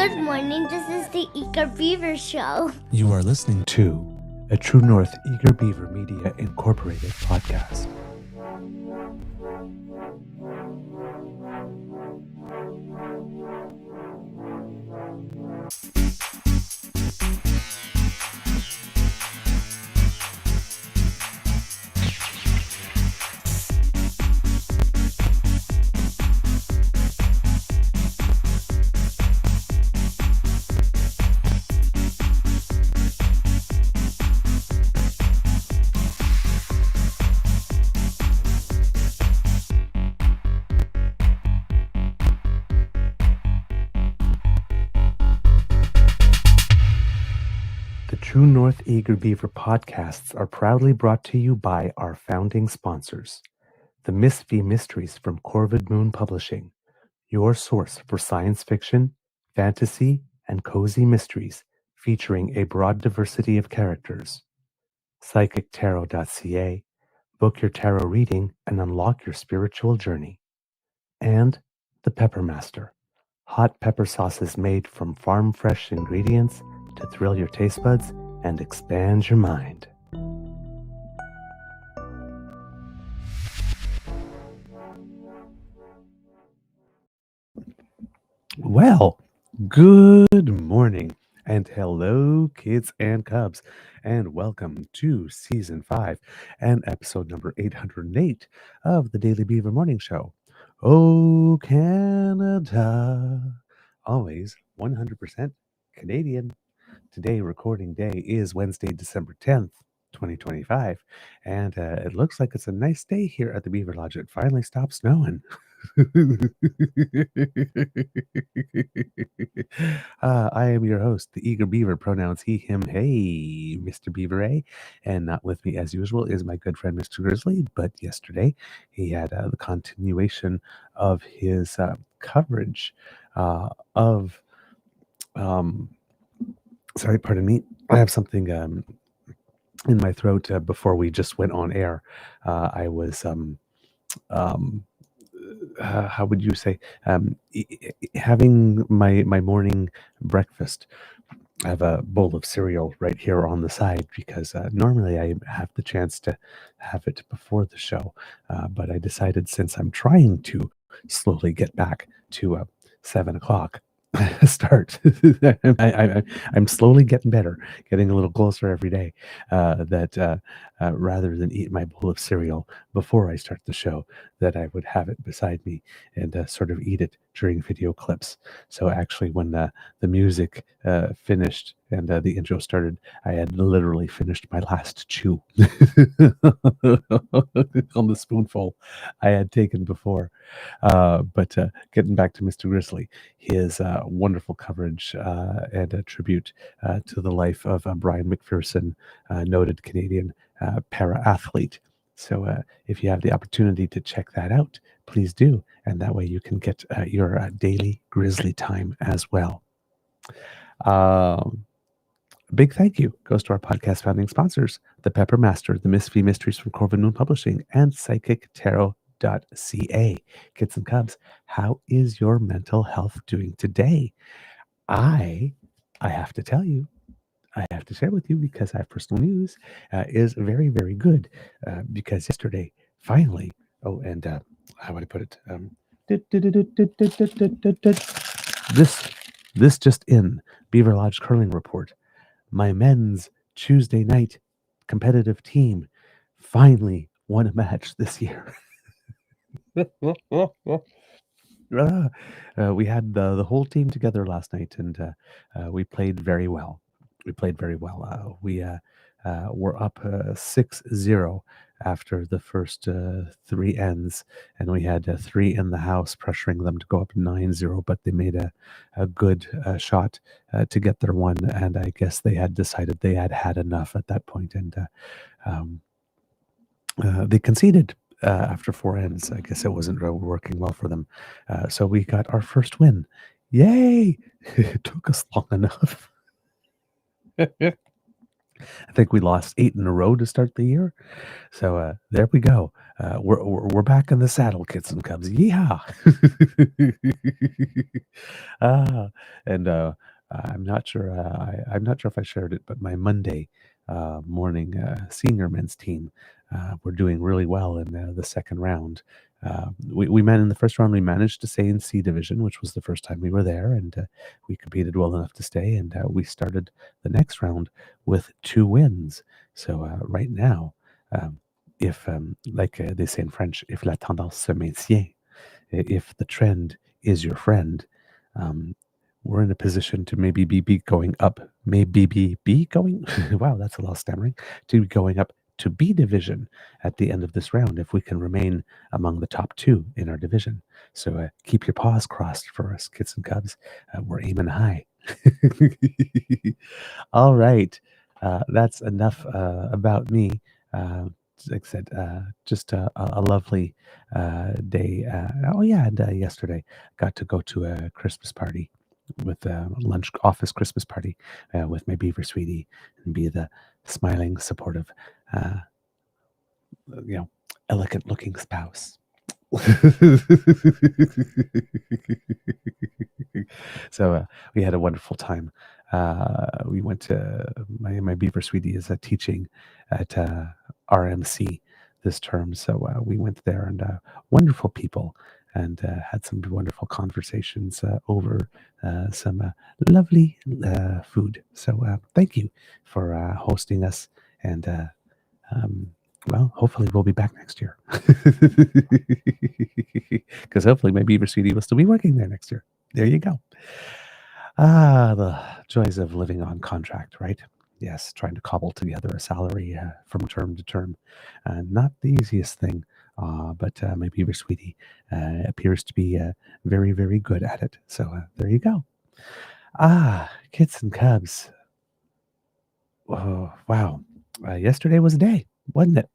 Good morning, this is the Eager Beaver Show. You are listening to a True North Eager Beaver Media Incorporated podcast. The True North Eager Beaver podcasts are proudly brought to you by our founding sponsors, the Miss V Mysteries from Corvid Moon Publishing, your source for science fiction, fantasy, and cozy mysteries featuring a broad diversity of characters. PsychicTarot.ca, book your tarot reading and unlock your spiritual journey. And the Pepper Master, hot pepper sauces made from farm-fresh ingredients to thrill your taste buds and expand your mind. Well, good morning and hello, kids and cubs, and welcome to Season 5 and episode number 808 of the Daily Beaver Morning Show. Oh, Canada, always 100% Canadian. Today, recording day is Wednesday, December 10th, 2025, and it looks like it's a nice day here at the Beaver Lodge. It finally stopped snowing. I am your host, the Eager Beaver, pronouns he, him, hey, Mr. Beaver A. And not with me as usual is my good friend, Mr. Grizzly. But yesterday he had the continuation of his coverage of, sorry, pardon me. I have something in my throat before we just went on air. I was how would you say, having my morning breakfast. I have a bowl of cereal right here on the side because normally I have the chance to have it before the show, but I decided since I'm trying to slowly get back to 7 o'clock start, I'm slowly getting better, getting a little closer every day, that rather than eat my bowl of cereal before I start the show, that I would have it beside me and sort of eat it during video clips. So actually when the music finished and the intro started, I had literally finished my last chew on the spoonful I had taken before. But getting back to Mr. Grizzly, his wonderful coverage and a tribute to the life of Brian McPherson, noted Canadian para-athlete. So if you have the opportunity to check that out, please do. And that way you can get your daily Grizzly time as well. A big thank you goes to our podcast founding sponsors, the Pepper Master, the Miss V Mysteries from Corvid Moon Publishing, and PsychicTarot.ca. Kids and cubs, how is your mental health doing today? I have to tell you, I have to share with you because I have personal news, is very, very good. Because yesterday, finally, how would I put it? This just in, Beaver Lodge curling report. My men's Tuesday night competitive team finally won a match this year. We had the whole team together last night, and we played very well. We were up 6-0 after the first 3 ends, and we had 3 in the house, pressuring them to go up 9-0, but they made a good shot to get their one, and I guess they had decided they had had enough at that point, and they conceded after 4 ends. I guess it wasn't working well for them. So we got our first win. Yay! It took us long enough. I think we lost 8 in a row to start the year. So there we go. we're back in the saddle, kids and cubs. Yeehaw! ah, and I'm not sure if I shared it, but my Monday morning senior men's team were doing really well in the second round. We man in the first round. We managed to stay in C division, which was the first time we were there, and we competed well enough to stay. And we started the next round with 2 wins. So right now, um, if like they say in French, if la tendance se maintient, if the trend is your friend, um, we're in a position to maybe be going up, maybe be going. Wow, that's a lot of stammering. To be going up to B division at the end of this round if we can remain among the top 2 in our division. So keep your paws crossed for us, kids and cubs. We're aiming high. All right, that's enough about me. Like I said, just a lovely day. Oh yeah, and yesterday got to go to a Christmas party with lunch office Christmas party with my Beaver sweetie and be the smiling, supportive, uh, you know, elegant looking spouse. So we had a wonderful time. We went to my Beaver sweetie is teaching at RMC this term, so we went there and wonderful people and had some wonderful conversations over some lovely food. So thank you for hosting us and. Well, hopefully we'll be back next year. Because hopefully my Beaver sweetie will still be working there next year. There you go. Ah, the joys of living on contract, right? Yes, trying to cobble together a salary from term to term. Not the easiest thing, but my Beaver sweetie appears to be very, very good at it. So there you go. Ah, kids and cubs. Oh, wow. Yesterday was a day, wasn't it?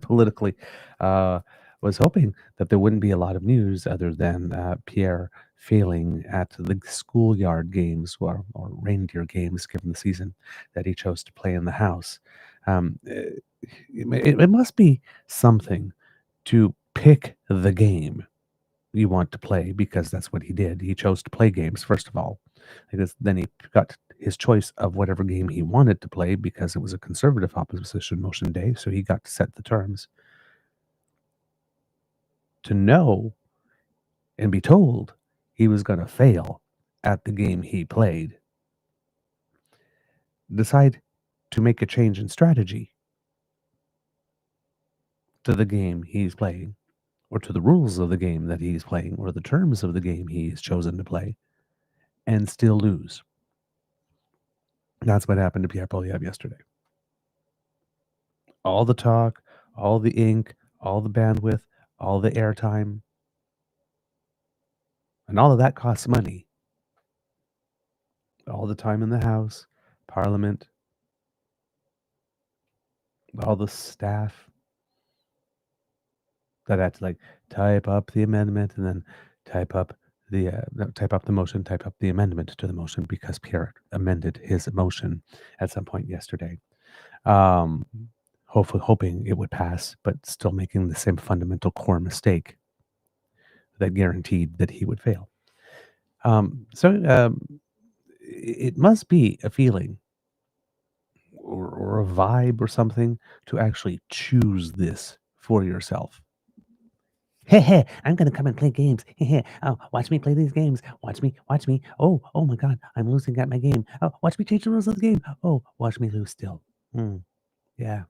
Politically. Was hoping that there wouldn't be a lot of news other than Pierre failing at the schoolyard games or reindeer games, given the season that he chose to play in the house. It must be something to pick the game you want to play because that's what he did. He chose to play games, first of all. Because then he got his choice of whatever game he wanted to play because it was a conservative opposition motion day, so he got to set the terms. To know and be told he was going to fail at the game he played, decide to make a change in strategy to the game he's playing, or to the rules of the game that he's playing, or the terms of the game he's chosen to play, and still lose. That's what happened to Pierre Poilièvre yesterday. All the talk, all the ink, all the bandwidth, all the airtime, and all of that costs money. All the time in the House, Parliament, all the staff that had to like type up the amendment and then type up type up the motion, type up the amendment to the motion because Pierre amended his motion at some point yesterday. Um, hopefully, hoping it would pass, but still making the same fundamental core mistake that guaranteed that he would fail. So it must be a feeling or a vibe or something to actually choose this for yourself. Hey, hey, I'm gonna come and play games. Hey, hey, oh, watch me play these games. Watch me, watch me. Oh my God, I'm losing at my game. Oh, watch me change the rules of the game. Oh, watch me lose still. Yeah,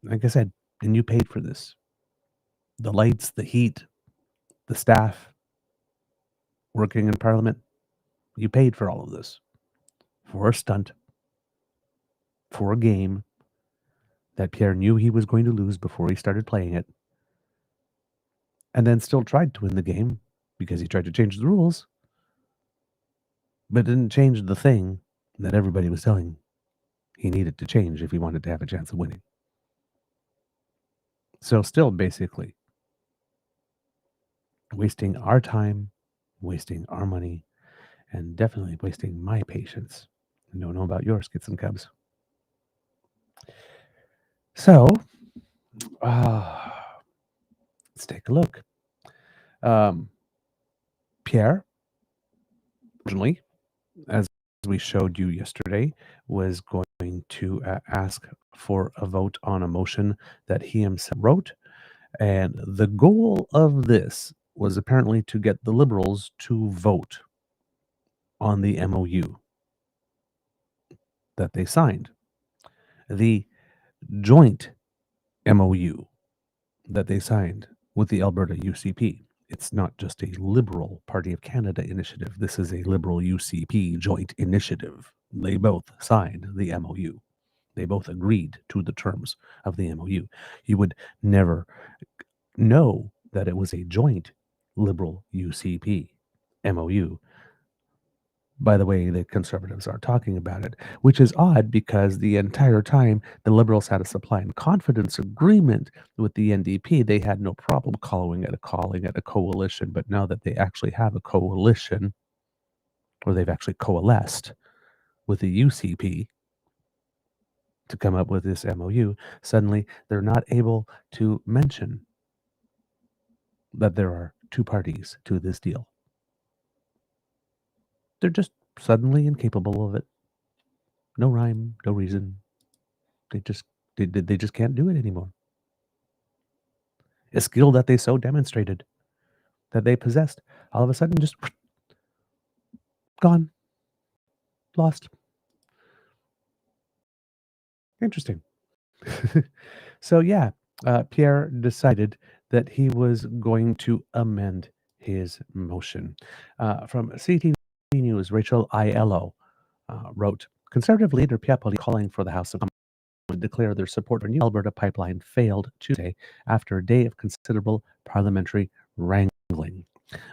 like I said, and you paid for this. The lights, the heat, the staff working in Parliament. You paid for all of this for a stunt, for a game that Pierre knew he was going to lose before he started playing it, and then still tried to win the game because he tried to change the rules, but didn't change the thing that everybody was telling he needed to change if he wanted to have a chance of winning. So still basically wasting our time, wasting our money, and definitely wasting my patience. I don't know about yours, kids and cubs. So Let's take a look. Pierre, originally, as we showed you yesterday, was going to ask for a vote on a motion that he himself wrote. And the goal of this was apparently to get the Liberals to vote on the MOU that they signed. The joint MOU that they signed with the Alberta UCP. It's not just a Liberal Party of Canada initiative. This is a Liberal UCP joint initiative. They both signed the MOU. They both agreed to the terms of the MOU. You would never know that it was a joint Liberal UCP MOU by the way the Conservatives are talking about it, which is odd because the entire time the Liberals had a supply and confidence agreement with the NDP. They had no problem calling it a coalition, but now that they actually have a coalition, or they've actually coalesced with the UCP to come up with this MOU, suddenly they're not able to mention that there are two parties to this deal. They're just suddenly incapable of it. No rhyme, no reason. They just can't do it anymore. A skill that they so demonstrated that they possessed, all of a sudden just gone, lost. Interesting. So yeah, Pierre decided that he was going to amend his motion. From CTV News, Rachel Aiello wrote, Conservative leader Pierre Poilièvre calling for the House of Commons to declare their support for new Alberta pipeline failed Tuesday after a day of considerable parliamentary wrangling.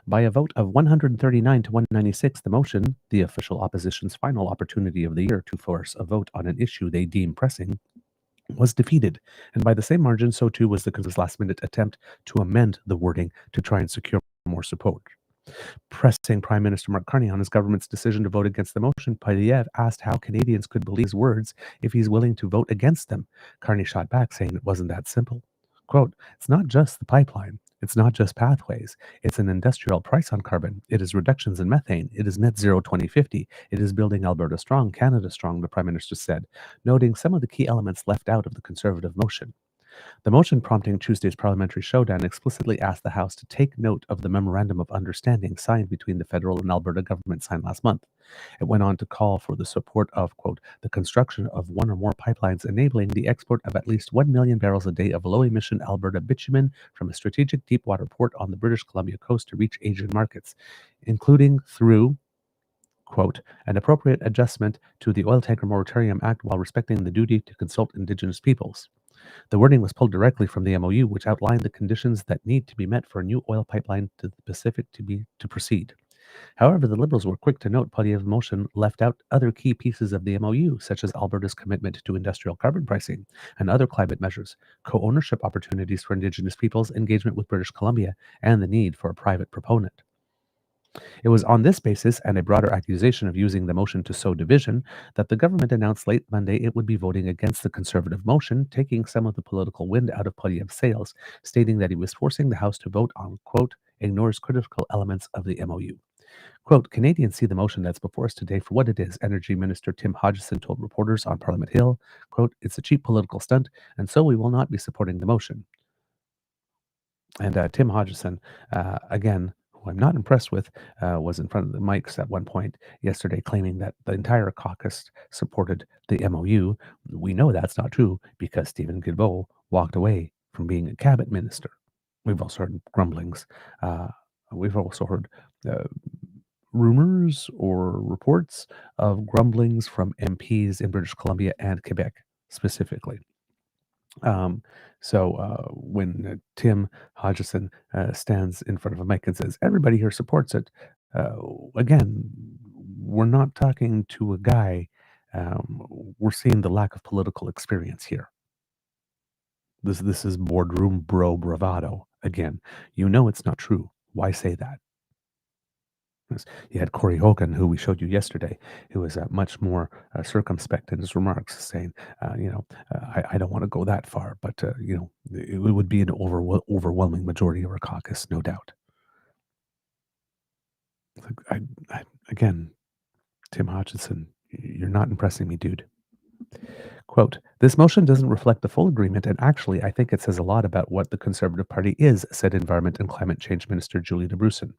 By a vote of 139 to 196, the motion, the official opposition's final opportunity of the year to force a vote on an issue they deem pressing, was defeated, and by the same margin, so too was the Conservatives' last-minute attempt to amend the wording to try and secure more support. Pressing Prime Minister Mark Carney on his government's decision to vote against the motion, Poilièvre asked how Canadians could believe his words if he's willing to vote against them. Carney shot back, saying it wasn't that simple. Quote, it's not just the pipeline. It's not just pathways. It's an industrial price on carbon. It is reductions in methane. It is net zero 2050. It is building Alberta strong, Canada strong, the Prime Minister said, noting some of the key elements left out of the Conservative motion. The motion prompting Tuesday's parliamentary showdown explicitly asked the House to take note of the Memorandum of Understanding signed between the federal and Alberta governments signed last month. It went on to call for the support of, quote, the construction of one or more pipelines enabling the export of at least 1 million barrels a day of low-emission Alberta bitumen from a strategic deepwater port on the British Columbia coast to reach Asian markets, including through, quote, an appropriate adjustment to the Oil Tanker Moratorium Act while respecting the duty to consult Indigenous peoples. The wording was pulled directly from the MOU, which outlined the conditions that need to be met for a new oil pipeline to the Pacific to proceed. However, the Liberals were quick to note Poilièvre's motion left out other key pieces of the MOU, such as Alberta's commitment to industrial carbon pricing and other climate measures, co-ownership opportunities for Indigenous peoples, engagement with British Columbia, and the need for a private proponent. It was on this basis and a broader accusation of using the motion to sow division that the government announced late Monday it would be voting against the Conservative motion, taking some of the political wind out of Poilièvre's sails, stating that he was forcing the House to vote on, quote, ignores critical elements of the MOU. Quote, Canadians see the motion that's before us today for what it is, Energy Minister Tim Hodgson told reporters on Parliament Hill. Quote, it's a cheap political stunt, and so we will not be supporting the motion. And Tim Hodgson, again, who I'm not impressed with, was in front of the mics at one point yesterday claiming that the entire caucus supported the MOU. We know that's not true because Stephen Guilbeault walked away from being a cabinet minister. We've also heard grumblings. We've also heard rumors or reports of grumblings from MPs in British Columbia and Quebec specifically. So when Tim Hodgson stands in front of a mic and says, everybody here supports it, again, we're not talking to a guy. We're seeing the lack of political experience here. This is boardroom bro bravado. Again, you know it's not true. Why say that? You had Corey Hogan, who we showed you yesterday, who was much more circumspect in his remarks, saying, I don't want to go that far, but, it would be an overwhelming majority of our caucus, no doubt. Like, again, Tim Hutchinson, you're not impressing me, dude. Quote, this motion doesn't reflect the full agreement, and actually, I think it says a lot about what the Conservative Party is, said Environment and Climate Change Minister Julie DeBrusen.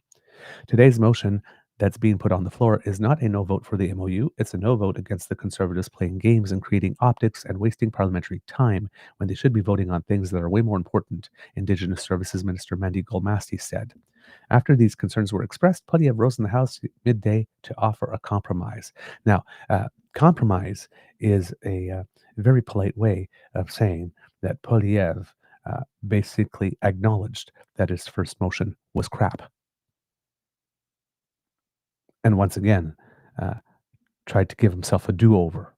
Today's motion that's being put on the floor is not a no vote for the MOU. It's a no vote against the Conservatives playing games and creating optics and wasting parliamentary time when they should be voting on things that are way more important, Indigenous Services Minister Mandy Golmasti said. After these concerns were expressed, Poilièvre rose in the House midday to offer a compromise. Now, compromise is a very polite way of saying that Poilièvre basically acknowledged that his first motion was crap. And once again, uh, tried to give himself a do-over.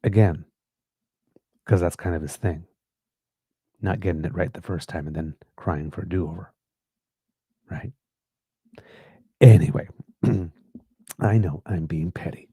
Again, because that's kind of his thing. Not getting it right the first time and then crying for a do-over. Right? Anyway, I know I'm being petty.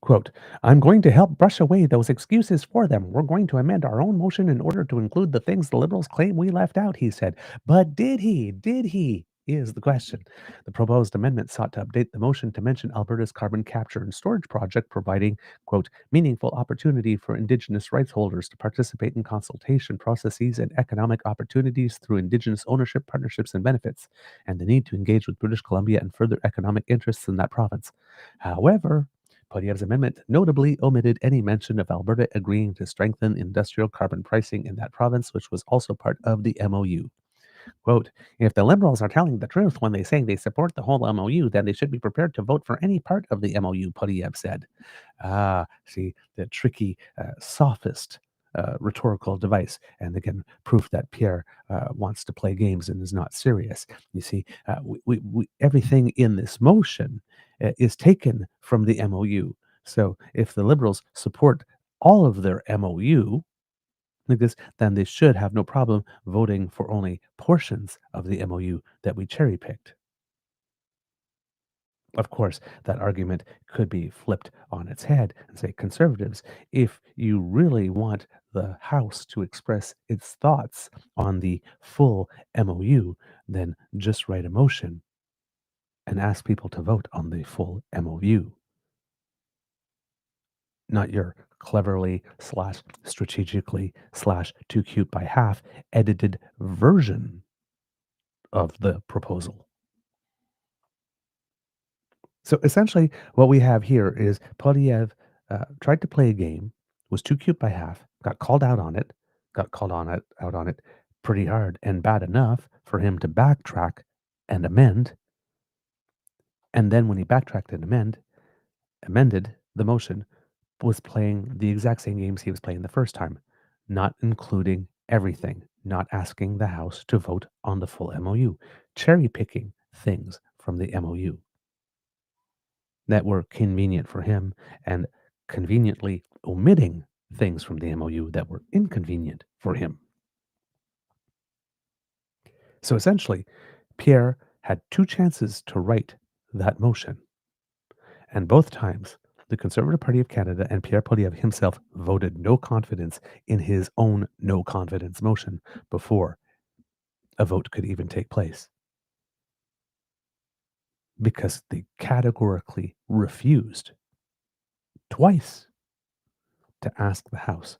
Quote, I'm going to help brush away those excuses for them. We're going to amend our own motion in order to include the things the Liberals claim we left out, he said. But did he? Did he? Is the question. The proposed amendment sought to update the motion to mention Alberta's carbon capture and storage project, providing, quote, meaningful opportunity for Indigenous rights holders to participate in consultation processes and economic opportunities through Indigenous ownership, partnerships, and benefits, and the need to engage with British Columbia and further economic interests in that province. However, Poilièvre's amendment notably omitted any mention of Alberta agreeing to strengthen industrial carbon pricing in that province, which was also part of the MOU. Quote, if the Liberals are telling the truth when they say they support the whole MOU, then they should be prepared to vote for any part of the MOU, Poilièvre said. See, the tricky sophist rhetorical device. And again, proof that Pierre wants to play games and is not serious. You see, everything in this motion is taken from the MOU. So if the Liberals support all of their MOU, because then they should have no problem voting for only portions of the MOU that we cherry picked. Of course, that argument could be flipped on its head and say, conservatives, if you really want the House to express its thoughts on the full MOU, then just write a motion and ask people to vote on the full MOU, not your cleverly slash strategically slash too cute by half edited version of the proposal. So essentially, what we have here is Poilièvre tried to play a game, was too cute by half, got called out on it, out on it pretty hard and bad enough for him to backtrack and amend. And then when he backtracked and amended the motion, was playing the exact same games he was playing the first time, not including everything, not asking the House to vote on the full MOU, cherry picking things from the MOU that were convenient for him and conveniently omitting things from the MOU that were inconvenient for him. So essentially, Pierre had two chances to write that motion. And both times, the Conservative Party of Canada and Pierre Poilievre himself voted no confidence in his own no confidence motion before a vote could even take place. Because they categorically refused twice to ask the House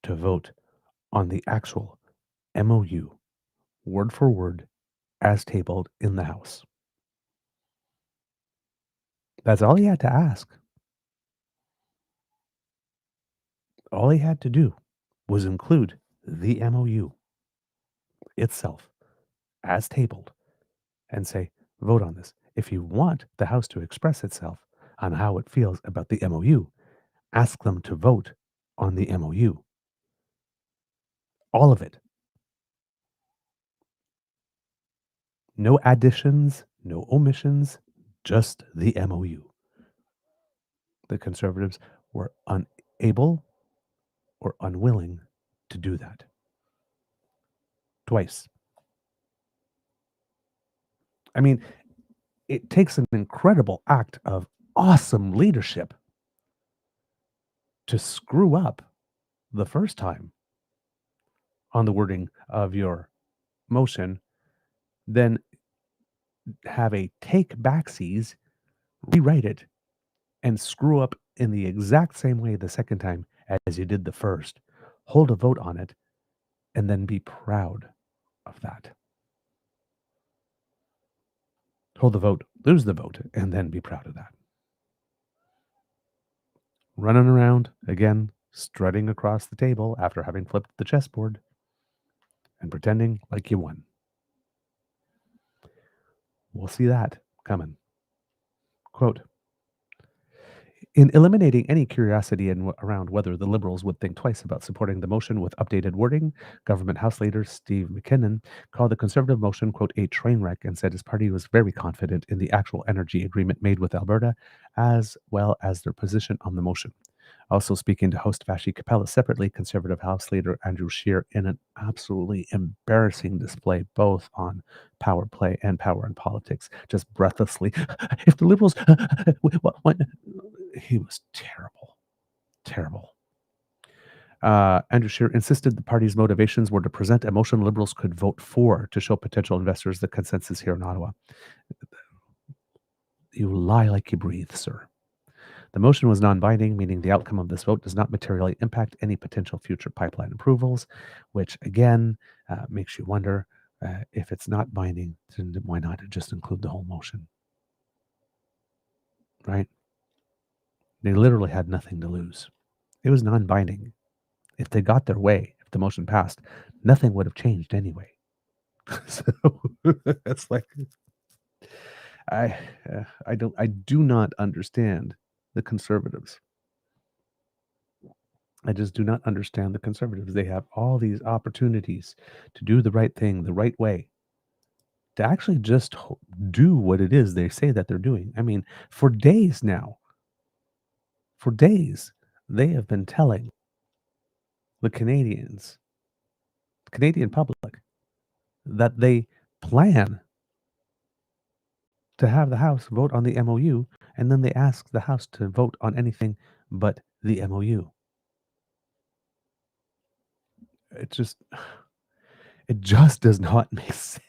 to vote on the actual MOU, word for word, as tabled in the House. That's all he had to ask. All he had to do was include the MOU itself as tabled and say, vote on this. If you want the House to express itself on how it feels about the MOU, ask them to vote on the MOU. All of it. No additions, no omissions, just the MOU. The Conservatives were unable or unwilling to do that. Twice. I mean, it takes an incredible act of awesome leadership to screw up the first time on the wording of your motion, then have a take backsies, rewrite it, and screw up in the exact same way the second time as you did the first. Hold a vote on it, and then be proud of that. Hold the vote, lose the vote, and then be proud of that. Running around, again, strutting across the table after having flipped the chessboard, and pretending like you won. We'll see that coming. Quote, in eliminating any curiosity around whether the Liberals would think twice about supporting the motion with updated wording, Government House Leader Steve McKinnon called the Conservative motion, quote, a train wreck, and said his party was very confident in the actual energy agreement made with Alberta, as well as their position on the motion. Also speaking to host Vashi Capella separately, Conservative House Leader Andrew Scheer, in an absolutely embarrassing display both on power play and power in politics, just breathlessly, if the Liberals, what? He was terrible, terrible. Andrew Scheer insisted the party's motivations were to present a motion Liberals could vote for to show potential investors the consensus here in Ottawa. You lie like you breathe, sir. The motion was non-binding, meaning the outcome of this vote does not materially impact any potential future pipeline approvals, which again makes you wonder if it's not binding, then why not just include the whole motion? Right? They literally had nothing to lose. It was non-binding. If they got their way, if the motion passed, nothing would have changed anyway. So it's like I do not understand the Conservatives. I just do not understand the Conservatives. They have all these opportunities to do the right thing the right way, to actually just do what it is they say that they're doing. I mean, for days now, they have been telling the Canadian public, that they plan to have the House vote on the MOU, and then they ask the House to vote on anything but the MOU. It just does not make sense.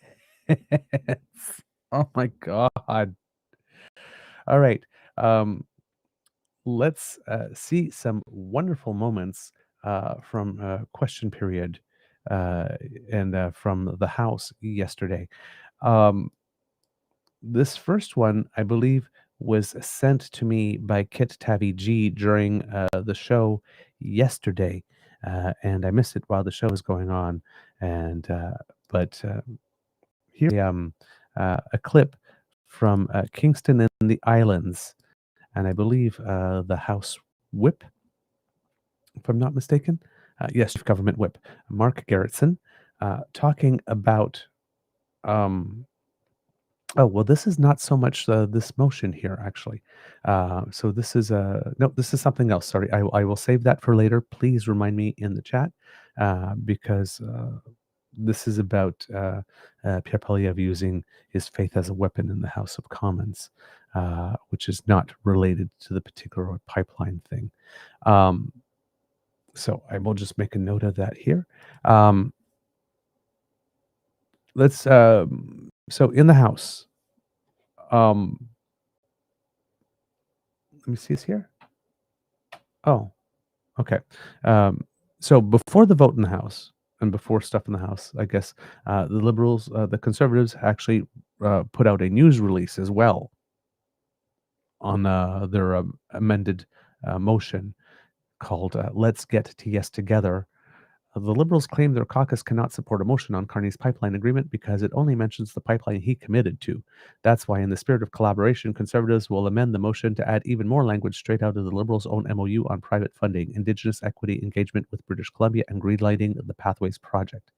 Oh my God. All right. Let's see some wonderful moments from question period and from the House yesterday. This first one, I believe, was sent to me by Kit Tabby G during the show yesterday, and I missed it while the show was going on. And but here's a clip from Kingston and the Islands, and I believe the House Whip, if I'm not mistaken. Yes, Government Whip, Mark Garrettson, talking about. Oh, well, this is not so much this motion here, actually. So this is no, this is something else. Sorry, I will save that for later. Please remind me in the chat because this is about Pierre Poilièvre using his faith as a weapon in the House of Commons, which is not related to the particular pipeline thing. So I will just make a note of that here. Let's so in the House, let me see this here. Oh, okay. So before the vote in the House and before stuff in the House, I guess the Liberals, the Conservatives actually put out a news release as well on their amended motion called Let's Get to Yes Together. The Liberals claim their caucus cannot support a motion on Carney's pipeline agreement because it only mentions the pipeline he committed to. That's why, in the spirit of collaboration, Conservatives will amend the motion to add even more language straight out of the Liberals' own MOU on private funding, Indigenous equity engagement with British Columbia, and greenlighting the Pathways project.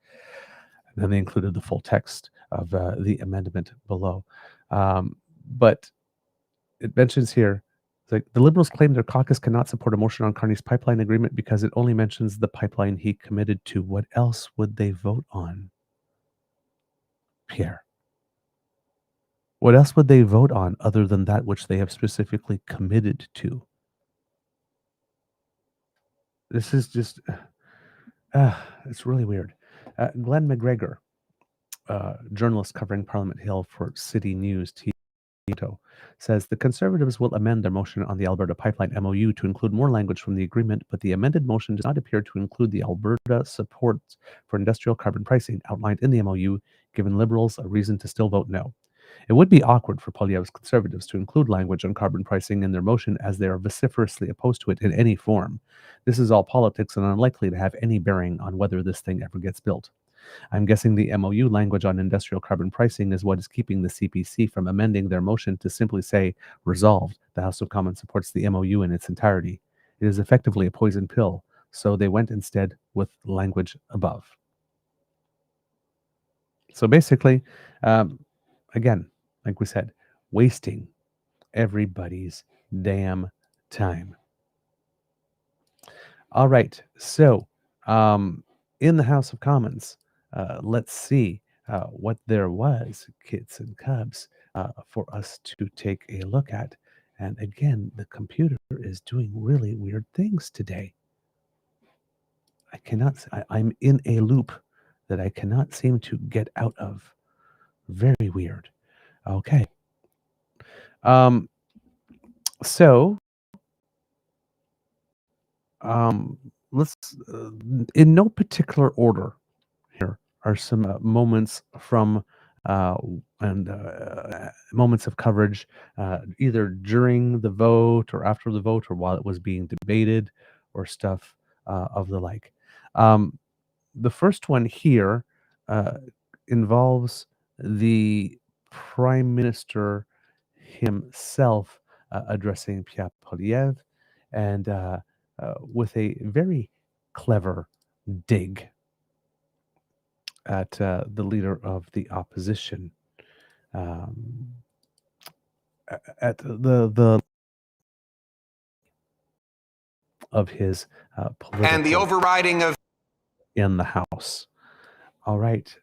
And then they included the full text of the amendment below. But it mentions here, the Liberals claim their caucus cannot support a motion on Carney's pipeline agreement because it only mentions the pipeline he committed to. What else would they vote on? Pierre. What else would they vote on other than that which they have specifically committed to? This is just, it's really weird. Glenn McGregor, journalist covering Parliament Hill for City News Tito, says the Conservatives will amend their motion on the Alberta Pipeline MOU to include more language from the agreement, but the amended motion does not appear to include the Alberta support for industrial carbon pricing outlined in the MOU, giving Liberals a reason to still vote no. It would be awkward for Poilièvre's Conservatives to include language on carbon pricing in their motion, as they are vociferously opposed to it in any form. This is all politics and unlikely to have any bearing on whether this thing ever gets built. I'm guessing the MOU language on industrial carbon pricing is what is keeping the CPC from amending their motion to simply say, resolved, the House of Commons supports the MOU in its entirety. It is effectively a poison pill, so they went instead with language above. So basically, again, like we said, wasting everybody's damn time. All right, so in the House of Commons, let's see what there was, kids and cubs, for us to take a look at. And again, the computer is doing really weird things today. I cannot, I'm in a loop that I cannot seem to get out of. Very weird. Okay. So, let's, in no particular order here are some moments from moments of coverage, either during the vote or after the vote or while it was being debated or stuff of the like. The first one here involves the Prime Minister himself addressing Pierre Poilièvre, and with a very clever dig at the leader of the opposition, at the of his political and the overriding of in the House. All right,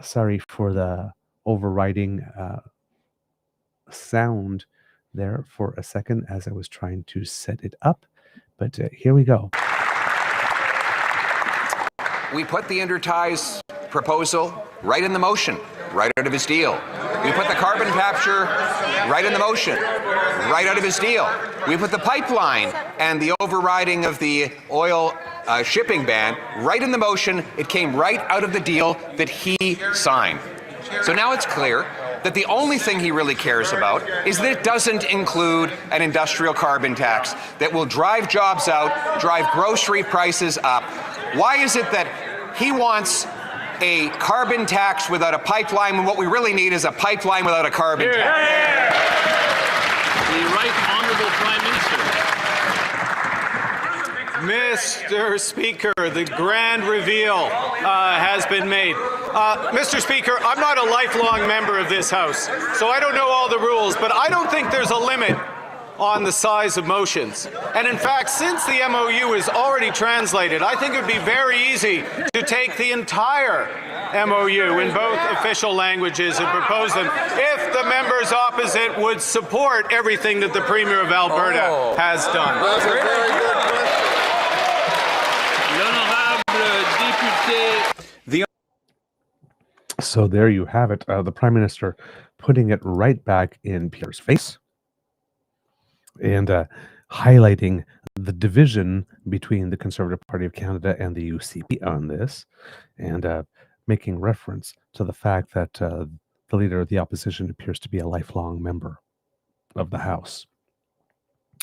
sorry for the overriding sound there for a second as I was trying to set it up, but here we go. We put the Interties proposal right in the motion, right out of his deal. We put the carbon capture right in the motion, right out of his deal. We put the pipeline and the overriding of the oil shipping ban right in the motion. It came right out of the deal that he signed. So now it's clear that the only thing he really cares about is that it doesn't include an industrial carbon tax that will drive jobs out, drive grocery prices up. Why is it that he wants a carbon tax without a pipeline when what we really need is a pipeline without a carbon tax? The Right Honourable Prime Minister. Mr. Speaker, the grand reveal has been made. Mr. Speaker, I'm not a lifelong member of this House, so I don't know all the rules, but I don't think there's a limit on the size of motions. And in fact, since the MOU is already translated, I think it would be very easy to take the entire MOU in both official languages and propose them if the members opposite would support everything that the Premier of Alberta has done. That's a very good question. So there you have it. The Prime Minister putting it right back in Pierre's face and highlighting the division between the Conservative Party of Canada and the UCP on this, and making reference to the fact that the leader of the opposition appears to be a lifelong member of the House.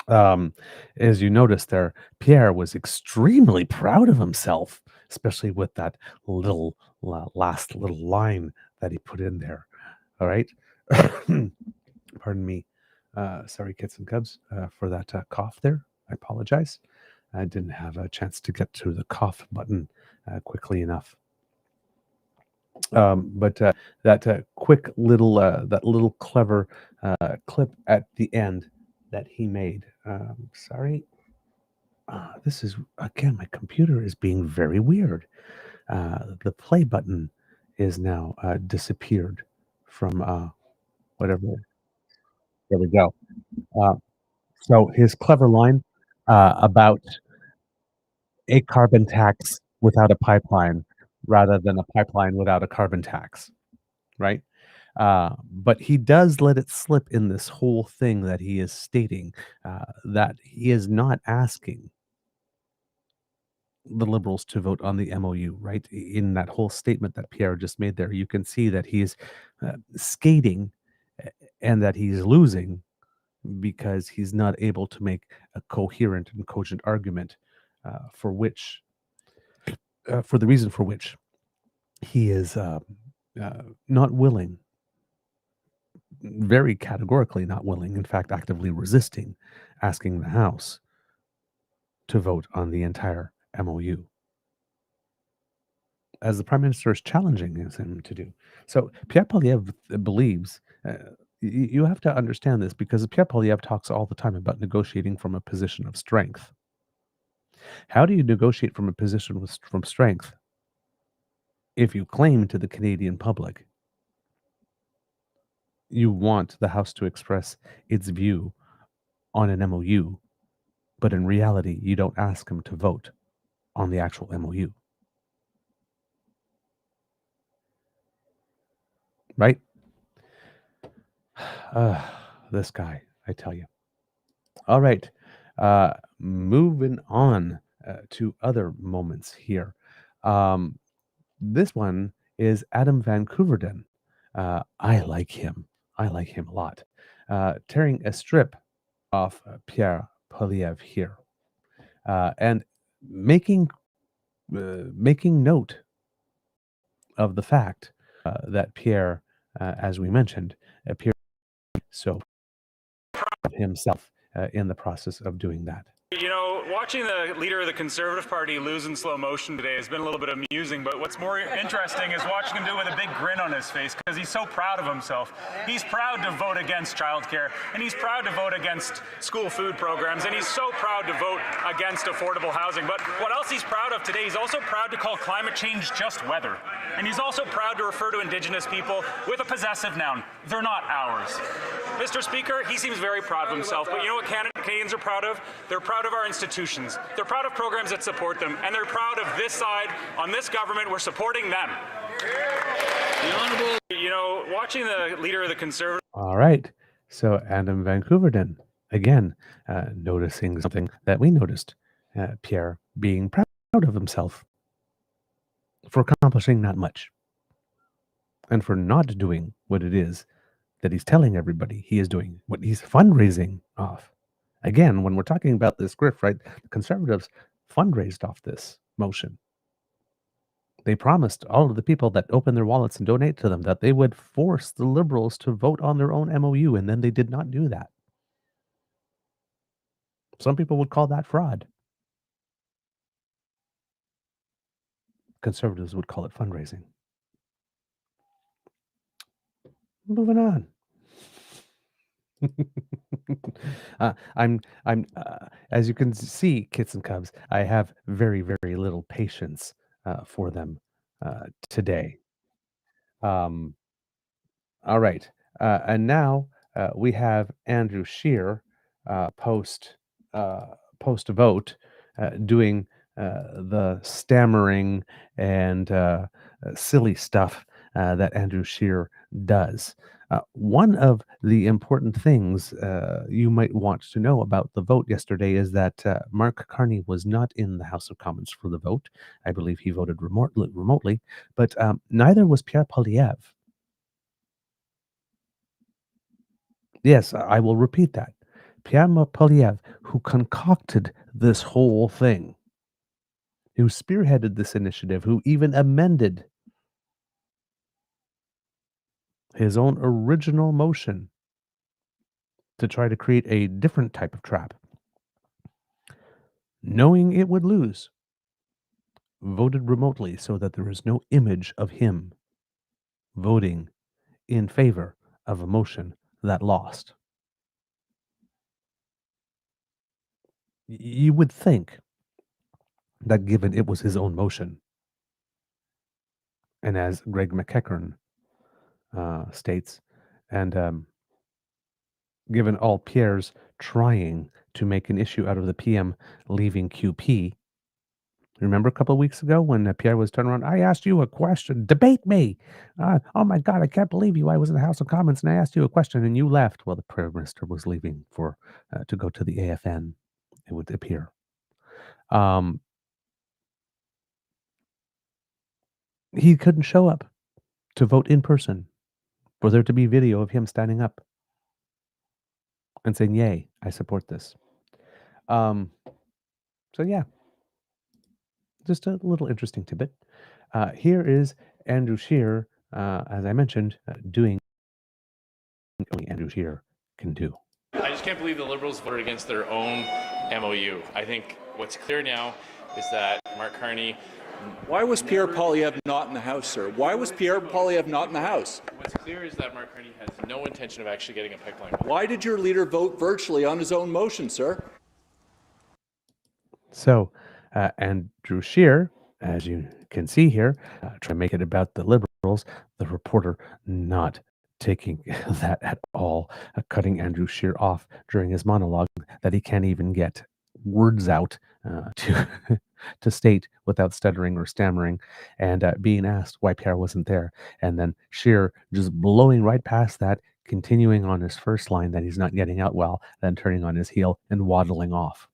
As you notice there, Pierre was extremely proud of himself, especially with that little last little line that he put in there. All right. Pardon me. Sorry, kids and cubs, for that cough there. I apologize. I didn't have a chance to get to the cough button quickly enough. But that quick little, that little clever clip at the end that he made. Sorry. This is, again, my computer is being very weird. The play button is now disappeared from whatever. There we go. So his clever line about a carbon tax without a pipeline rather than a pipeline without a carbon tax, right? But he does let it slip in this whole thing that he is stating that he is not asking the Liberals to vote on the MOU, right? In that whole statement that Pierre just made there, you can see that he's skating and that he's losing because he's not able to make a coherent and cogent argument for the reason for which he is not willing, very categorically not willing, in fact, actively resisting asking the House to vote on the entire MOU, as the Prime Minister is challenging him to do. So Pierre Poilièvre believes, you have to understand this, because Pierre Poilièvre talks all the time about negotiating from a position of strength. How do you negotiate from a position from strength if you claim to the Canadian public you want the House to express its view on an MOU, but in reality you don't ask them to vote on the actual MOU? Right? This guy, I tell you. All right. Moving on to other moments here. This one is Adam Van Couverden. I like him. I like him a lot. Tearing a strip off Pierre Poilièvre here, and making note of the fact that Pierre, as we mentioned, appeared so proud of himself in the process of doing that. You know, watching the leader of the Conservative Party lose in slow motion today has been a little bit amusing, but what's more interesting is watching him do it with a big grin on his face, because he's so proud of himself. He's proud to vote against childcare, and he's proud to vote against school food programs, and he's so proud to vote against affordable housing. But what else he's proud of today, he's also proud to call climate change just weather. And he's also proud to refer to Indigenous people with a possessive noun. They're not ours. Mr. Speaker, he seems very proud of himself, but you know what Canadians are proud of? They're proud of our institutions. They're proud of programs that support them, and they're proud of this side, on this government, we're supporting them. The Honourable, you know, watching the leader of the Conservative... All right. So Adam Van Couverden, again, noticing something that we noticed, Pierre being proud of himself for accomplishing not much, and for not doing what it is that he's telling everybody he is doing, what he's fundraising off. Again, when we're talking about this grift, right, the Conservatives fundraised off this motion. They promised all of the people that open their wallets and donate to them that they would force the Liberals to vote on their own MOU, and then they did not do that. Some people would call that fraud. Conservatives would call it fundraising. Moving on. I'm as you can see, kits and cubs, I have very, very little patience for them today. All right, and now we have Andrew Scheer post vote doing the stammering and silly stuff that Andrew Scheer does. One of the important things you might want to know about the vote yesterday is that Mark Carney was not in the House of Commons for the vote. I believe he voted remotely, but neither was Pierre Poilièvre. Yes, I will repeat that. Pierre Poilièvre, who concocted this whole thing, who spearheaded this initiative, who even amended his own original motion to try to create a different type of trap, knowing it would lose, voted remotely so that there is no image of him voting in favor of a motion that lost. You would think that given it was his own motion, and as Greg McEachern states, and given all Pierre's trying to make an issue out of the PM leaving QP. Remember a couple of weeks ago when Pierre was turning around? I asked you a question. Debate me. Oh my God, I can't believe you. I was in the House of Commons and I asked you a question and you left. Well, the Prime Minister was leaving for to go to the AFN, it would appear. He couldn't show up to vote in person for there to be video of him standing up and saying, yay, I support this. So yeah, just a little interesting tidbit. Here is Andrew Scheer, as I mentioned, doing what only Andrew Scheer can do. I just can't believe the Liberals voted against their own MOU. I think what's clear now is that Mark Carney... Why was Pierre Poilièvre not in the House, sir? Why was Pierre Poilièvre not in the House? What's clear is that Mark Carney has no intention of actually getting a pipeline. Why did your leader vote virtually on his own motion, sir? So, Andrew Scheer, as you can see here, try to make it about the Liberals, the reporter not taking that at all, cutting Andrew Scheer off during his monologue that he can't even get words out to state without stuttering or stammering, and being asked why Pierre wasn't there. And then Scheer just blowing right past that, continuing on his first line that he's not getting out well, then turning on his heel and waddling off.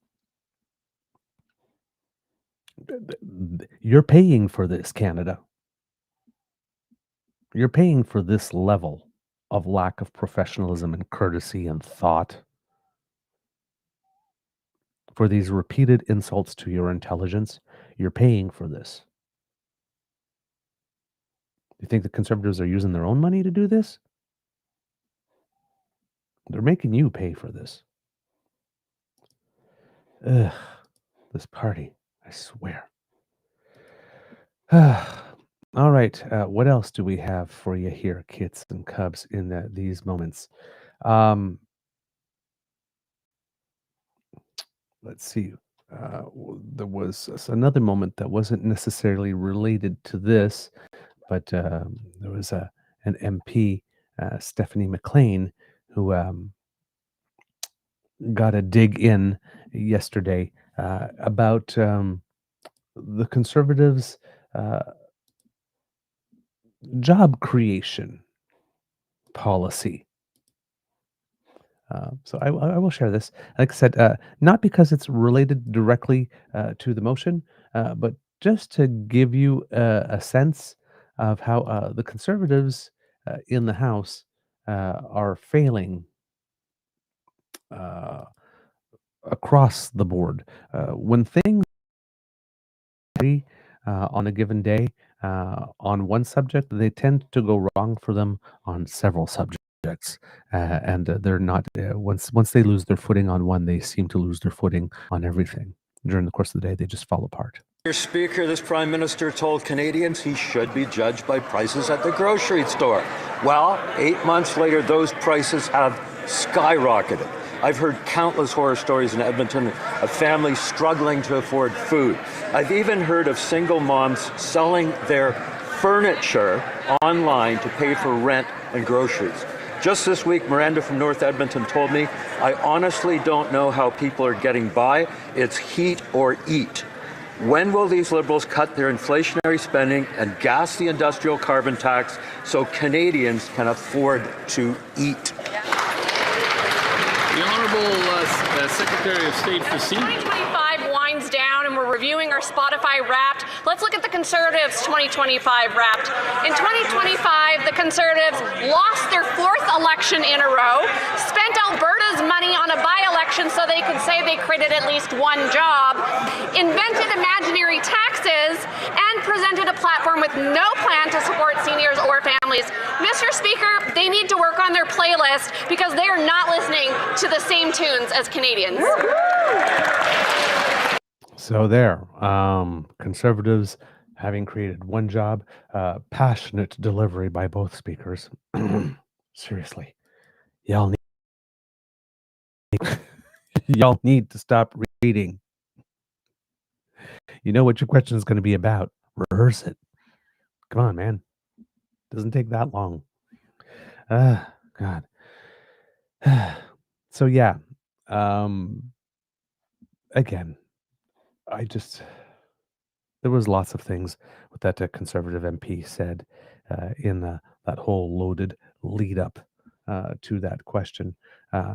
You're paying for this, Canada. You're paying for this level of lack of professionalism and courtesy and thought, for these repeated insults to your intelligence. You're paying for this. You think the Conservatives are using their own money to do this? They're making you pay for this. Ugh, this party, I swear. All right, what else do we have for you here, kids and cubs, in these moments? Let's see. There was another moment that wasn't necessarily related to this, but there was an MP, Stephanie McLean, who got a dig in yesterday about the Conservatives' job creation policy. So I will share this. Like I said, not because it's related directly to the motion, but just to give you a sense of how the Conservatives in the House are failing across the board. When things on a given day on one subject, they tend to go wrong for them on several subjects. And they're not once they lose their footing on one, they seem to lose their footing on everything. During the course of the day, they just fall apart. Mr. Speaker, this Prime Minister told Canadians he should be judged by prices at the grocery store. Well, 8 months later, those prices have skyrocketed. I've heard countless horror stories in Edmonton of families struggling to afford food. I've even heard of single moms selling their furniture online to pay for rent and groceries. Just this week, Miranda from North Edmonton told me, I honestly don't know how people are getting by. It's heat or eat. When will these Liberals cut their inflationary spending and gas the industrial carbon tax so Canadians can afford to eat? The Honourable Secretary of State for Seniors. 2025 winds down and we're reviewing our Spotify Wrapped. Let's look at the Conservatives' 2025 Wrapped. In 2025, the Conservatives lost their 4th election in a row, spent Alberta's money on a by-election so they could say they created at least one job, invented imaginary taxes, and presented a platform with no plan to support seniors or families. Mr. Speaker, they need to work on their playlist because they are not listening to the same tunes as Canadians. So there, Conservatives having created one job, passionate delivery by both speakers. Seriously, y'all need to stop reading. You know what your question is going to be about. Rehearse it. Come on, man. Doesn't take that long. God. So yeah, again, there was lots of things that a Conservative MP said in that whole loaded lead up to that question. Uh,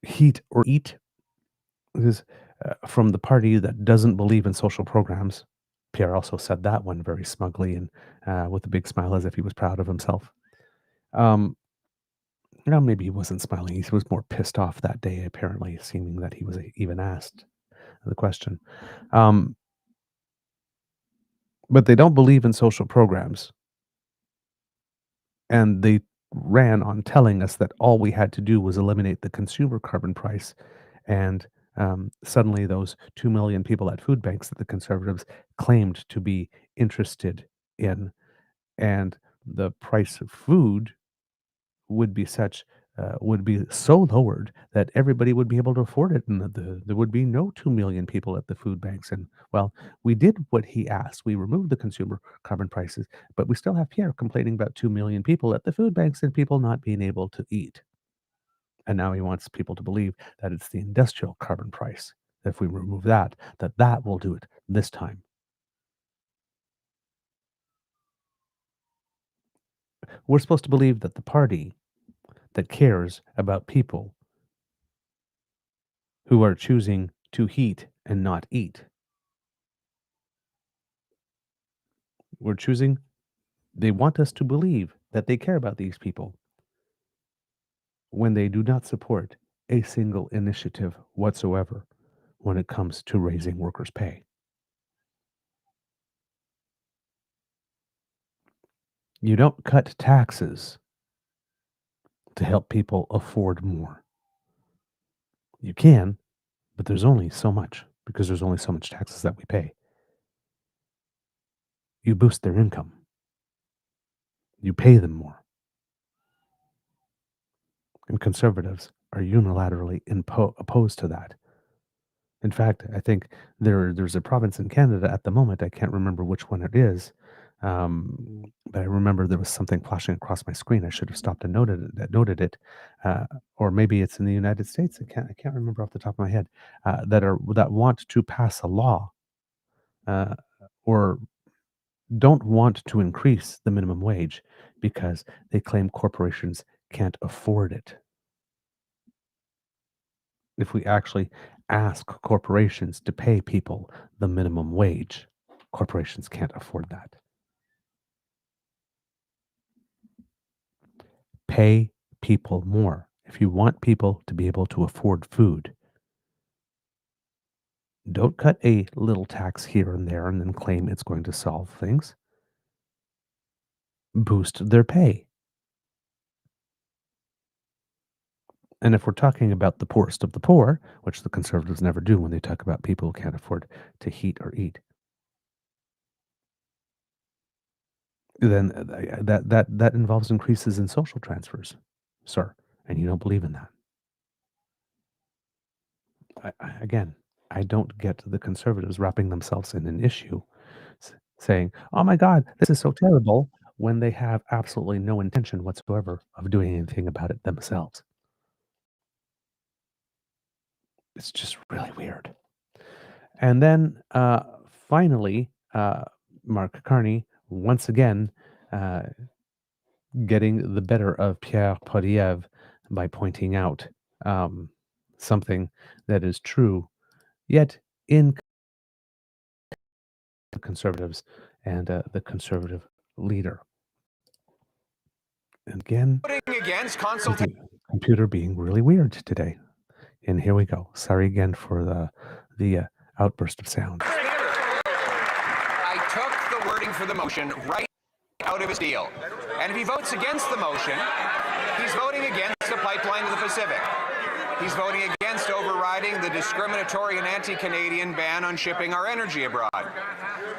heat or eat is from the party that doesn't believe in social programs. Pierre also said that one very smugly and with a big smile as if he was proud of himself. Now, maybe he wasn't smiling. He was more pissed off that day, apparently, seeming that he was even asked the question. But they don't believe in social programs. And they ran on telling us that all we had to do was eliminate the consumer carbon price. And suddenly those 2 million people at food banks that the Conservatives claimed to be interested in, and the price of food would be so lowered that everybody would be able to afford it, and there would be no 2 million people at the food banks. And well, we did what he asked. We removed the consumer carbon prices, but we still have Pierre complaining about 2 million people at the food banks and people not being able to eat. And now he wants people to believe that it's the industrial carbon price. That if we remove that will do it this time. We're supposed to believe that the party that cares about people who are choosing to heat and not eat. They want us to believe that they care about these people when they do not support a single initiative whatsoever when it comes to raising workers' pay. You don't cut taxes to help people afford more. You can, but there's only so much, because there's only so much taxes that we pay. You boost their income. You pay them more. And Conservatives are unilaterally opposed to that. In fact, I think there's a province in Canada at the moment, I can't remember which one it is, but I remember there was something flashing across my screen. I should have stopped and noted it, or maybe it's in the United States. I can't remember off the top of my head. That want to pass a law, or don't want to increase the minimum wage because they claim corporations can't afford it. If we actually ask corporations to pay people the minimum wage, corporations can't afford that. Pay people more. If you want people to be able to afford food, don't cut a little tax here and there and then claim it's going to solve things. Boost their pay. And if we're talking about the poorest of the poor, which the Conservatives never do when they talk about people who can't afford to heat or eat, then that involves increases in social transfers, sir, and you don't believe in that. I don't get the Conservatives wrapping themselves in an issue, saying, "Oh my God, this is so terrible," when they have absolutely no intention whatsoever of doing anything about it themselves. It's just really weird. And then finally, Mark Carney, once again, getting the better of Pierre Poilièvre by pointing out something that is true, yet in the Conservatives and the Conservative leader. And again, the computer being really weird today. And here we go. Sorry again for the outburst of sound. I took the wording for the motion right out of his deal. And if he votes against the motion, he's voting against the pipeline to the Pacific. He's voting against overriding the discriminatory and anti-Canadian ban on shipping our energy abroad.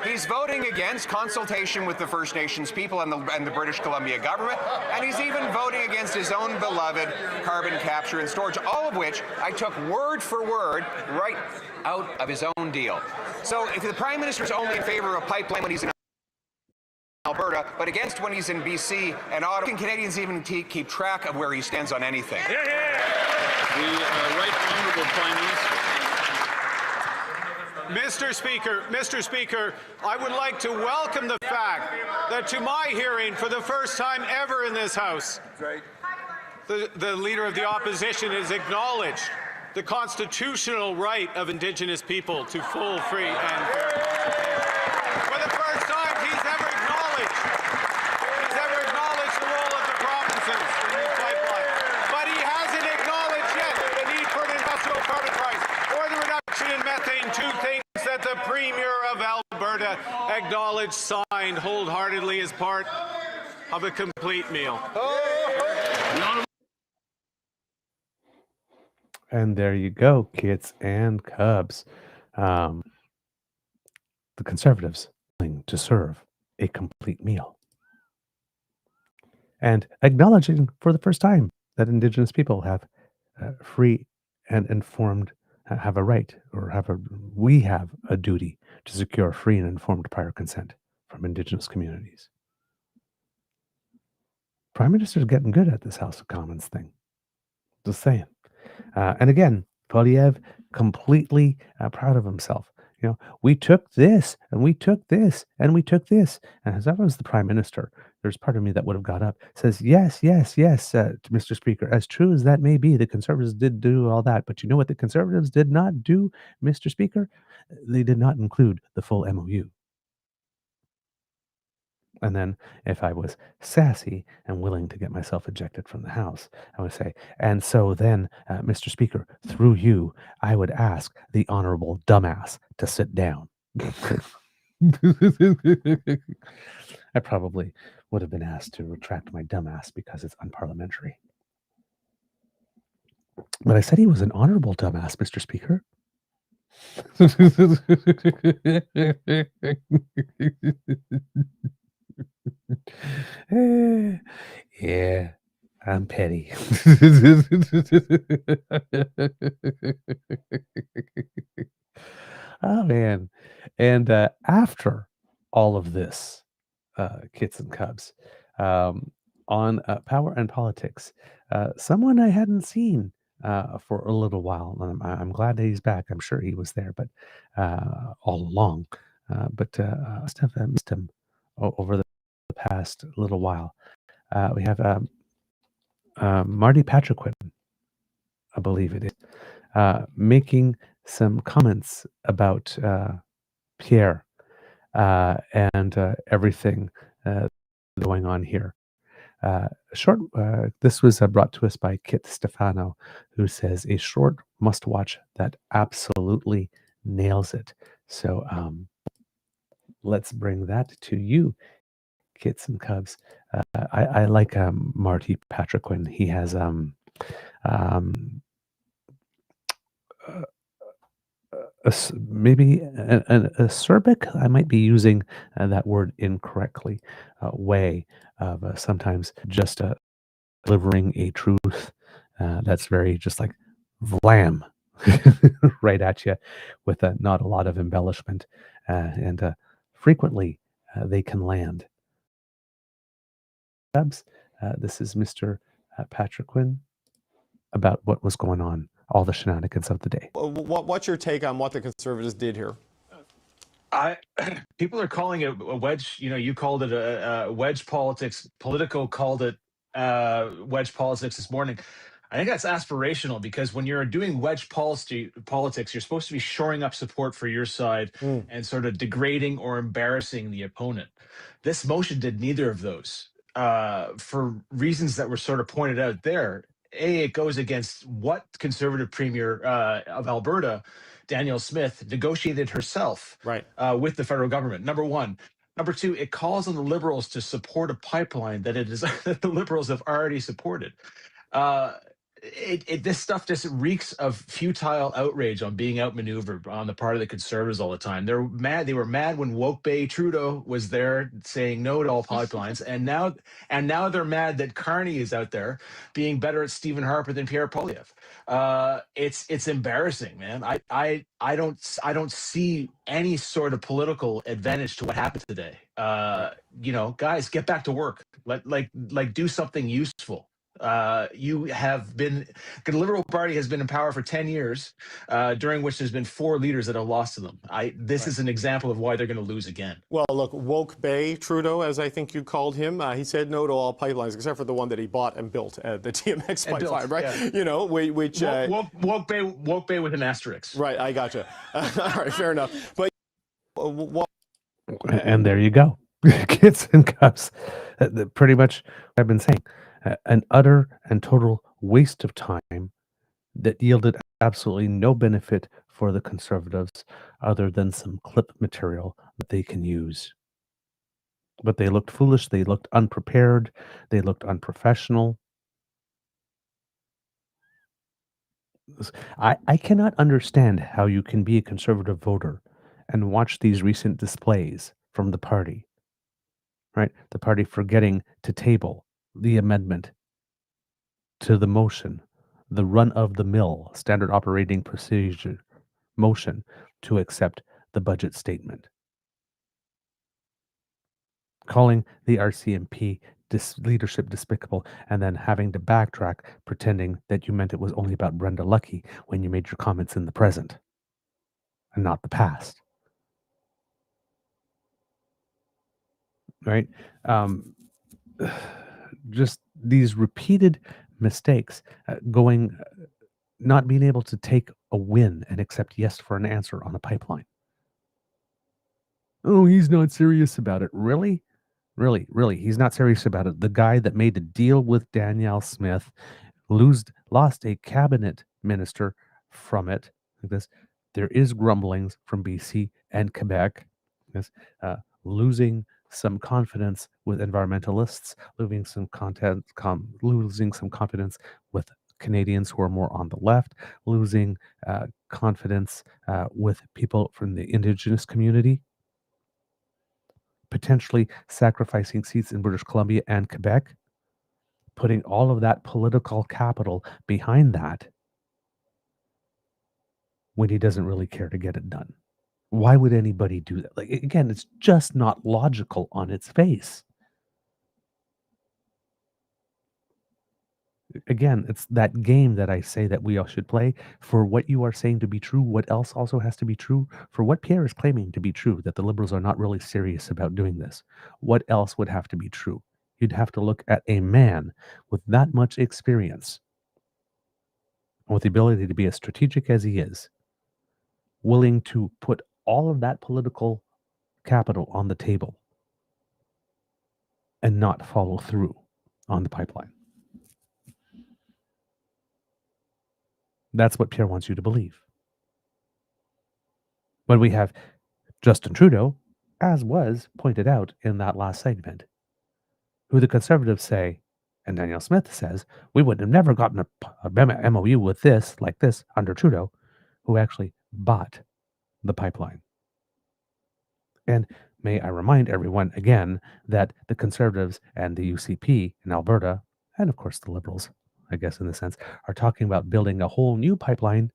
He's voting against consultation with the First Nations people and the British Columbia government, and he's even voting against his own beloved carbon capture and storage, all of which I took word for word right out of his own deal. So if the Prime Minister's only in favor of a pipeline when he's in Alberta, but against when he's in BC and Ottawa. Can Canadians even keep track of where he stands on anything? The Right Honourable Prime Minister. Mr. Speaker, I would like to welcome the fact that to my hearing, for the first time ever in this House, the Leader of the Opposition has acknowledged the constitutional right of Indigenous people to full, free and fair consultation. For the first time he's ever acknowledged the role of the provinces in these pipelines. But he hasn't acknowledged yet the need for an industrial carbon price or the reduction in methane, two things that the Premier of Alberta acknowledged, signed wholeheartedly as part of a complete meal. And there you go, kids and cubs. The Conservatives willing to serve a complete meal. And acknowledging for the first time that Indigenous people have free and informed, have a right, or we have a duty to secure free and informed prior consent from Indigenous communities. Prime Minister's getting good at this House of Commons thing. Just saying. And again, Poilièvre completely proud of himself. You know, we took this and we took this and we took this. And as I was the Prime Minister, there's part of me that would have got up, says, yes, Mr. Speaker, as true as that may be, the Conservatives did do all that. But you know what the Conservatives did not do, Mr. Speaker? They did not include the full MOU. And then if I was sassy and willing to get myself ejected from the House, I would say, and so then, Mr. Speaker, through you, I would ask the honorable dumbass to sit down. I probably would have been asked to retract my dumbass because it's unparliamentary. But I said he was an honorable dumbass, Mr. Speaker. Yeah, I'm petty. Oh, man. And after all of this, kits and cubs, on Power and Politics, someone I hadn't seen for a little while. I'm glad that he's back. I'm sure he was there, but all along. But I must have missed him over the past little while. We have Marty Patriquin, I believe it is, making some comments about Pierre and everything going on here. This was brought to us by Kit Stefano, who says a short must-watch that absolutely nails it. So let's bring that to you, kits and cubs. I like Marty Patriquin. He has maybe an acerbic, I might be using that word incorrectly, way of sometimes just delivering a truth that's very just like vlam right at you with not a lot of embellishment, and frequently they can land. This is Mr. Patriquin about what was going on, all the shenanigans of the day. What's your take on what the Conservatives did here? People are calling it a wedge. You know, you called it a wedge politics. Politico called it wedge politics this morning. I think that's aspirational, because when you're doing wedge politics, you're supposed to be shoring up support for your side and sort of degrading or embarrassing the opponent. This motion did neither of those for reasons that were sort of pointed out there. It goes against what Conservative Premier of Alberta, Danielle Smith, negotiated herself with the federal government, number one. Number two, it calls on the Liberals to support a pipeline that the Liberals have already supported. this stuff just reeks of futile outrage on being outmaneuvered on the part of the Conservatives all the time. They're mad. They were mad when woke Bay Trudeau was there saying no to all pipelines, and now they're mad that Carney is out there being better at Stephen Harper than Pierre Poilièvre. It's embarrassing, man. I don't see any sort of political advantage to what happened today. Guys, get back to work. Like do something useful. You have been, the Liberal Party has been in power for 10 years, during which there's been 4 leaders that have lost to them. This is an example of why they're going to lose again. Well, look, woke Bay Trudeau, as I think you called him, he said no to all pipelines except for the one that he bought and built, the TMX pipeline, right? Yeah. Which woke Bay with an asterisk. Right, I gotcha. All right, fair enough. But and there you go. Kids in cups. Pretty much what I've been saying. An utter and total waste of time that yielded absolutely no benefit for the Conservatives other than some clip material that they can use. But they looked foolish, they looked unprepared, they looked unprofessional. I cannot understand how you can be a Conservative voter and watch these recent displays from the party, right? The party forgetting to table the amendment to the motion, the run-of-the-mill standard operating procedure motion to accept the budget statement. Calling the RCMP leadership despicable and then having to backtrack, pretending that you meant it was only about Brenda Lucki when you made your comments in the present and not the past. Right? Just these repeated mistakes, not being able to take a win and accept yes for an answer on a pipeline. Oh, he's not serious about it. Really? Really, he's not serious about it. The guy that made a deal with Danielle Smith lost a cabinet minister from it. Like this, there is grumblings from BC and Quebec. This, losing some confidence with environmentalists, losing some confidence with Canadians who are more on the left, losing confidence with people from the Indigenous community, potentially sacrificing seats in British Columbia and Quebec, putting all of that political capital behind that when he doesn't really care to get it done. Why would anybody do that? Like, again, it's just not logical on its face. Again, it's that game that I say that we all should play. For what you are saying to be true, what else also has to be true? For what Pierre is claiming to be true, that the Liberals are not really serious about doing this, what else would have to be true? You'd have to look at a man with that much experience, with the ability to be as strategic as he is, willing to put all of that political capital on the table and not follow through on the pipeline. That's what Pierre wants you to believe. When we have Justin Trudeau, as was pointed out in that last segment, who the Conservatives say, and Danielle Smith says, we would have never gotten a MOU with this, like this, under Trudeau, who actually bought the pipeline. And may I remind everyone again that the Conservatives and the UCP in Alberta, and of course the Liberals, I guess in the sense, are talking about building a whole new pipeline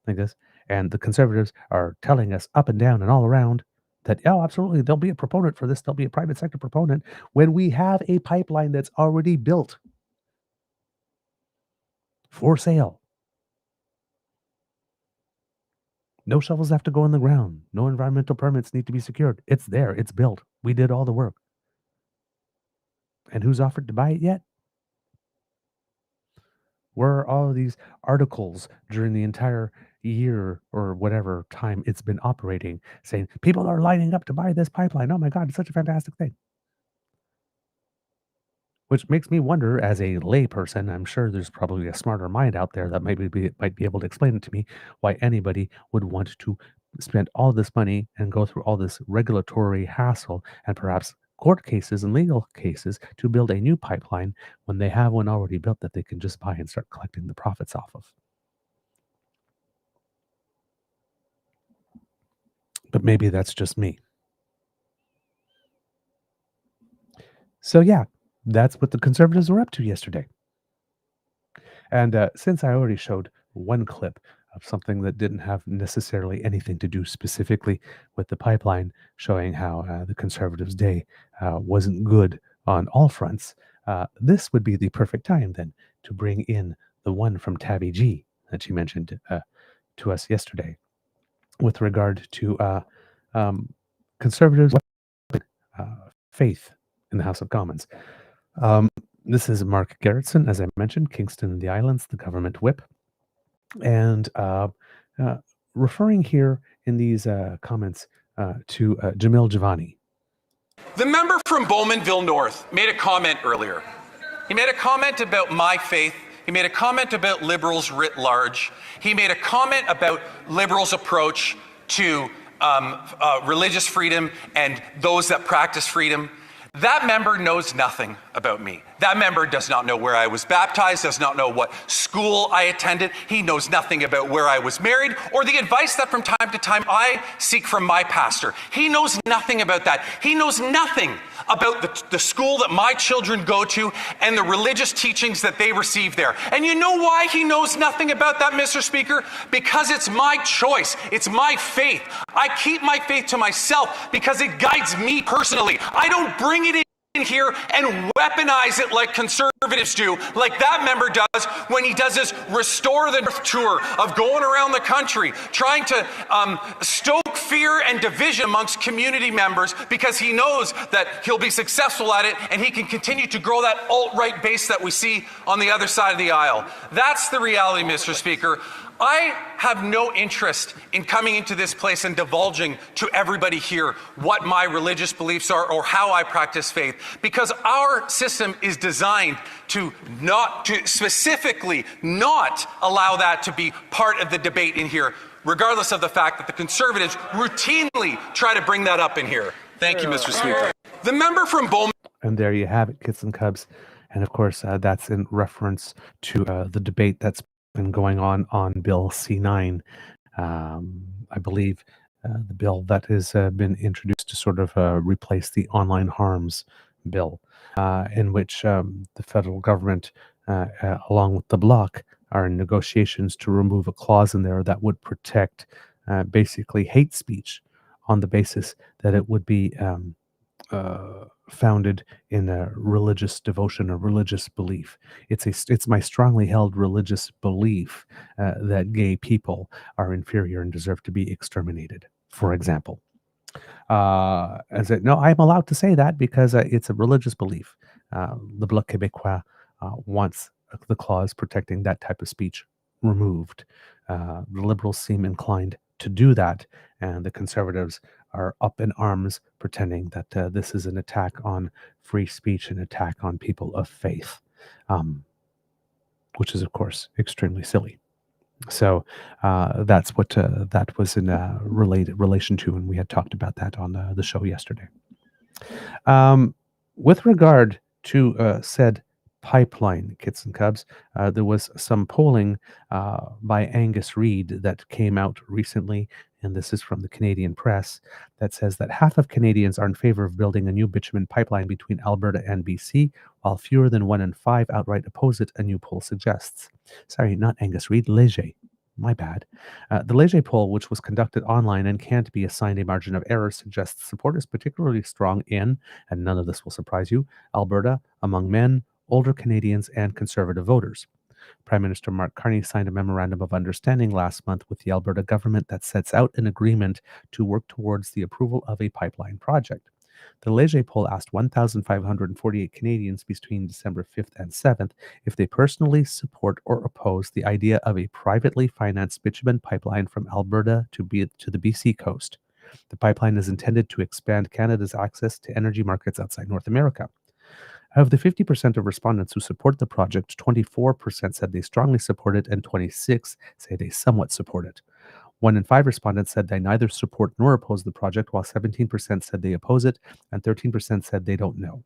like this. And the Conservatives are telling us up and down and all around that, oh, absolutely, there'll be a proponent for this. There'll be a private sector proponent when we have a pipeline that's already built for sale. No shovels have to go in the ground. No environmental permits need to be secured. It's there. It's built. We did all the work. And who's offered to buy it yet? Where are all of these articles during the entire year or whatever time it's been operating saying people are lining up to buy this pipeline? Oh my God, it's such a fantastic thing. Which makes me wonder, as a layperson, I'm sure there's probably a smarter mind out there that might be able to explain it to me, why anybody would want to spend all this money and go through all this regulatory hassle and perhaps court cases and legal cases to build a new pipeline when they have one already built that they can just buy and start collecting the profits off of. But maybe that's just me. So yeah, that's what the Conservatives were up to yesterday. And since I already showed one clip of something that didn't have necessarily anything to do specifically with the pipeline, showing how the Conservatives' day wasn't good on all fronts, this would be the perfect time then to bring in the one from Tabby G that she mentioned to us yesterday with regard to Conservatives' faith in the House of Commons. This is Mark Gerritsen, as I mentioned, Kingston and the Islands, the government whip. And referring here in these comments to Jamil Javani. The member from Bowmanville North made a comment earlier. He made a comment about my faith. He made a comment about Liberals writ large. He made a comment about Liberals' approach to religious freedom and those that practice freedom. That member knows nothing about me. That member does not know where I was baptized, does not know what school I attended. He knows nothing about where I was married or the advice that from time to time I seek from my pastor. He knows nothing about that. He knows nothing about the school that my children go to and the religious teachings that they receive there. And you know why he knows nothing about that, Mr. Speaker? Because it's my choice. It's my faith. I keep my faith to myself because it guides me personally. I don't bring it in here and weaponize it like Conservatives do, like that member does when he does his Restore the North tour of going around the country trying to stoke fear and division amongst community members because he knows that he'll be successful at it and he can continue to grow that alt-right base that we see on the other side of the aisle. That's the reality, Mr. Speaker. I have no interest in coming into this place and divulging to everybody here what my religious beliefs are or how I practice faith, because our system is designed to specifically not allow that to be part of the debate in here, regardless of the fact that the Conservatives routinely try to bring that up in here. Thank you, Mr. Speaker. The member from Bowman. And there you have it, kids and cubs. And of course, that's in reference to the debate that's been going on Bill C9. I believe the bill that has been introduced to sort of replace the online harms bill, in which the federal government, along with the bloc, are in negotiations to remove a clause in there that would protect basically hate speech on the basis that it would be founded in a religious devotion or religious belief. It's my strongly held religious belief that gay people are inferior and deserve to be exterminated, for example. No, I'm allowed to say that because it's a religious belief. Le Bloc Québécois wants the clause protecting that type of speech removed. The Liberals seem inclined to do that, and the Conservatives are up in arms pretending that this is an attack on free speech, an attack on people of faith, which is, of course, extremely silly. So that's what that was in relation to, and we had talked about that on the show yesterday. With regard to said pipeline, kits and cubs, there was some polling by Angus Reid that came out recently, and this is from the Canadian Press, that says that half of Canadians are in favor of building a new bitumen pipeline between Alberta and BC, while fewer than 1 in 5 outright oppose it, a new poll suggests. Sorry, not Angus Reid, Léger. My bad. The Léger poll, which was conducted online and can't be assigned a margin of error, suggests support is particularly strong in, and none of this will surprise you, Alberta, among men, older Canadians, and Conservative voters. Prime Minister Mark Carney signed a memorandum of understanding last month with the Alberta government that sets out an agreement to work towards the approval of a pipeline project. The Léger poll asked 1,548 Canadians between December 5th and 7th if they personally support or oppose the idea of a privately financed bitumen pipeline from Alberta to the BC coast. The pipeline is intended to expand Canada's access to energy markets outside North America. Of the 50% of respondents who support the project, 24% said they strongly support it and 26% say they somewhat support it. 1 in 5 respondents said they neither support nor oppose the project, while 17% said they oppose it, and 13% said they don't know.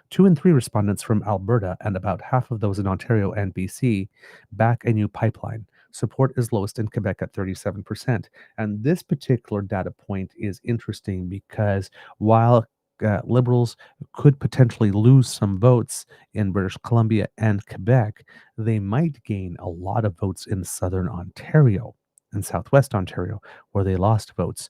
2 in 3 respondents from Alberta and about half of those in Ontario and BC back a new pipeline. Support is lowest in Quebec at 37%. And this particular data point is interesting because while Liberals could potentially lose some votes in British Columbia and Quebec, they might gain a lot of votes in Southern Ontario and Southwest Ontario, where they lost votes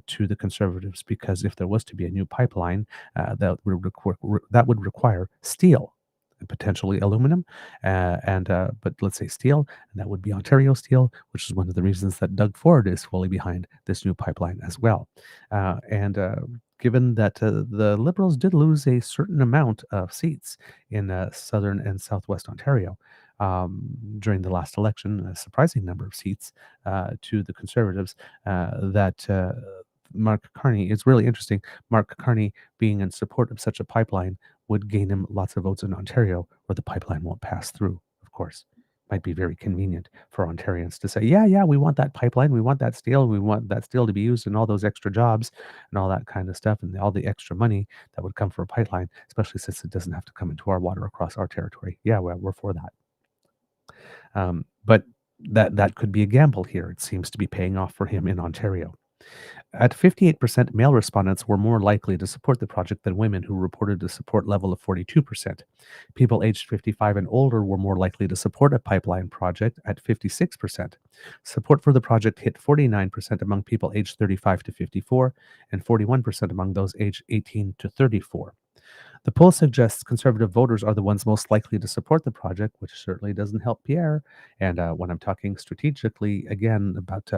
to the Conservatives, because if there was to be a new pipeline, that would require steel and potentially aluminum, but let's say steel, and that would be Ontario steel, which is one of the reasons that Doug Ford is fully behind this new pipeline as well. Given that the Liberals did lose a certain amount of seats in Southern and Southwest Ontario during the last election, a surprising number of seats to the Conservatives, that Mark Carney is really interesting. Mark Carney being in support of such a pipeline would gain him lots of votes in Ontario, where the pipeline won't pass through, of course. Might be very convenient for Ontarians to say, yeah, we want that pipeline, we want that steel, we want that steel to be used in all those extra jobs and all that kind of stuff, and all the extra money that would come for a pipeline, especially since it doesn't have to come into our water across our territory. Yeah, well, we're for that. But that could be a gamble here. It seems to be paying off for him in Ontario. At 58%, male respondents were more likely to support the project than women, who reported a support level of 42%. People aged 55 and older were more likely to support a pipeline project at 56%. Support for the project hit 49% among people aged 35 to 54 and 41% among those aged 18 to 34. The poll suggests Conservative voters are the ones most likely to support the project, which certainly doesn't help Pierre. And when I'm talking strategically, again, about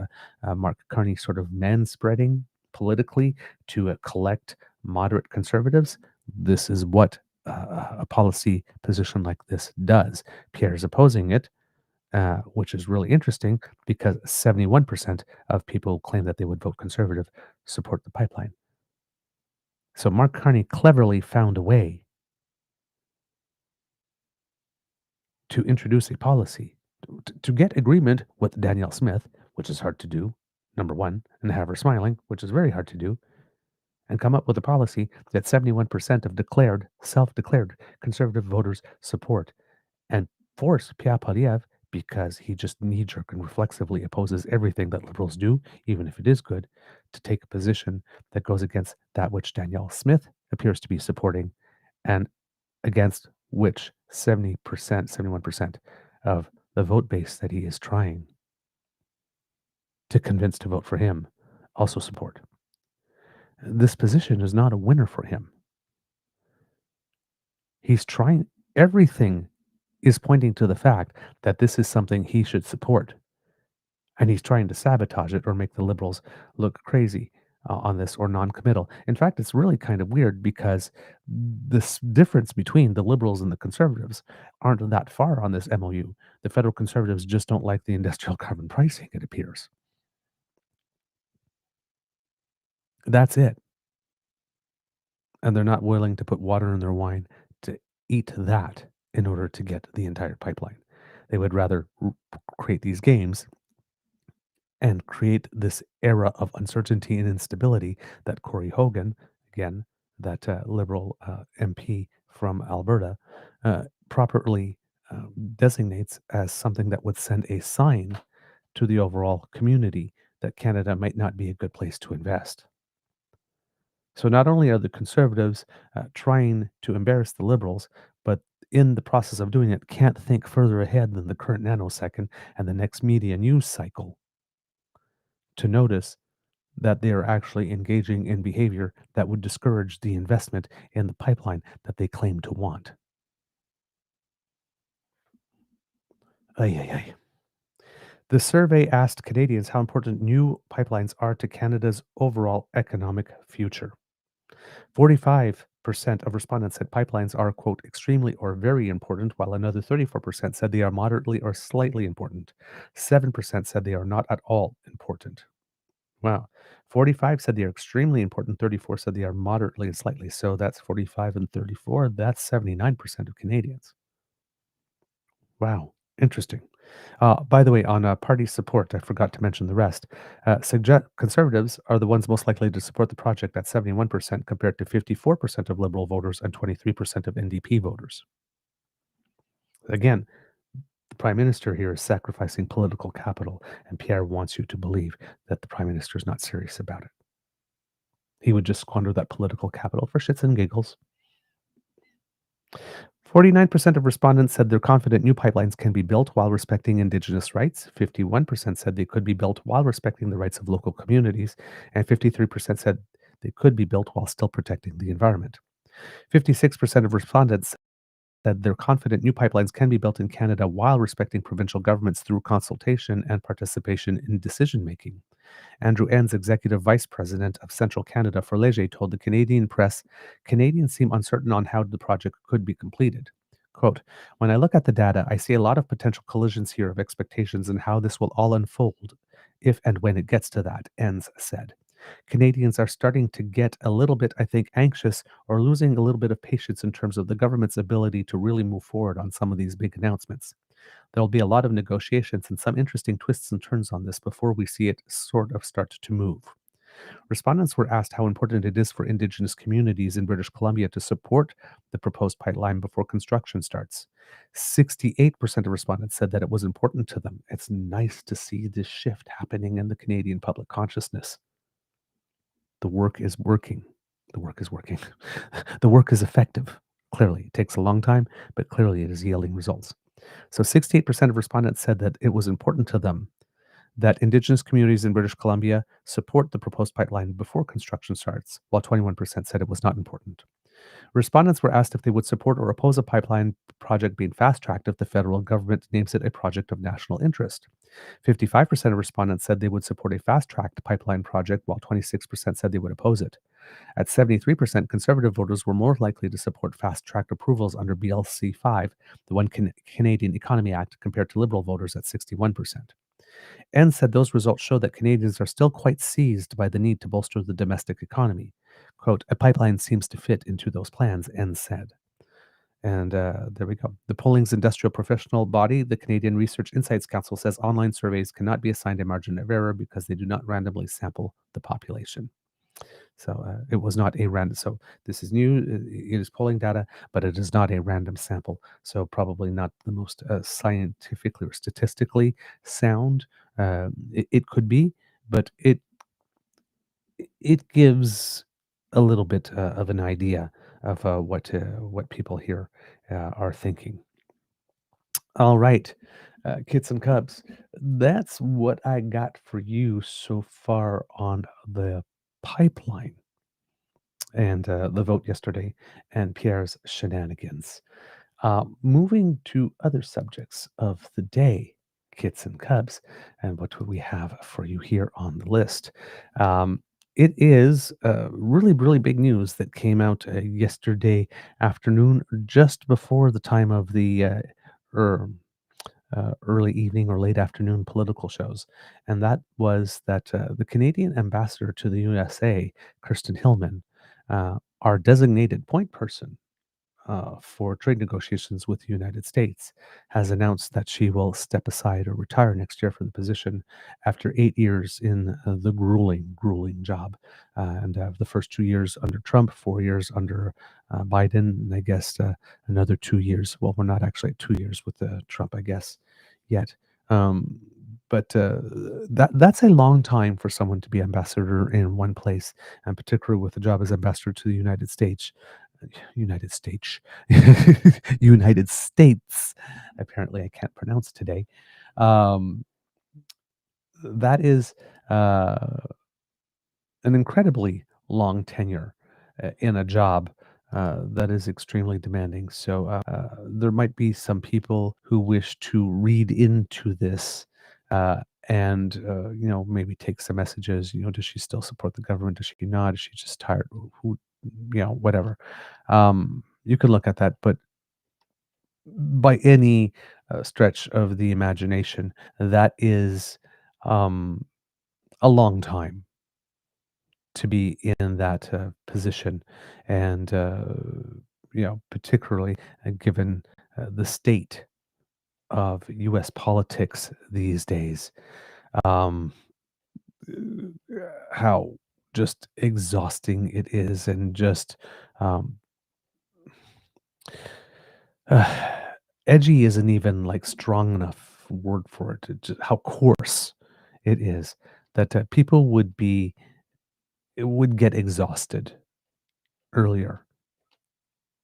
Mark Carney sort of manspreading politically to collect moderate Conservatives, this is what a policy position like this does. Pierre's opposing it, which is really interesting because 71% of people claim that they would vote Conservative support the pipeline. So Mark Carney cleverly found a way to introduce a policy, to get agreement with Danielle Smith, which is hard to do, number one, and have her smiling, which is very hard to do, and come up with a policy that 71% of self-declared Conservative voters support, and force Pierre Poilièvre, because he just knee-jerk and reflexively opposes everything that Liberals do, even if it is good, to take a position that goes against that which Danielle Smith appears to be supporting, and against which 71% of the vote base that he is trying to convince to vote for him also support. This position is not a winner for him. He's trying, everything is pointing to the fact that this is something he should support. And he's trying to sabotage it or make the Liberals look crazy on this, or non-committal. In fact, it's really kind of weird because this difference between the Liberals and the Conservatives aren't that far on this MOU. The federal Conservatives just don't like the industrial carbon pricing, it appears. That's it. And they're not willing to put water in their wine to eat that in order to get the entire pipeline. They would rather create these games and create this era of uncertainty and instability that Corey Hogan, again, that Liberal MP from Alberta, properly designates as something that would send a sign to the overall community that Canada might not be a good place to invest. So not only are the Conservatives trying to embarrass the Liberals, but in the process of doing it, can't think further ahead than the current nanosecond and the next media news cycle to notice that they are actually engaging in behavior that would discourage the investment in the pipeline that they claim to want. The survey asked Canadians how important new pipelines are to Canada's overall economic future. 45% of respondents said pipelines are, quote, extremely or very important, while another 34% said they are moderately or slightly important. 7% said they are not at all important. Wow. 45 said they are extremely important. 34 said they are moderately and slightly. So that's 45 and 34. That's 79% of Canadians. Wow. Interesting. By the way, on party support, I forgot to mention the rest. Conservatives are the ones most likely to support the project at 71% compared to 54% of Liberal voters and 23% of NDP voters. Again, the Prime Minister here is sacrificing political capital, and Pierre wants you to believe that the Prime Minister is not serious about it. He would just squander that political capital for shits and giggles. 49% of respondents said they're confident new pipelines can be built while respecting Indigenous rights. 51% said they could be built while respecting the rights of local communities. And 53% said they could be built while still protecting the environment. 56% of respondents said they're confident new pipelines can be built in Canada while respecting provincial governments through consultation and participation in decision-making. Andrew Enns, Executive Vice President of Central Canada for Léger, told the Canadian press, Canadians seem uncertain on how the project could be completed. Quote, when I look at the data, I see a lot of potential collisions here of expectations and how this will all unfold if and when it gets to that, Enns said. Canadians are starting to get a little bit, I think, anxious or losing a little bit of patience in terms of the government's ability to really move forward on some of these big announcements. There'll be a lot of negotiations and some interesting twists and turns on this before we see it sort of start to move. Respondents were asked how important it is for Indigenous communities in British Columbia to support the proposed pipeline before construction starts. 68% of respondents said that it was important to them. It's nice to see this shift happening in the Canadian public consciousness. The work is working. The work is working. The work is effective. Clearly, it takes a long time, but clearly it is yielding results. So 68% of respondents said that it was important to them that Indigenous communities in British Columbia support the proposed pipeline before construction starts, while 21% said it was not important. Respondents were asked if they would support or oppose a pipeline project being fast-tracked if the federal government names it a project of national interest. 55% of respondents said they would support a fast-tracked pipeline project, while 26% said they would oppose it. At 73%, Conservative voters were more likely to support fast-tracked approvals under BLC 5, the One Canadian Economy Act, compared to Liberal voters at 61%. Enns said those results show that Canadians are still quite seized by the need to bolster the domestic economy. Quote, a pipeline seems to fit into those plans, Enns said. And there we go. The polling's industrial professional body, the Canadian Research Insights Council, says online surveys cannot be assigned a margin of error because they do not randomly sample the population. So it was not a random. So this is new. It is polling data, but it is not a random sample. So probably not the most scientifically or statistically sound. It could be, but it gives a little bit of an idea of what people here are thinking. All right, kids and cubs, that's what I got for you so far on the pipeline and the vote yesterday and Pierre's shenanigans. Moving to other subjects of the day, kits and cubs, and what do we have for you here on the list? It is really, really big news that came out yesterday afternoon, just before the time of the early evening or late afternoon political shows. And that was that the Canadian ambassador to the USA, Kirsten Hillman, our designated point person for trade negotiations with the United States, has announced that she will step aside or retire next year from the position after 8 years in the grueling job. And the first 2 years under Trump, 4 years under Biden, and I guess another 2 years. Well, we're not actually at 2 years with Trump, I guess, yet. But that's a long time for someone to be ambassador in one place, and particularly with a job as ambassador to the United States. United States. United States. Apparently, I can't pronounce today. That is an incredibly long tenure in a job that is extremely demanding. So there might be some people who wish to read into this and maybe take some messages. Does she still support the government? Does she not? Is she just tired? Who? Whatever. You can look at that, but by any stretch of the imagination, that is a long time to be in that position, and particularly given the state of U.S. politics these days. Um, how just exhausting it is, and just um, edgy isn't even like strong enough word for it. How coarse it is that people would get exhausted earlier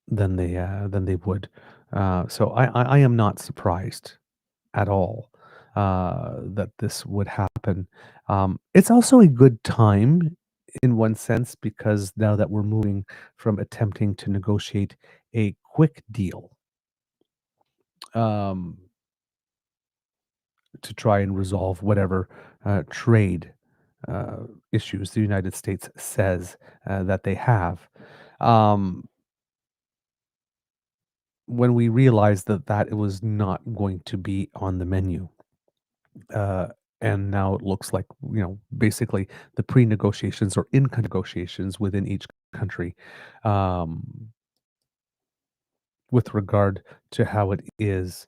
than they would. So I am not surprised at all that this would happen. It's also a good time in one sense, because now that we're moving from attempting to negotiate a quick deal um, to try and resolve whatever trade issues the United States says that they have. Um, when we realized that it was not going to be on the menu. Uh, and now it looks like, basically the pre-negotiations or in negotiations within each country um, with regard to how it is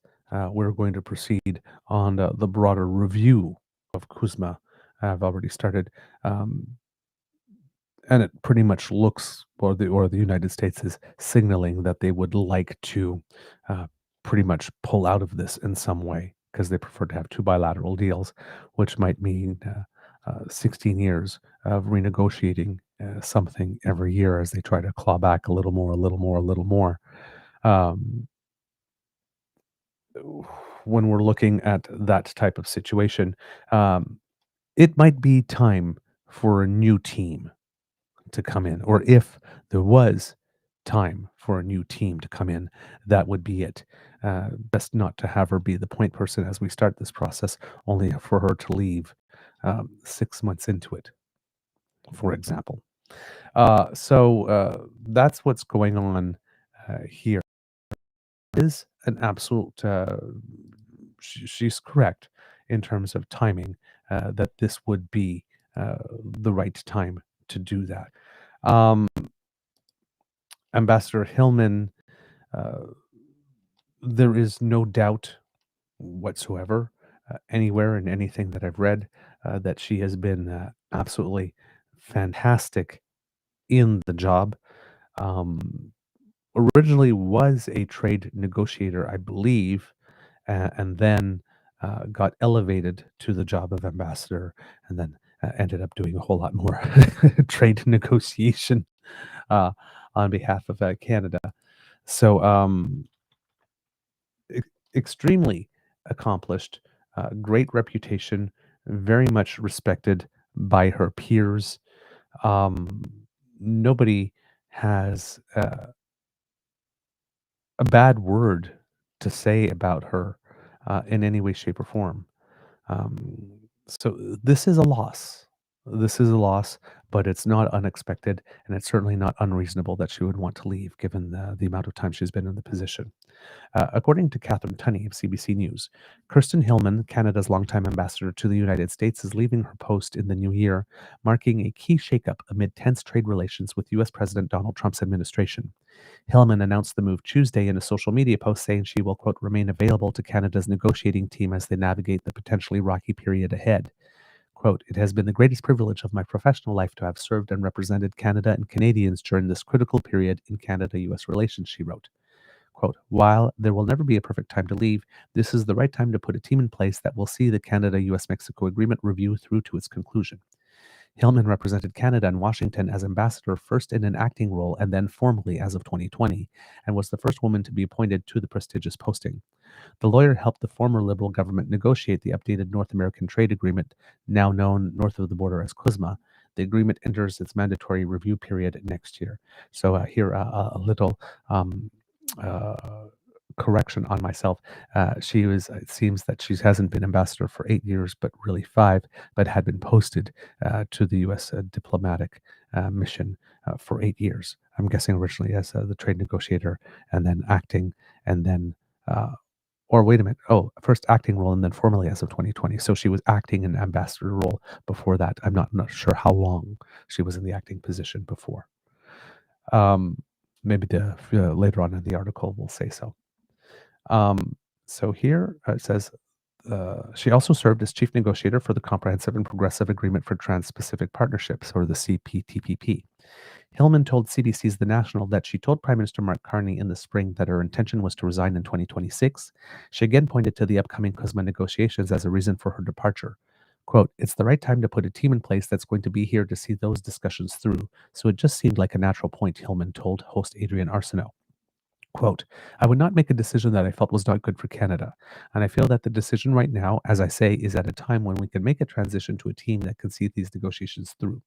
we're going to proceed on the broader review of CUSMA. I've already started. And it pretty much looks, or the United States is signaling that they would like to pretty much pull out of this in some way, because they prefer to have two bilateral deals, which might mean 16 years of renegotiating something every year as they try to claw back a little more, a little more, a little more. Um, when we're looking at that type of situation, it might be time for a new team to come in, or if there was time for a new team to come in, that would be it. Best not to have her be the point person as we start this process, only for her to leave 6 months into it, for example. So that's what's going on here. Is an absolute. She's correct in terms of timing, that this would be the right time to do that. Ambassador Hillman, there is no doubt whatsoever, anywhere in anything that I've read, that she has been absolutely fantastic in the job. Originally was a trade negotiator, I believe, and then got elevated to the job of ambassador, and then ended up doing a whole lot more trade negotiation on behalf of Canada. So extremely accomplished, great reputation, very much respected by her peers. Nobody has a bad word to say about her in any way, shape, or form. So this is a loss. This is a loss, but it's not unexpected, and it's certainly not unreasonable that she would want to leave, given the amount of time she's been in the position. According to Catherine Tunney of CBC News, Kirsten Hillman, Canada's longtime ambassador to the United States, is leaving her post in the new year, marking a key shakeup amid tense trade relations with U.S. President Donald Trump's administration. Hillman announced the move Tuesday in a social media post, saying she will, quote, remain available to Canada's negotiating team as they navigate the potentially rocky period ahead. Quote, it has been the greatest privilege of my professional life to have served and represented Canada and Canadians during this critical period in Canada-U.S. relations, she wrote. Quote, while there will never be a perfect time to leave, this is the right time to put a team in place that will see the Canada-U.S.-Mexico agreement review through to its conclusion. Hillman represented Canada in Washington as ambassador, first in an acting role and then formally as of 2020, and was the first woman to be appointed to the prestigious posting. The lawyer helped the former Liberal government negotiate the updated North American Trade Agreement, now known north of the border as CUSMA. The agreement enters its mandatory review period next year. So here a little correction on myself. It seems that she hasn't been ambassador for 8 years, but really 5, but had been posted to the U.S. Diplomatic mission for 8 years. I'm guessing originally as the trade negotiator, and then acting, and then or wait a minute. Oh, first acting role and then formally as of 2020. So she was acting in ambassador role before that. I'm not sure how long she was in the acting position before. Maybe later on in the article will say so. So here it says, she also served as chief negotiator for the Comprehensive and Progressive Agreement for Trans-Pacific Partnerships, or the CPTPP. Hillman told CBC's The National that she told Prime Minister Mark Carney in the spring that her intention was to resign in 2026. She again pointed to the upcoming CUSMA negotiations as a reason for her departure. Quote, "It's the right time to put a team in place that's going to be here to see those discussions through, so it just seemed like a natural point," Hillman told host Adrian Arsenault. Quote, "I would not make a decision that I felt was not good for Canada. And I feel that the decision right now, as I say, is at a time when we can make a transition to a team that can see these negotiations through."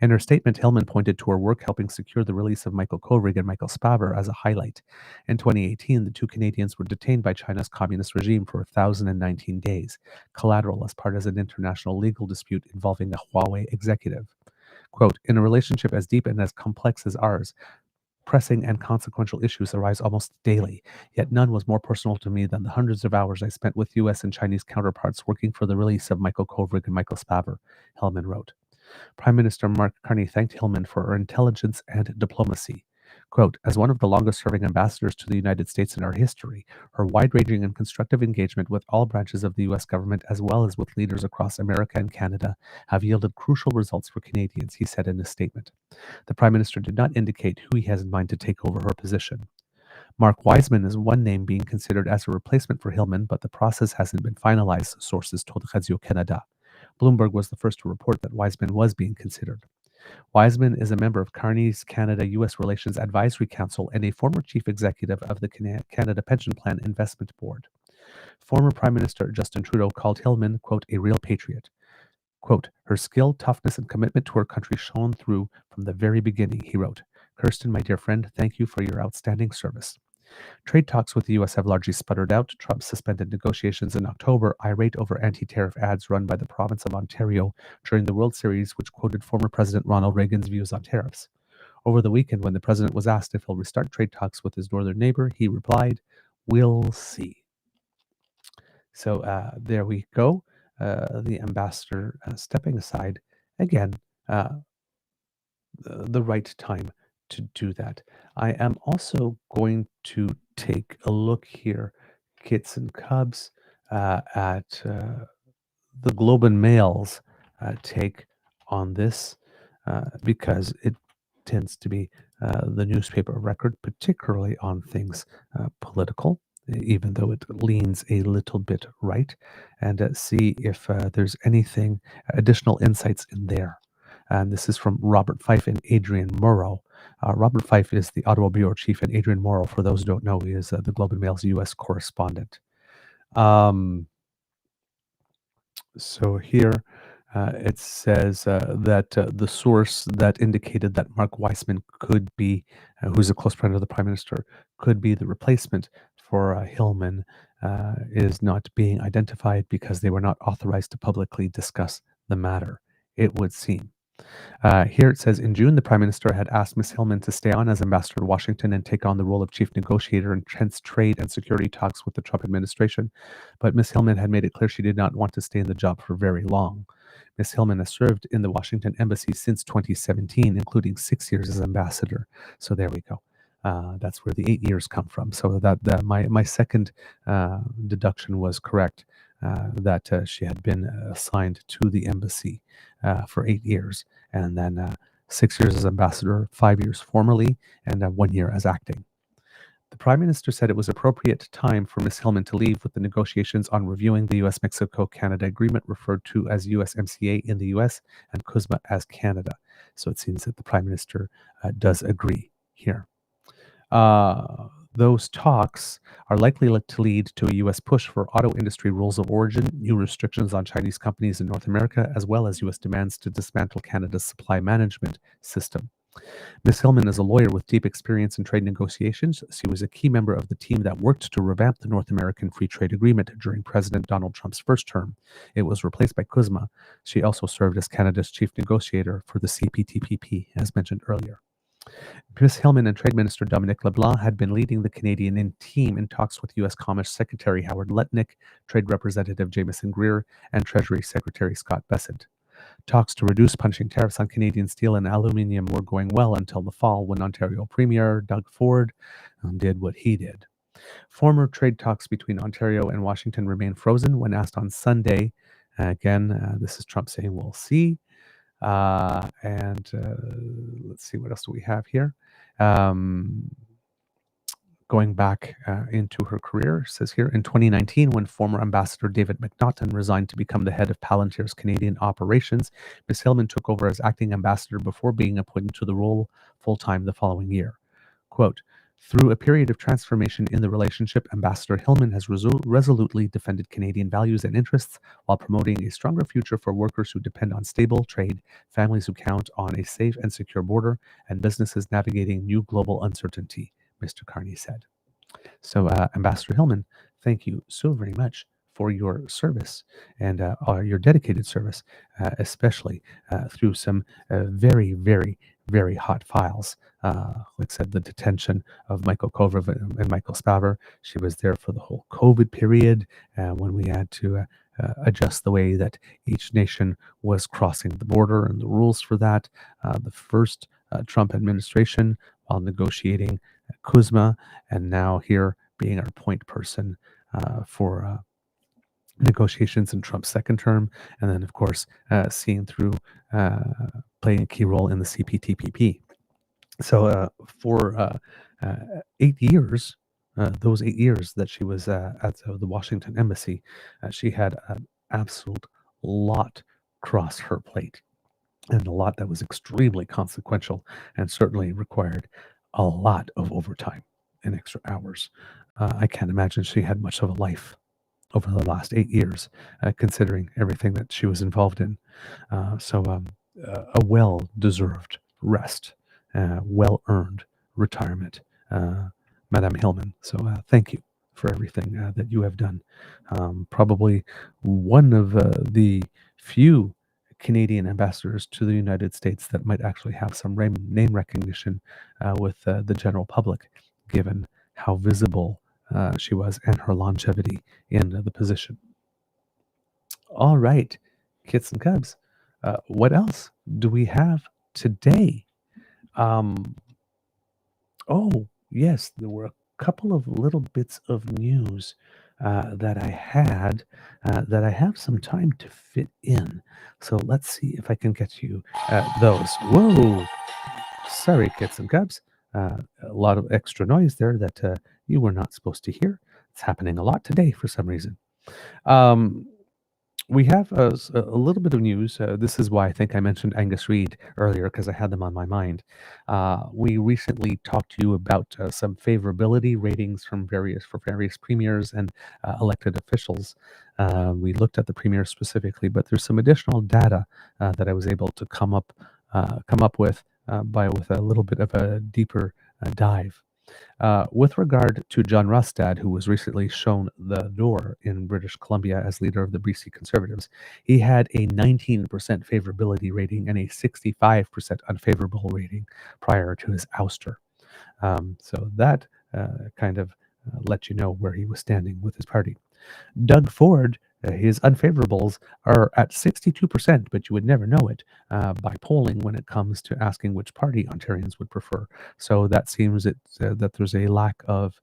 In her statement, Hillman pointed to her work helping secure the release of Michael Kovrig and Michael Spavor as a highlight. In 2018, the two Canadians were detained by China's communist regime for 1,019 days, collateral as part of an international legal dispute involving a Huawei executive. Quote, "In a relationship as deep and as complex as ours, pressing and consequential issues arise almost daily, yet none was more personal to me than the hundreds of hours I spent with U.S. and Chinese counterparts working for the release of Michael Kovrig and Michael Spavor," Hillman wrote. Prime Minister Mark Carney thanked Hillman for her intelligence and diplomacy. Quote, "As one of the longest-serving ambassadors to the United States in our history, her wide-ranging and constructive engagement with all branches of the U.S. government, as well as with leaders across America and Canada, have yielded crucial results for Canadians," he said in a statement. The Prime Minister did not indicate who he has in mind to take over her position. Mark Wiseman is one name being considered as a replacement for Hillman, but the process hasn't been finalized, sources told Radio-Canada. Bloomberg was the first to report that Wiseman was being considered. Wiseman is a member of Carney's Canada-U.S. Relations Advisory Council and a former chief executive of the Canada Pension Plan Investment Board. Former Prime Minister Justin Trudeau called Hillman, quote, "a real patriot." Quote, "Her skill, toughness, and commitment to her country shone through from the very beginning," he wrote. "Kirsten, my dear friend, thank you for your outstanding service." Trade talks with the U.S. have largely sputtered out. Trump suspended negotiations in October, irate over anti-tariff ads run by the province of Ontario during the World Series, which quoted former President Ronald Reagan's views on tariffs. Over the weekend, when the president was asked if he'll restart trade talks with his northern neighbor, he replied, "We'll see." So there we go. The ambassador stepping aside. Again, the right time to do that. I am also going to take a look here, kits and cubs, at the Globe and Mail's take on this, because it tends to be the newspaper record, particularly on things political, even though it leans a little bit right, and see if there's anything additional insights in there. And this is from Robert Fife and Adrian Morrow. Robert Fife is the Ottawa bureau chief, and Adrian Morrow, for those who don't know, is the Globe and Mail's U.S. correspondent. So here it says that the source that indicated that Mark Wiseman could be, who's a close friend of the Prime Minister, could be the replacement for Hillman is not being identified because they were not authorized to publicly discuss the matter, it would seem. Here it says, in June, the Prime Minister had asked Ms. Hillman to stay on as ambassador to Washington and take on the role of chief negotiator in tense trade and security talks with the Trump administration. But Ms. Hillman had made it clear she did not want to stay in the job for very long. Ms. Hillman has served in the Washington embassy since 2017, including 6 years as ambassador. So there we go. That's where the 8 years come from. So that my second deduction was correct. That she had been assigned to the embassy for 8 years, and then 6 years as ambassador, 5 years formally, and 1 year as acting. The Prime Minister said it was appropriate time for Ms. Hillman to leave with the negotiations on reviewing the U.S.-Mexico-Canada agreement, referred to as USMCA in the U.S. and CUSMA as Canada. So it seems that the Prime Minister does agree here. Those talks are likely to lead to a U.S. push for auto industry rules of origin, new restrictions on Chinese companies in North America, as well as U.S. demands to dismantle Canada's supply management system. Ms. Hillman is a lawyer with deep experience in trade negotiations. She was a key member of the team that worked to revamp the North American Free Trade Agreement during President Donald Trump's first term. It was replaced by CUSMA. She also served as Canada's chief negotiator for the CPTPP, as mentioned earlier. Ms. Hillman and Trade Minister Dominic LeBlanc had been leading the Canadian team in talks with U.S. Commerce Secretary Howard Lutnick, Trade Representative Jamieson Greer, and Treasury Secretary Scott Bessent. Talks to reduce punching tariffs on Canadian steel and aluminium were going well until the fall, when Ontario Premier Doug Ford did what he did. Former trade talks between Ontario and Washington remain frozen. When asked on Sunday, this is Trump saying we'll see. Let's see, what else do we have here? Going back into her career, says here, in 2019, when former Ambassador David McNaughton resigned to become the head of Palantir's Canadian operations, Ms. Hillman took over as acting ambassador before being appointed to the role full-time the following year. Quote, through a period of transformation in the relationship, Ambassador Hillman has resolutely defended Canadian values and interests while promoting a stronger future for workers who depend on stable trade, families who count on a safe and secure border, and businesses navigating new global uncertainty, Mr. Carney said. So, Ambassador Hillman, thank you so very much for your service and your dedicated service, especially through some very, very, very hot files. Like I said, the detention of Michael Kovrev and Michael Spavor. She was there for the whole COVID period when we had to adjust the way that each nation was crossing the border and the rules for that. The first Trump administration, while negotiating Kuzma, and now here being our point person for negotiations in Trump's second term, and then, of course, seeing through playing a key role in the CPTPP. So for 8 years, those 8 years that she was at the Washington Embassy, she had an absolute lot cross her plate, and a lot that was extremely consequential and certainly required a lot of overtime and extra hours. I can't imagine she had much of a life over the last 8 years, considering everything that she was involved in. So a well-deserved rest, well-earned retirement, Madame Hillman. So thank you for everything that you have done. Probably one of the few Canadian ambassadors to the United States that might actually have some name recognition with the general public, given how visible she was and her longevity in the position. All right, kits and cubs, what else do we have today? Oh, yes, there were a couple of little bits of news that I had that I have some time to fit in. So let's see if I can get you those. Whoa! Sorry, kits and cubs. A lot of extra noise there that you were not supposed to hear. It's happening a lot today for some reason. We have a little bit of news. This is why I think I mentioned Angus Reid earlier, because I had them on my mind. We recently talked to you about some favorability ratings from various premiers and elected officials. We looked at the premier specifically, but there's some additional data that I was able to come up with with a little bit of a deeper dive. With regard to John Rustad, who was recently shown the door in British Columbia as leader of the BC Conservatives, he had a 19% favorability rating and a 65% unfavorable rating prior to his ouster. So that kind of let you know where he was standing with his party. Doug Ford, his unfavorables are at 62%, but you would never know it by polling when it comes to asking which party Ontarians would prefer. So that seems that there's a lack of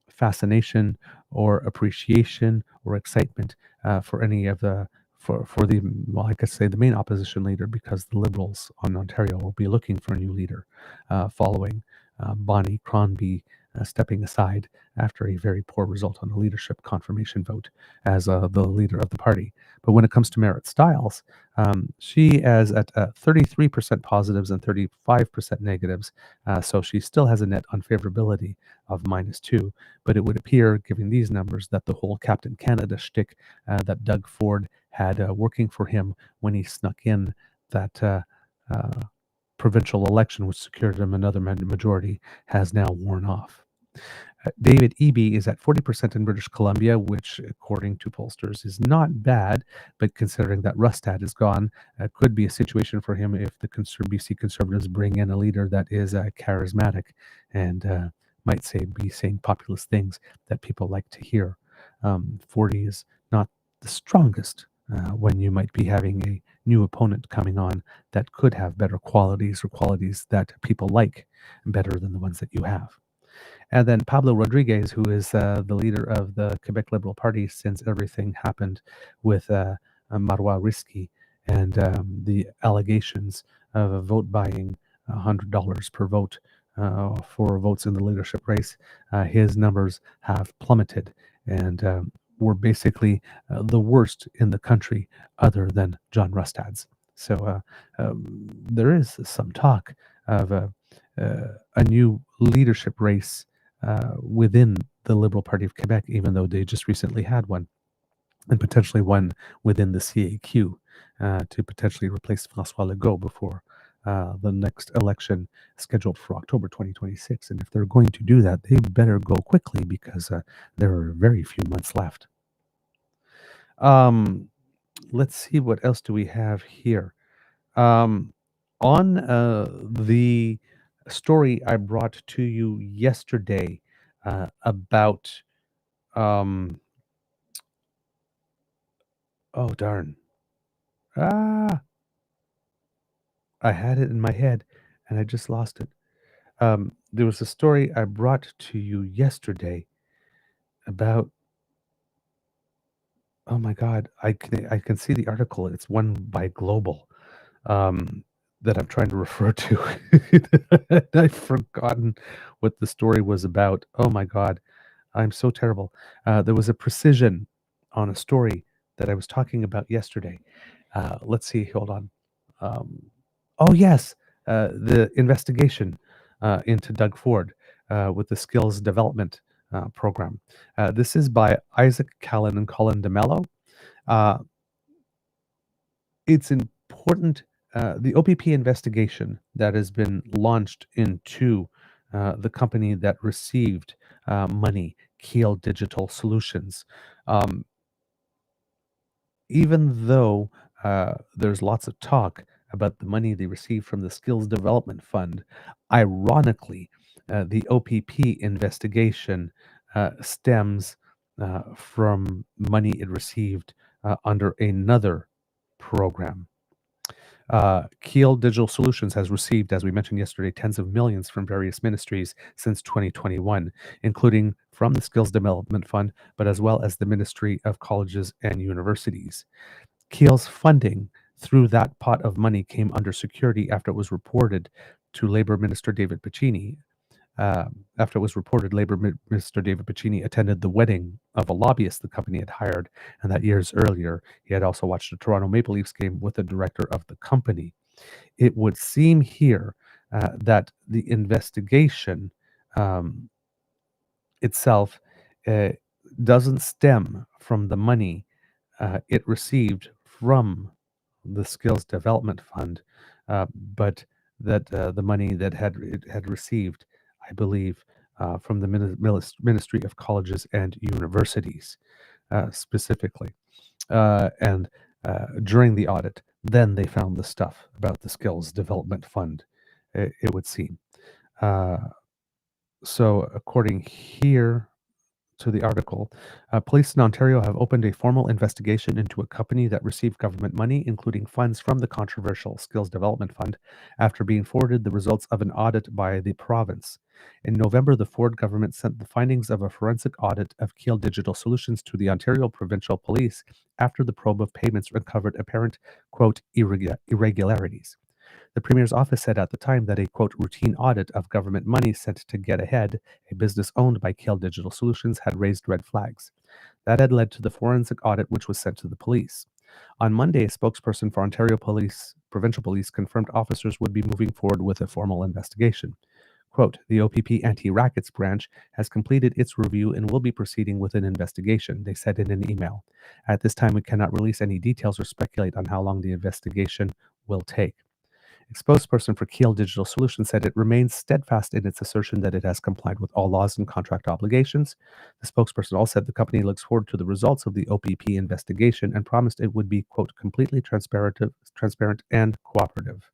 fascination or appreciation or excitement for any of the I could say the main opposition leader, because the Liberals on Ontario will be looking for a new leader following Bonnie Crombie stepping aside after a very poor result on the leadership confirmation vote as the leader of the party. But when it comes to Merritt Stiles, she is at 33% positives and 35% negatives, so she still has a net unfavorability of -2. But it would appear, given these numbers, that the whole Captain Canada shtick that Doug Ford had working for him when he snuck in that provincial election, which secured him another majority, has now worn off. David Eby is at 40% in British Columbia, which, according to pollsters, is not bad, but considering that Rustad is gone, could be a situation for him if the BC Conservatives bring in a leader that is charismatic and might be saying populist things that people like to hear. 40 is not the strongest when you might be having a new opponent coming on that could have better qualities, or qualities that people like better than the ones that you have. And then Pablo Rodriguez, who is the leader of the Quebec Liberal Party since everything happened with Marois Risky and the allegations of vote buying, $100 per vote for votes in the leadership race. His numbers have plummeted and were basically the worst in the country other than John Rustad's. So there is some talk of a new leadership race within the Liberal Party of Quebec, even though they just recently had one, and potentially one within the CAQ to potentially replace François Legault before the next election scheduled for October 2026. And if they're going to do that, they better go quickly because there are very few months left. Let's see, what else do we have here? On the story I brought to you yesterday about oh darn, I had it in my head and I just lost it. There was a story I brought to you yesterday about, oh my God, I can see the article. It's one by Global that I'm trying to refer to. I've forgotten what the story was about. Oh my God, I'm so terrible. There was a precision on a story that I was talking about yesterday. Let's see, hold on. Oh yes, the investigation into Doug Ford with the skills development program. This is by Isaac Callan and Colin DeMello. It's important. The OPP investigation that has been launched into the company that received money, Keel Digital Solutions. Even though there's lots of talk about the money they received from the Skills Development Fund, ironically, the OPP investigation stems from money it received under another program. Keel Digital Solutions has received, as we mentioned yesterday, tens of millions from various ministries since 2021, including from the Skills Development Fund, but as well as the Ministry of Colleges and Universities. Keel's funding through that pot of money came under security after it was reported to Labour Minister David Piccini. After it was reported, Labour Minister David Piccini attended the wedding of a lobbyist the company had hired, and that years earlier, he had also watched a Toronto Maple Leafs game with the director of the company. It would seem here that the investigation itself doesn't stem from the money it received from the Skills Development Fund, but that the money that it had received, I believe, from the Ministry of Colleges and Universities, specifically. And during the audit, then they found the stuff about the Skills Development Fund, it would seem. So according here to the article, police in Ontario have opened a formal investigation into a company that received government money, including funds from the controversial Skills Development Fund, after being forwarded the results of an audit by the province. In November, the Ford government sent the findings of a forensic audit of Keel Digital Solutions to the Ontario Provincial Police after the probe of payments uncovered apparent, quote, irregularities. The Premier's office said at the time that a, quote, routine audit of government money sent to Get Ahead, a business owned by Keel Digital Solutions, had raised red flags. That had led to the forensic audit, which was sent to the police. On Monday, a spokesperson for Ontario Provincial Police confirmed officers would be moving forward with a formal investigation. Quote, the OPP Anti-Rackets branch has completed its review and will be proceeding with an investigation, they said in an email. At this time, we cannot release any details or speculate on how long the investigation will take. A spokesperson for Keel Digital Solutions said it remains steadfast in its assertion that it has complied with all laws and contract obligations. The spokesperson also said the company looks forward to the results of the OPP investigation and promised it would be, quote, completely transparent and cooperative.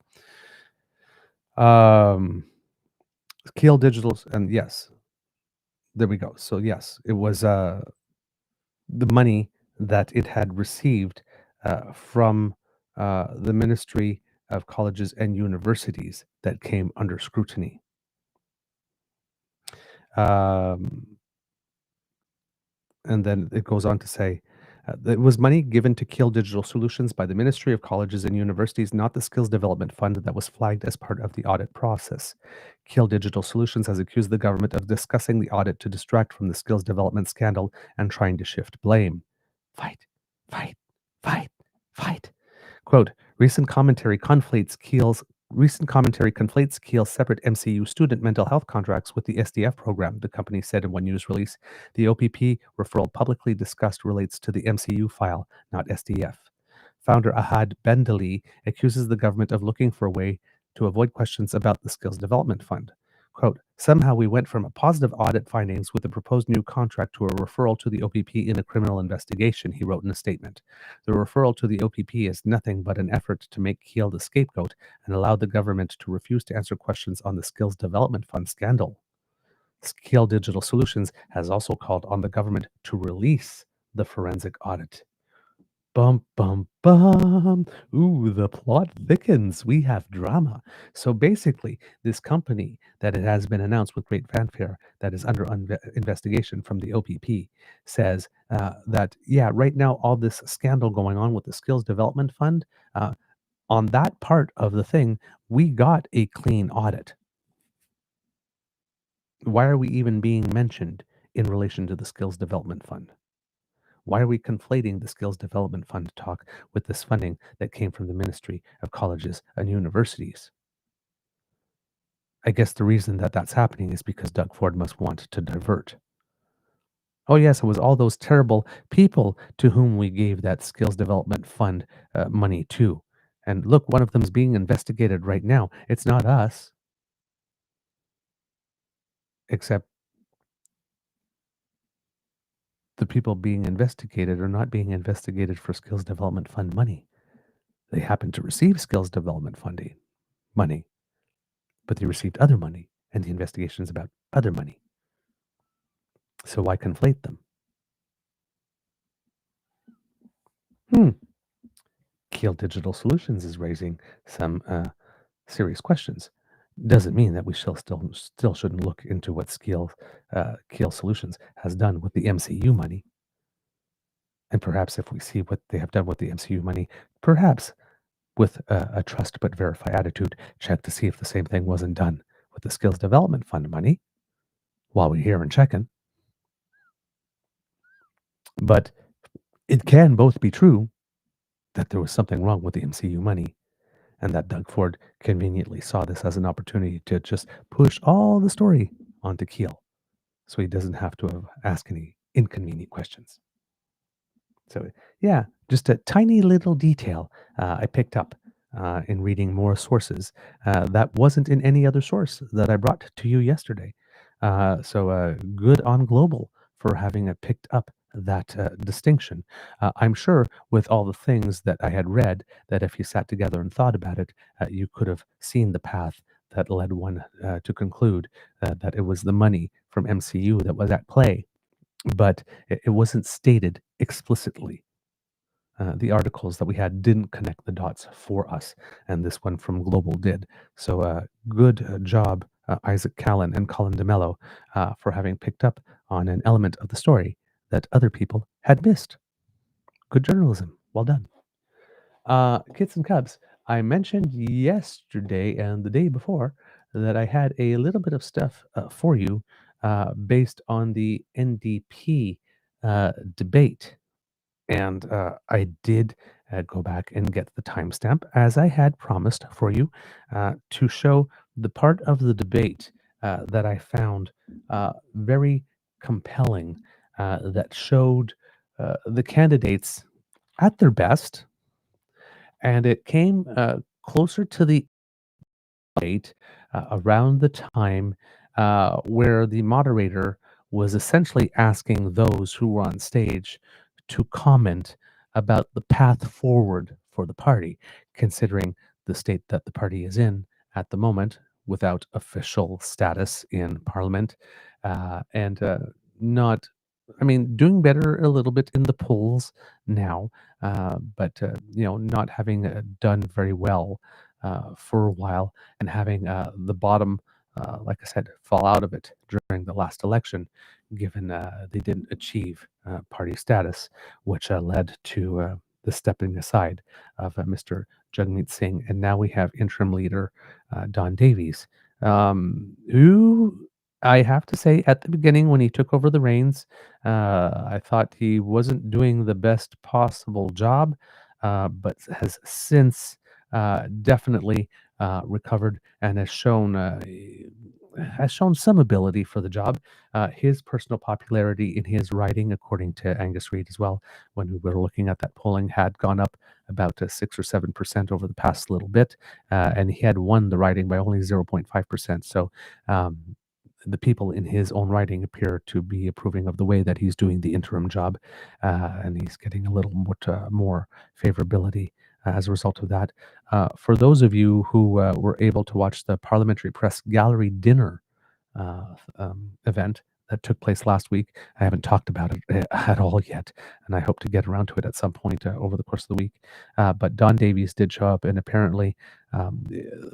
Keel Digital, and yes, there we go. So yes, it was the money that it had received from the Ministry of Colleges and Universities that came under scrutiny. Um, and then it goes on to say, it was money given to Keel Digital Solutions by the Ministry of Colleges and Universities, not the Skills Development Fund that was flagged as part of the audit process. Keel Digital Solutions has accused the government of discussing the audit to distract from the skills development scandal and trying to shift blame. Fight, fight, fight, fight. Quote, recent commentary conflates Keel's separate MCU student mental health contracts with the SDF program, the company said in one news release. The OPP referral publicly discussed relates to the MCU file, not SDF. Founder Ahad Bendali accuses the government of looking for a way to avoid questions about the Skills Development Fund. Quote, somehow we went from a positive audit findings with the proposed new contract to a referral to the OPP in a criminal investigation, he wrote in a statement. The referral to the OPP is nothing but an effort to make Keel the scapegoat and allow the government to refuse to answer questions on the Skills Development Fund scandal. Keel Digital Solutions has also called on the government to release the forensic audit. Bum, bum, bum. Ooh, the plot thickens. We have drama. So basically, this company that it has been announced with great fanfare that is under investigation from the OPP says that, yeah, right now, all this scandal going on with the Skills Development Fund, on that part of the thing, we got a clean audit. Why are we even being mentioned in relation to the Skills Development Fund? Why are we conflating the Skills Development Fund talk with this funding that came from the Ministry of Colleges and Universities? I guess the reason that that's happening is because Doug Ford must want to divert. Oh yes, it was all those terrible people to whom we gave that Skills Development Fund money to. And look, one of them's being investigated right now. It's not us. Except the people being investigated are not being investigated for Skills Development Fund money. They happen to receive Skills Development funding money, but they received other money, and the investigation is about other money. So why conflate them? Keel Digital Solutions is raising some serious questions. Doesn't mean that we still shouldn't look into what Keel Solutions has done with the MCU money. And perhaps if we see what they have done with the MCU money, perhaps with a trust but verify attitude, check to see if the same thing wasn't done with the Skills Development Fund money while we're here and checking. But it can both be true that there was something wrong with the MCU money and that Doug Ford conveniently saw this as an opportunity to just push all the story onto Keel so he doesn't have to ask any inconvenient questions. So yeah, just a tiny little detail I picked up in reading more sources that wasn't in any other source that I brought to you yesterday. So good on Global for having picked up that distinction. I'm sure with all the things that I had read, that if you sat together and thought about it, you could have seen the path that led one to conclude that it was the money from MCU that was at play, but it wasn't stated explicitly. The articles that we had didn't connect the dots for us, and this one from Global did. So good job, Isaac Callan and Colin DeMello, for having picked up on an element of the story that other people had missed. Good journalism. Well done. Kids and Cubs, I mentioned yesterday and the day before that I had a little bit of stuff for you based on the NDP debate. And I did go back and get the timestamp, as I had promised for you, to show the part of the debate that I found very compelling, that showed the candidates at their best. And it came closer to the debate around the time where the moderator was essentially asking those who were on stage to comment about the path forward for the party, considering the state that the party is in at the moment without official status in Parliament, and not, I mean, doing better a little bit in the polls now, but not having done very well for a while, and having the bottom like I said, fall out of it during the last election, given they didn't achieve party status, which led to the stepping aside of Mr. Jagmeet Singh. And now we have interim leader Don Davies, who I have to say at the beginning when he took over the reins, I thought he wasn't doing the best possible job, but has since definitely recovered and has shown some ability for the job. His personal popularity in his riding, according to Angus Reid as well, when we were looking at that polling, had gone up about 6 or 7% over the past little bit, and he had won the riding by only 0.5%. So the people in his own riding appear to be approving of the way that he's doing the interim job, and he's getting a little more favorability as a result of that. For those of you who were able to watch the Parliamentary Press Gallery dinner event that took place last week, I haven't talked about it at all yet, and I hope to get around to it at some point over the course of the week. But Don Davies did show up, and apparently,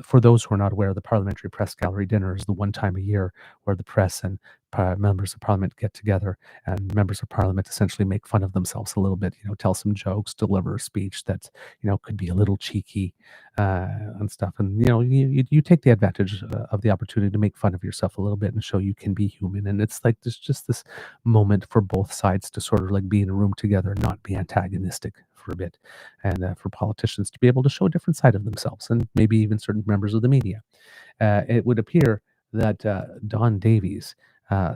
for those who are not aware, the Parliamentary Press Gallery dinner is the one time a year where the press and members of Parliament get together, and members of Parliament essentially make fun of themselves a little bit, tell some jokes, deliver a speech that, could be a little cheeky and stuff. And, you take the advantage of the opportunity to make fun of yourself a little bit and show you can be human. And it's like there's just this moment for both sides to sort of like be in a room together, not be antagonistic for a bit, and for politicians to be able to show a different side of themselves, and maybe even certain members of the media. It would appear that Don Davies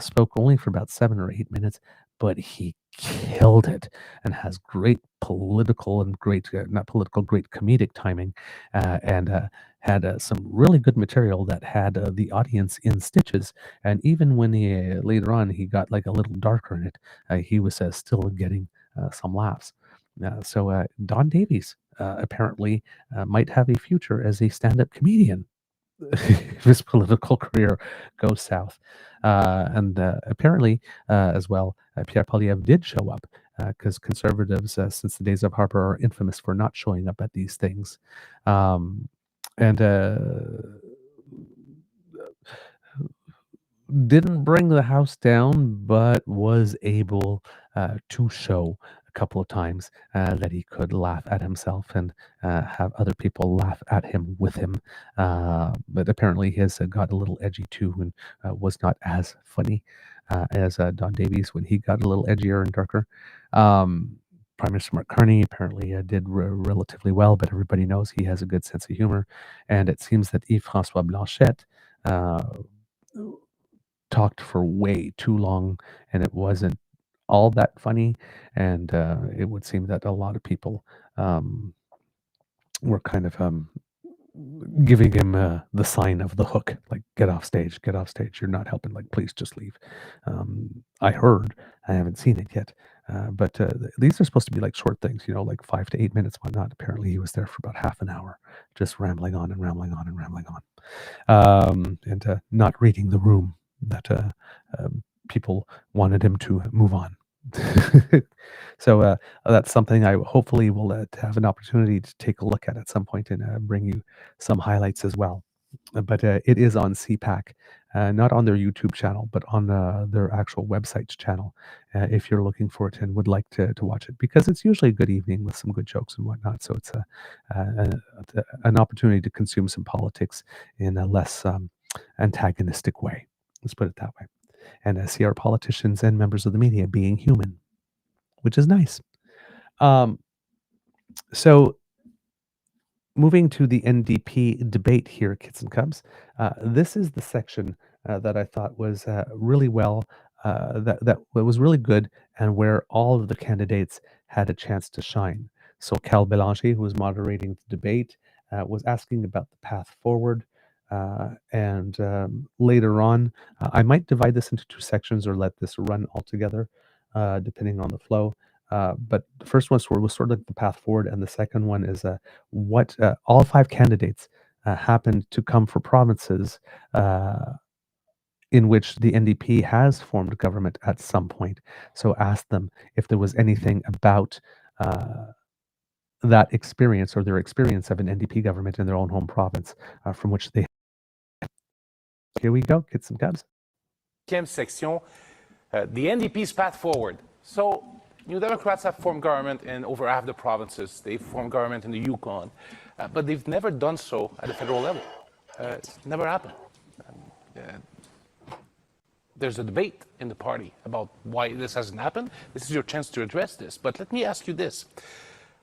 spoke only for about 7 or 8 minutes, but he killed it and has great political and great, not political, great comedic timing, and had some really good material that had the audience in stitches. And even when he later on he got like a little darker in it, he was still getting some laughs. So Don Davies apparently might have a future as a stand-up comedian if his political career goes south. And apparently, as well, Pierre Poilièvre did show up, because Conservatives, since the days of Harper, are infamous for not showing up at these things. And didn't bring the house down, but was able to show a couple of times that he could laugh at himself and have other people laugh at him with him. But apparently his got a little edgy too, and was not as funny as Don Davies when he got a little edgier and darker. Prime Minister Mark Carney apparently did relatively well, but everybody knows he has a good sense of humor. And it seems that Yves-François Blanchet talked for way too long, and it wasn't all that funny. And it would seem that a lot of people were kind of giving him the sign of the hook, like get off stage, you're not helping, like please just leave. I haven't seen it yet, but these are supposed to be like short things, like 5 to 8 minutes, whatnot. Apparently he was there for about half an hour, just rambling on and rambling on and rambling on, and not reading the room that people wanted him to move on. So that's something I hopefully will have an opportunity to take a look at some point, and bring you some highlights as well. But it is on CPAC, not on their YouTube channel, but on their actual website's channel, if you're looking for it and would like to watch it, because it's usually a good evening with some good jokes and whatnot. So it's an opportunity to consume some politics in a less antagonistic way. Let's put it that way. And see our politicians and members of the media being human, which is nice. So moving to the NDP debate here, Kids and Cubs, this is the section that I thought was really well, that was really good, and where all of the candidates had a chance to shine. So Cal Bélanger, who was moderating the debate, was asking about the path forward. And later on, I might divide this into 2 sections or let this run all together, depending on the flow. But the first one was sort of like the path forward, and the second one is what all 5 candidates happened to come for provinces in which the NDP has formed government at some point. So asked them if there was anything about that experience or their experience of an NDP government in their own home province from which they here we go. Get some Cubs. Section, the NDP's path forward. So, New Democrats have formed government in over half the provinces. They've formed government in the Yukon, but they've never done so at the federal level. It's never happened. There's a debate in the party about why this hasn't happened. This is your chance to address this. But let me ask you this.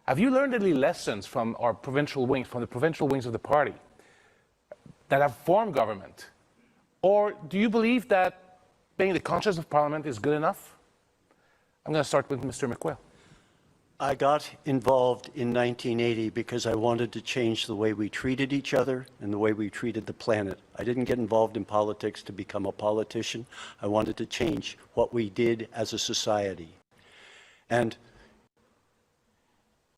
Have you learned any lessons from our provincial wings, from the provincial wings of the party that have formed government? Or do you believe that being the conscience of Parliament is good enough? I'm going to start with Mr. McQuail. I got involved in 1980 because I wanted to change the way we treated each other and the way we treated the planet. I didn't get involved in politics to become a politician. I wanted to change what we did as a society. And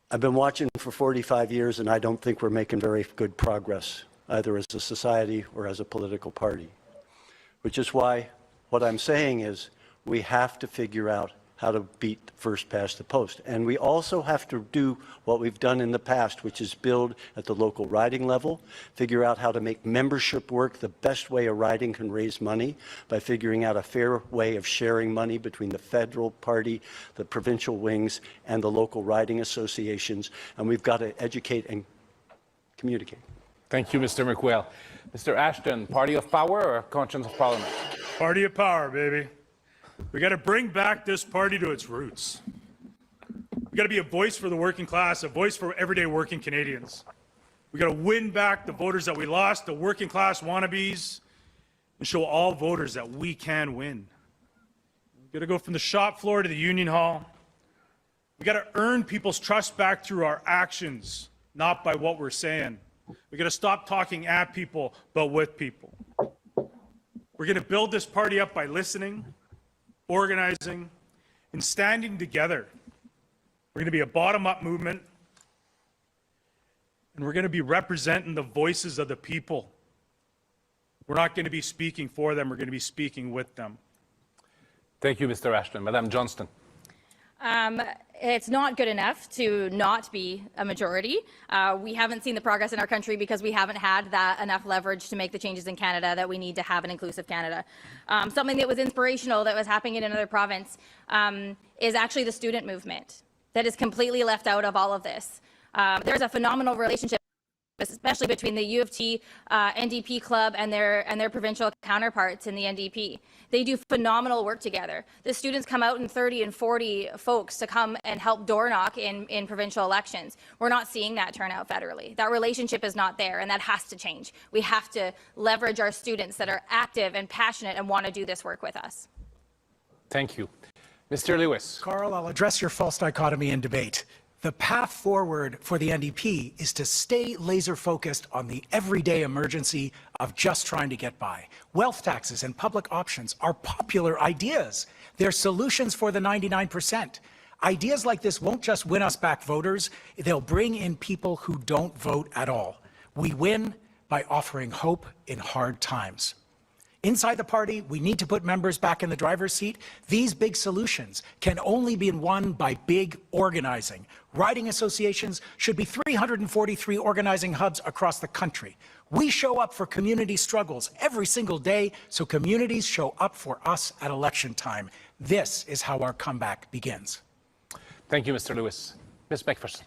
I've been watching for 45 years, and I don't think we're making very good progress, either as a society or as a political party. Which is why what I'm saying is we have to figure out how to beat first past the post. And we also have to do what we've done in the past, which is build at the local riding level, figure out how to make membership work the best way a riding can raise money by figuring out a fair way of sharing money between the federal party, the provincial wings, and the local riding associations. And we've got to educate and communicate. Thank you, Mr. McQuail. Mr. Ashton, party of power or conscience of Parliament? Party of power, baby. We got to bring back this party to its roots. We got to be a voice for the working class, a voice for everyday working Canadians. We got to win back the voters that we lost, the working class wannabes, and show all voters that we can win. We got to go from the shop floor to the union hall. We got to earn people's trust back through our actions, not by what we're saying. We got to stop talking at people, but with people. We're going to build this party up by listening, organizing, and standing together. We're going to be a bottom-up movement, and we're going to be representing the voices of the people. We're not going to be speaking for them, we're going to be speaking with them. Thank you, Mr. Ashton. Madame Johnston. It's not good enough to not be a majority. We haven't seen the progress in our country because we haven't had enough leverage to make the changes in Canada that we need to have an inclusive Canada. Something that was inspirational that was happening in another province is actually the student movement that is completely left out of all of this. There's a phenomenal relationship, especially between the U of T NDP club and their provincial counterparts in the NDP. They do phenomenal work together. The students come out in 30 and 40 folks to come and help door knock in provincial elections. We're not seeing that turnout federally. That relationship is not there, and that has to change. We have to leverage our students that are active and passionate and want to do this work with us. Thank you. Mr. Lewis. Carl, I'll address your false dichotomy in debate. The path forward for the NDP is to stay laser focused on the everyday emergency of just trying to get by. Wealth taxes and public options are popular ideas. They're solutions for the 99%. Ideas like this won't just win us back voters, they'll bring in people who don't vote at all. We win by offering hope in hard times. Inside the party, we need to put members back in the driver's seat. These big solutions can only be won by big organizing. Riding associations should be 343 organizing hubs across the country. We show up for community struggles every single day, so communities show up for us at election time. This is how our comeback begins. Thank you, Mr. Lewis. Ms. McPherson.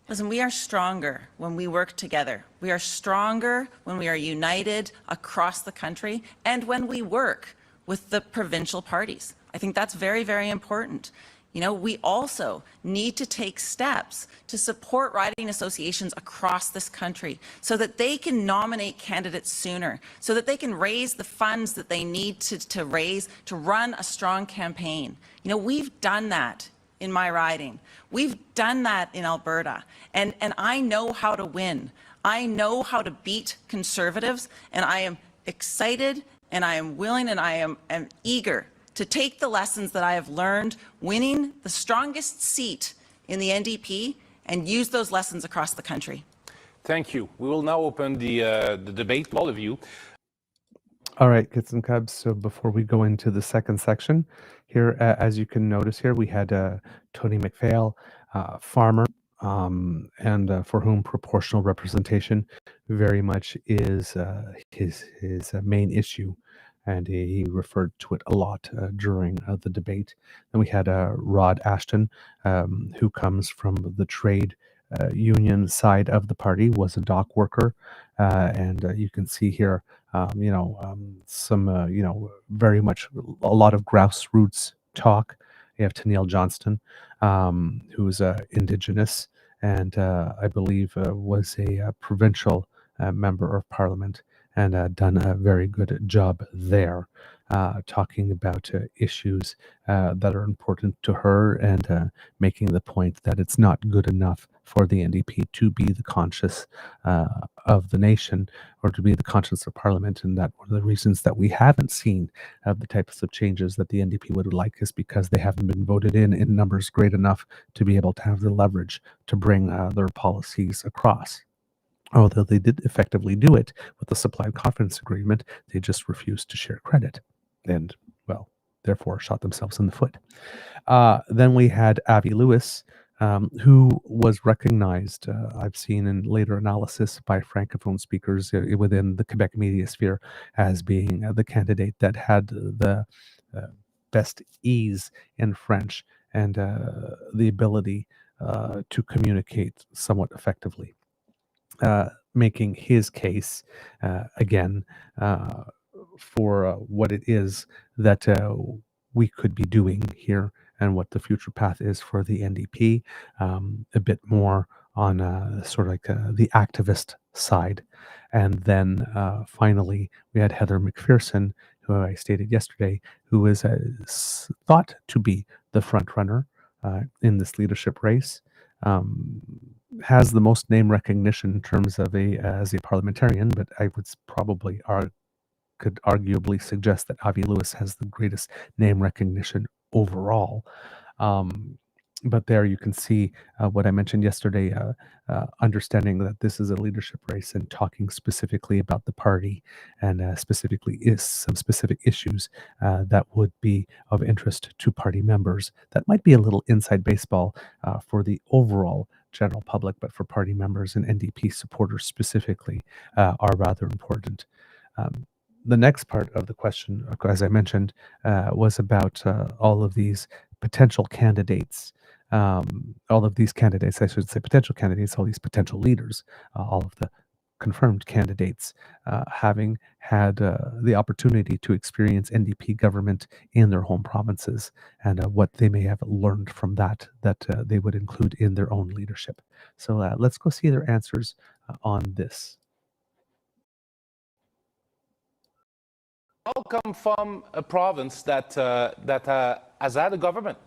Listen, we are stronger when we work together. We are stronger when we are united across the country and when we work with the provincial parties. I think that's very, very important. You know, we also need to take steps to support riding associations across this country so that they can nominate candidates sooner, so that they can raise the funds that they need to raise to run a strong campaign. You know, we've done that in my riding. We've done that in Alberta, and I know how to win. I know how to beat Conservatives, and I am excited, and I am willing, and I am eager to take the lessons that I have learned winning the strongest seat in the NDP and use those lessons across the country. Thank you. We will now open the debate, all of you. All right, Kids and Cubs. So before we go into the second section, here, as you can notice here, we had Tony McPhail, farmer, and for whom proportional representation very much is his main issue, and he referred to it a lot during the debate. Then we had Rod Ashton, who comes from the trade union side of the party, was a dock worker, and you can see here, some, very much a lot of grassroots talk. You have Tennille Johnston, who's Indigenous, and I believe was a provincial member of Parliament, and done a very good job there, talking about issues that are important to her, and making the point that it's not good enough for the NDP to be the conscience of the nation, or to be the conscience of Parliament, and that one of the reasons that we haven't seen the types of changes that the NDP would like is because they haven't been voted in numbers great enough to be able to have the leverage to bring their policies across. Although they did effectively do it with the supply confidence agreement, they just refused to share credit, and, well, therefore shot themselves in the foot. Then we had Avi Lewis, who was recognized, I've seen in later analysis by Francophone speakers within the Quebec media sphere, as being the candidate that had the best ease in French, and the ability to communicate somewhat effectively. Making his case again for what it is that we could be doing here, and what the future path is for the NDP, a bit more on sort of like the activist side. And then finally, we had Heather McPherson, who I stated yesterday, who is thought to be the front runner in this leadership race. Has the most name recognition in terms of as a parliamentarian, but I would probably could arguably suggest that Avi Lewis has the greatest name recognition overall. But there you can see what I mentioned yesterday, understanding that this is a leadership race, and talking specifically about the party, and specifically some specific issues that would be of interest to party members. That might be a little inside baseball for the overall general public, but for party members and NDP supporters specifically are rather important. The next part of the question, as I mentioned, was about all of these potential candidates, all of these candidates, I should say potential candidates, all these potential leaders, all of the confirmed candidates, having had the opportunity to experience NDP government in their home provinces, and what they may have learned from that they would include in their own leadership. So let's go see their answers on this. All come from a province that has had a government.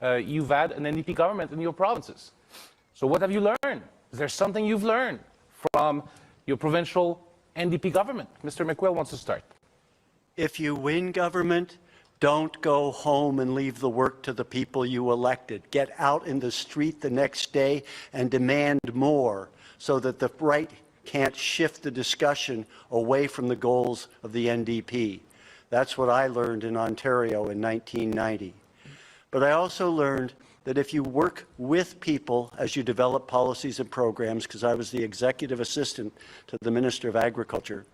You've had an NDP government in your provinces. So what have you learned? Is there something you've learned from your provincial NDP government? Mr. McQuill wants to start. If you win government, don't go home and leave the work to the people you elected. Get out in the street the next day and demand more, so that the right can't shift the discussion away from the goals of the NDP. That's what I learned in Ontario in 1990. But I also learned that if you work with people as you develop policies and programs, because I was the executive assistant to the Minister of Agriculture,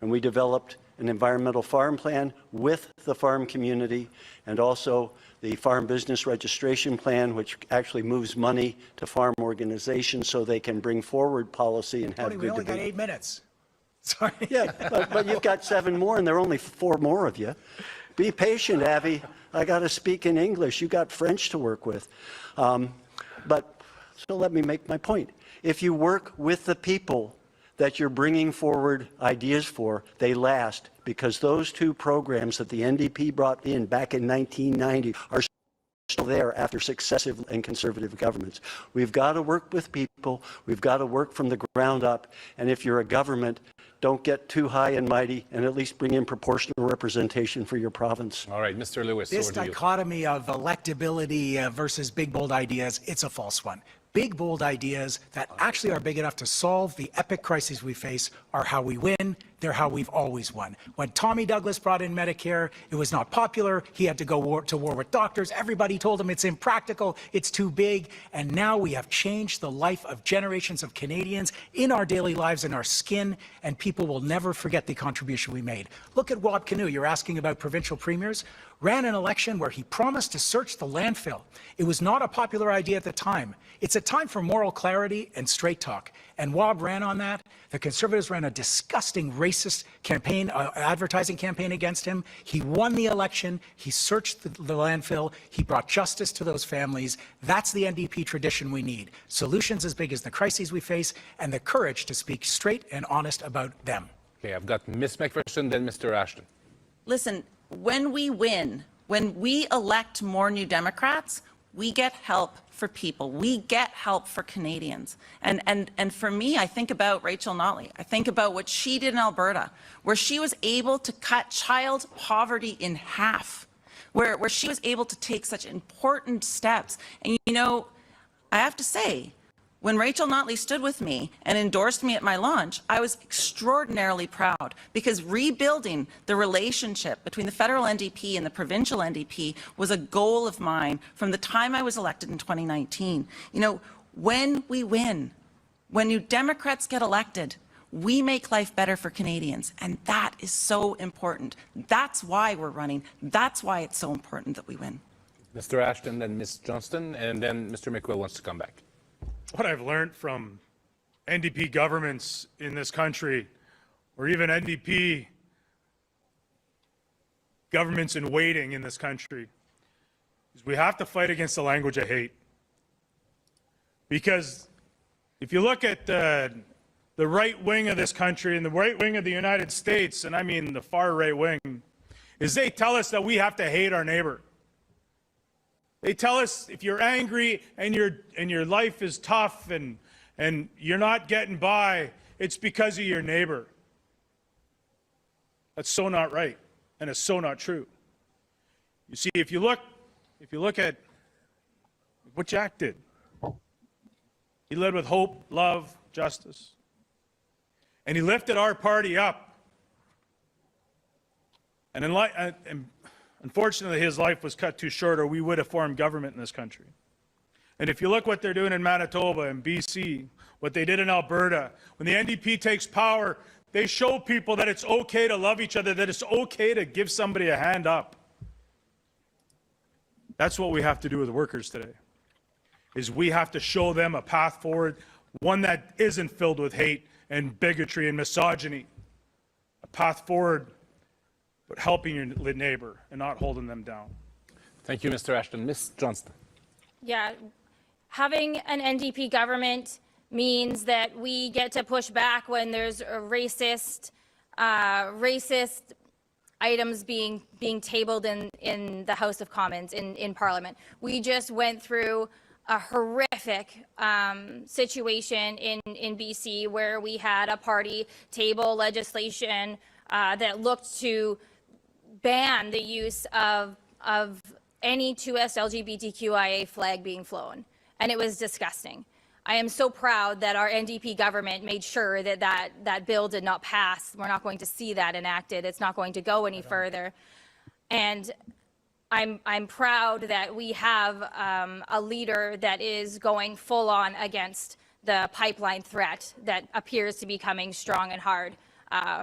and we developed an environmental farm plan with the farm community, and also the farm business registration plan, which actually moves money to farm organizations so they can bring forward policy and have Tony, good we only debate. got 8 minutes. Sorry. Yeah, but you've got 7 more, and there are only 4 more of you. Be patient, Avi. I got to speak in English. You got French to work with. But so let me make my point. If you work with the people that you're bringing forward ideas for, they last, because those 2 programs that the NDP brought in back in 1990 are still there after successive and conservative governments. We've got to work with people. We've got to work from the ground up. And if you're a government, don't get too high and mighty, and at least bring in proportional representation for your province. All right, Mr. Lewis, This over to you. dichotomy of electability versus big, bold ideas, it's a false one. Big, bold ideas that actually are big enough to solve the epic crises we face are how we win. they're how we've always won. When Tommy Douglas brought in Medicare, it was not popular. He had to go to war with doctors. Everybody told him it's impractical, it's too big. And now we have changed the life of generations of Canadians in our daily lives, in our skin, and people will never forget the contribution we made. Look at Rob Canoe. You're asking about provincial premiers. Ran an election where he promised to search the landfill. It was not a popular idea at the time. It's a time for moral clarity and straight talk. And Wab ran on that. The Conservatives ran a disgusting racist campaign, advertising campaign against him. He won the election. He searched the landfill. He brought justice to those families. That's the NDP tradition we need. Solutions as big as the crises we face and the courage to speak straight and honest about them. Okay, I've got Ms. McPherson, then Mr. Ashton. Listen, when we win, when we elect more New Democrats, we get help for people. We get help for Canadians. And for me, I think about Rachel Notley. I think about what she did in Alberta, where she was able to cut child poverty in half, where she was able to take such important steps. And you know, I have to say, when Rachel Notley stood with me and endorsed me at my launch, I was extraordinarily proud, because rebuilding the relationship between the federal NDP and the provincial NDP was a goal of mine from the time I was elected in 2019. You know, when we win, when New Democrats get elected, we make life better for Canadians, and that is so important. That's why we're running. That's why it's so important that we win. Mr. Ashton, then Ms. Johnston, and then Mr. McQuill wants to come back. What I've learned from NDP governments in this country, or even NDP governments in waiting in this country, is we have to fight against the language of hate. Because if you look at the right wing of this country and the right wing of the United States, and I mean the far right wing, is they tell us that we have to hate our neighbor. They tell us if you're angry and your life is tough and you're not getting by, it's because of your neighbor. That's so not right, and it's so not true. You see, if you look at what Jack did, he led with hope, love, justice, and he lifted our party up. And unfortunately, his life was cut too short, or we would have formed government in this country. And if you look what they're doing in Manitoba and BC, what they did in Alberta, when the NDP takes power, they show people that it's okay to love each other, that it's okay to give somebody a hand up. That's what we have to do with workers today, is we have to show them a path forward, one that isn't filled with hate and bigotry and misogyny, a path forward but helping your neighbor and not holding them down. Thank you, Mr. Ashton. Ms. Johnston. Yeah, having an NDP government means that we get to push back when there's a racist items being tabled in the House of Commons, in Parliament. We just went through a horrific situation in BC where we had a party table legislation that looked to ban the use of any 2S LGBTQIA flag being flown. And it was disgusting. I am so proud that our NDP government made sure that bill did not pass. We're not going to see that enacted. It's not going to go any further. And I'm proud that we have a leader that is going full on against the pipeline threat that appears to be coming strong and hard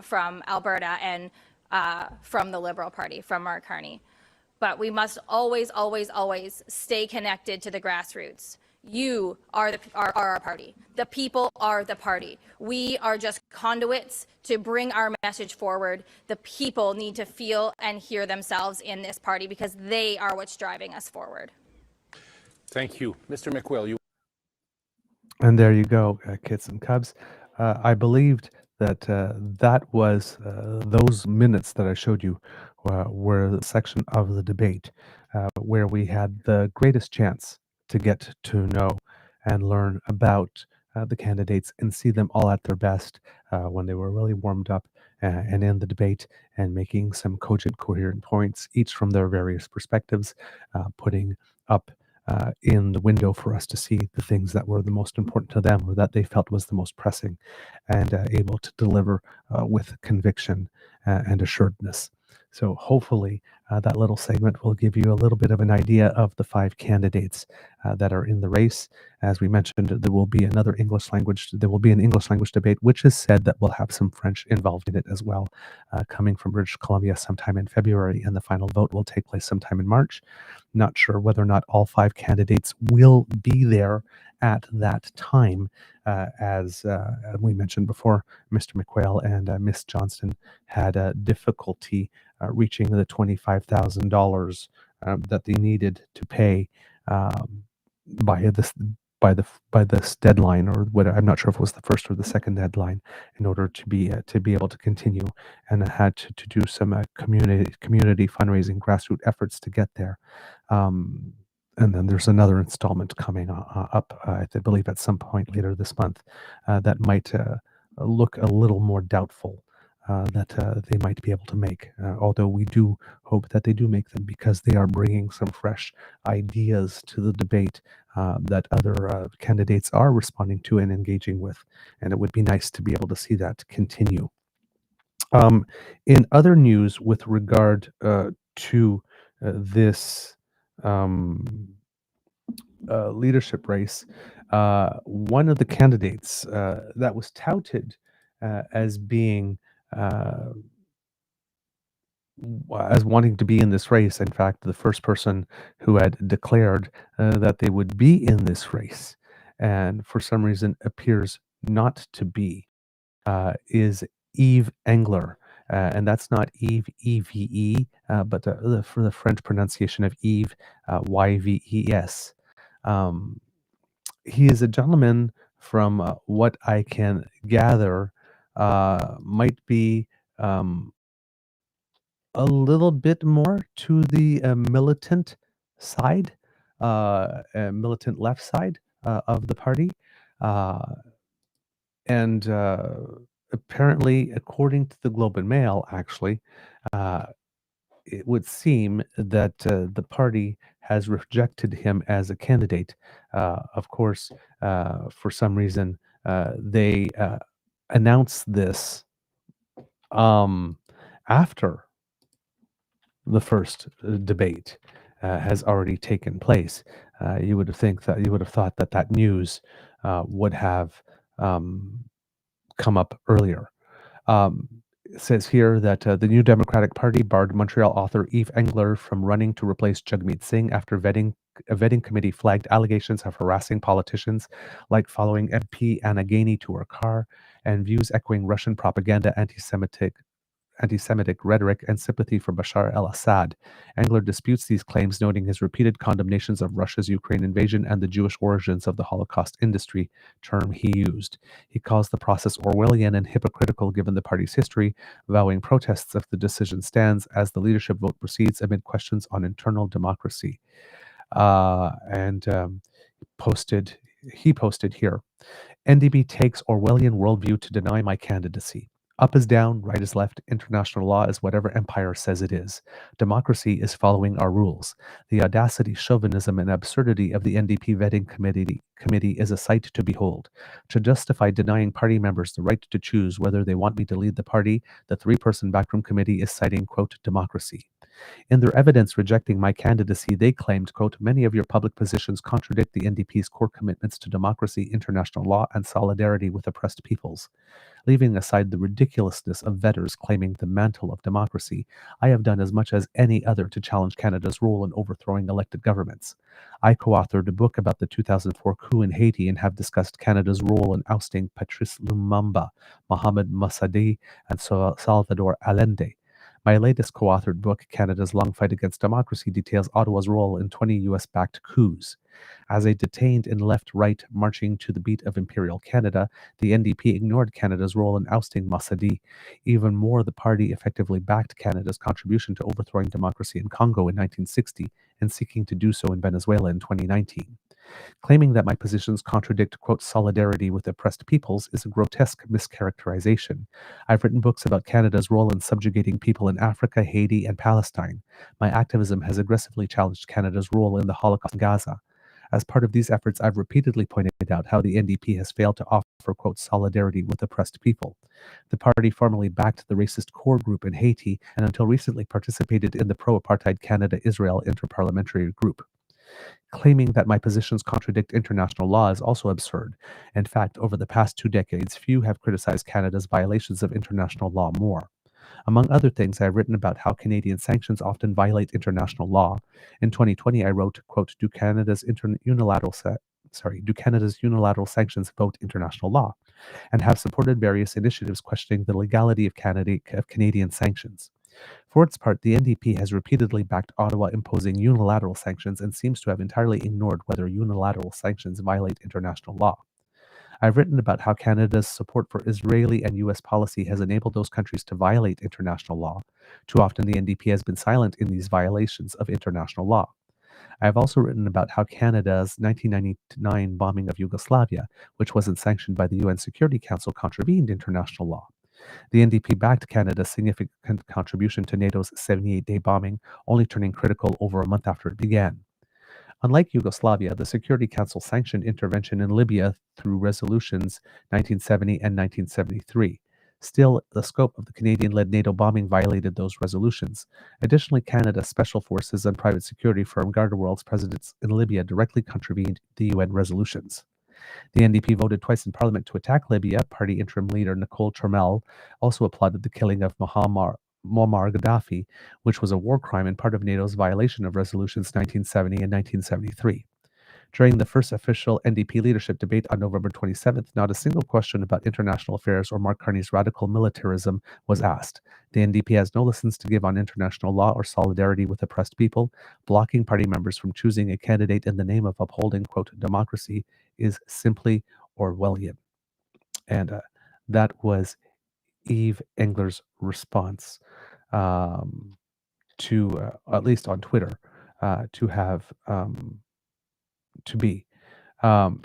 from Alberta and from the Liberal Party, from Mark Carney. But we must always, always, always stay connected to the grassroots. You are our party. The people are the party. We are just conduits to bring our message forward. The people need to feel and hear themselves in this party because they are what's driving us forward. Thank you. Mr. McQuill, you. And there you go, kids and cubs. I believed that that was those minutes that I showed you were the section of the debate where we had the greatest chance to get to know and learn about the candidates and see them all at their best when they were really warmed up and in the debate and making some cogent, coherent points, each from their various perspectives, putting up in the window for us to see the things that were the most important to them or that they felt was the most pressing, and able to deliver with conviction and assuredness. So hopefully that little segment will give you a little bit of an idea of the 5 candidates that are in the race. As we mentioned, there will be an English language debate, which is said that will have some French involved in it as well, coming from British Columbia sometime in February, and the final vote will take place sometime in March. Not sure whether or not all 5 candidates will be there at that time. As we mentioned before, Mr. McQuail and Miss Johnston had difficulty reaching the $25,000 that they needed to pay by this deadline, or what, I'm not sure if it was the first or the second deadline, in order to be able to continue, and had to do some community fundraising, grassroots efforts to get there. And then there's another installment coming up, I believe, at some point later this month that might look a little more doubtful that they might be able to make. Although we do hope that they do make them, because they are bringing some fresh ideas to the debate that other candidates are responding to and engaging with. And it would be nice to be able to see that continue. In other news with regard to this leadership race, one of the candidates that was touted as being as wanting to be in this race, in fact, the first person who had declared that they would be in this race, and for some reason appears not to be, is Eve Engler. And that's not Eve, E-V-E, but for the French pronunciation of Eve, Y-V-E-S. He is a gentleman from what I can gather might be a little bit more to the militant side, militant left side of the party. And apparently, according to the Globe and Mail, actually, it would seem that the party has rejected him as a candidate. Of course, for some reason, they announced this after the first debate has already taken place. You would have thought that news would have come up earlier. It says here that the New Democratic Party barred Montreal author Eve Engler from running to replace Jagmeet Singh after a vetting committee flagged allegations of harassing politicians, like following MP Anna Gainey to her car, and views echoing Russian propaganda, anti-Semitic rhetoric, and sympathy for Bashar al-Assad. Engler disputes these claims, noting his repeated condemnations of Russia's Ukraine invasion and the Jewish origins of the Holocaust industry, term he used. He calls the process Orwellian and hypocritical given the party's history, vowing protests if the decision stands as the leadership vote proceeds amid questions on internal democracy. He posted here, NDP takes Orwellian worldview to deny my candidacy. Up is down, right is left, international law is whatever empire says it is. Democracy is following our rules. The audacity, chauvinism, and absurdity of the NDP vetting committee is a sight to behold. To justify denying party members the right to choose whether they want me to lead the party, the 3-person backroom committee is citing, quote, democracy. In their evidence rejecting my candidacy, they claimed, quote, many of your public positions contradict the NDP's core commitments to democracy, international law, and solidarity with oppressed peoples. Leaving aside the ridiculousness of vetters claiming the mantle of democracy, I have done as much as any other to challenge Canada's role in overthrowing elected governments. I co-authored a book about the 2004 coup in Haiti and have discussed Canada's role in ousting Patrice Lumumba, Mohamed Mossadegh, and Salvador Allende. My latest co-authored book, Canada's Long Fight Against Democracy, details Ottawa's role in 20 US-backed coups. As a detained and left-right marching to the beat of Imperial Canada, the NDP ignored Canada's role in ousting Mossadegh. Even more, the party effectively backed Canada's contribution to overthrowing democracy in Congo in 1960 and seeking to do so in Venezuela in 2019. Claiming that my positions contradict, quote, solidarity with oppressed peoples is a grotesque mischaracterization. I've written books about Canada's role in subjugating people in Africa, Haiti, and Palestine. My activism has aggressively challenged Canada's role in the Holocaust in Gaza. As part of these efforts, I've repeatedly pointed out how the NDP has failed to offer, quote, solidarity with oppressed people. The party formerly backed the racist core group in Haiti and until recently participated in the pro-apartheid Canada-Israel interparliamentary group. Claiming that my positions contradict international law is also absurd. In fact, over the past 2 decades, few have criticized Canada's violations of international law more. Among other things, I have written about how Canadian sanctions often violate international law. In 2020, I wrote, quote, do Canada's unilateral sanctions vote international law? And have supported various initiatives questioning the legality of Canadian sanctions. For its part, the NDP has repeatedly backed Ottawa imposing unilateral sanctions and seems to have entirely ignored whether unilateral sanctions violate international law. I've written about how Canada's support for Israeli and U.S. policy has enabled those countries to violate international law. Too often, the NDP has been silent in these violations of international law. I have also written about how Canada's 1999 bombing of Yugoslavia, which wasn't sanctioned by the UN Security Council, contravened international law. The NDP backed Canada's significant contribution to NATO's 78-day bombing, only turning critical over a month after it began. Unlike Yugoslavia, the Security Council sanctioned intervention in Libya through resolutions 1970 and 1973. Still, the scope of the Canadian-led NATO bombing violated those resolutions. Additionally, Canada's special forces and private security firm Gardaworld's presence in Libya directly contravened the UN resolutions. The NDP voted twice in Parliament to attack Libya. Party interim leader Nicole Turmel also applauded the killing of Muammar Gaddafi, which was a war crime and part of NATO's violation of resolutions 1970 and 1973. During the first official NDP leadership debate on November 27th, not a single question about international affairs or Mark Carney's radical militarism was asked. The NDP has no lessons to give on international law or solidarity with oppressed people. Blocking party members from choosing a candidate in the name of upholding, quote, democracy is simply Orwellian. And that was Eve Engler's response to, at least on Twitter, to have to be.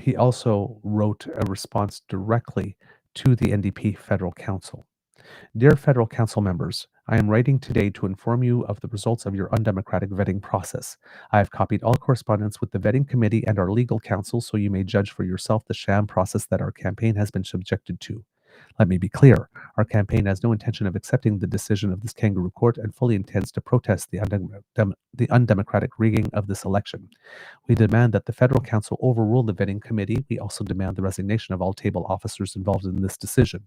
He also wrote a response directly to the NDP Federal Council. Dear Federal Council members, I am writing today to inform you of the results of your undemocratic vetting process. I have copied all correspondence with the vetting committee and our legal counsel so you may judge for yourself the sham process that our campaign has been subjected to. Let me be clear, our campaign has no intention of accepting the decision of this kangaroo court and fully intends to protest the undemocratic rigging of this election. We demand that the Federal Council overrule the vetting committee. We also demand the resignation of all table officers involved in this decision.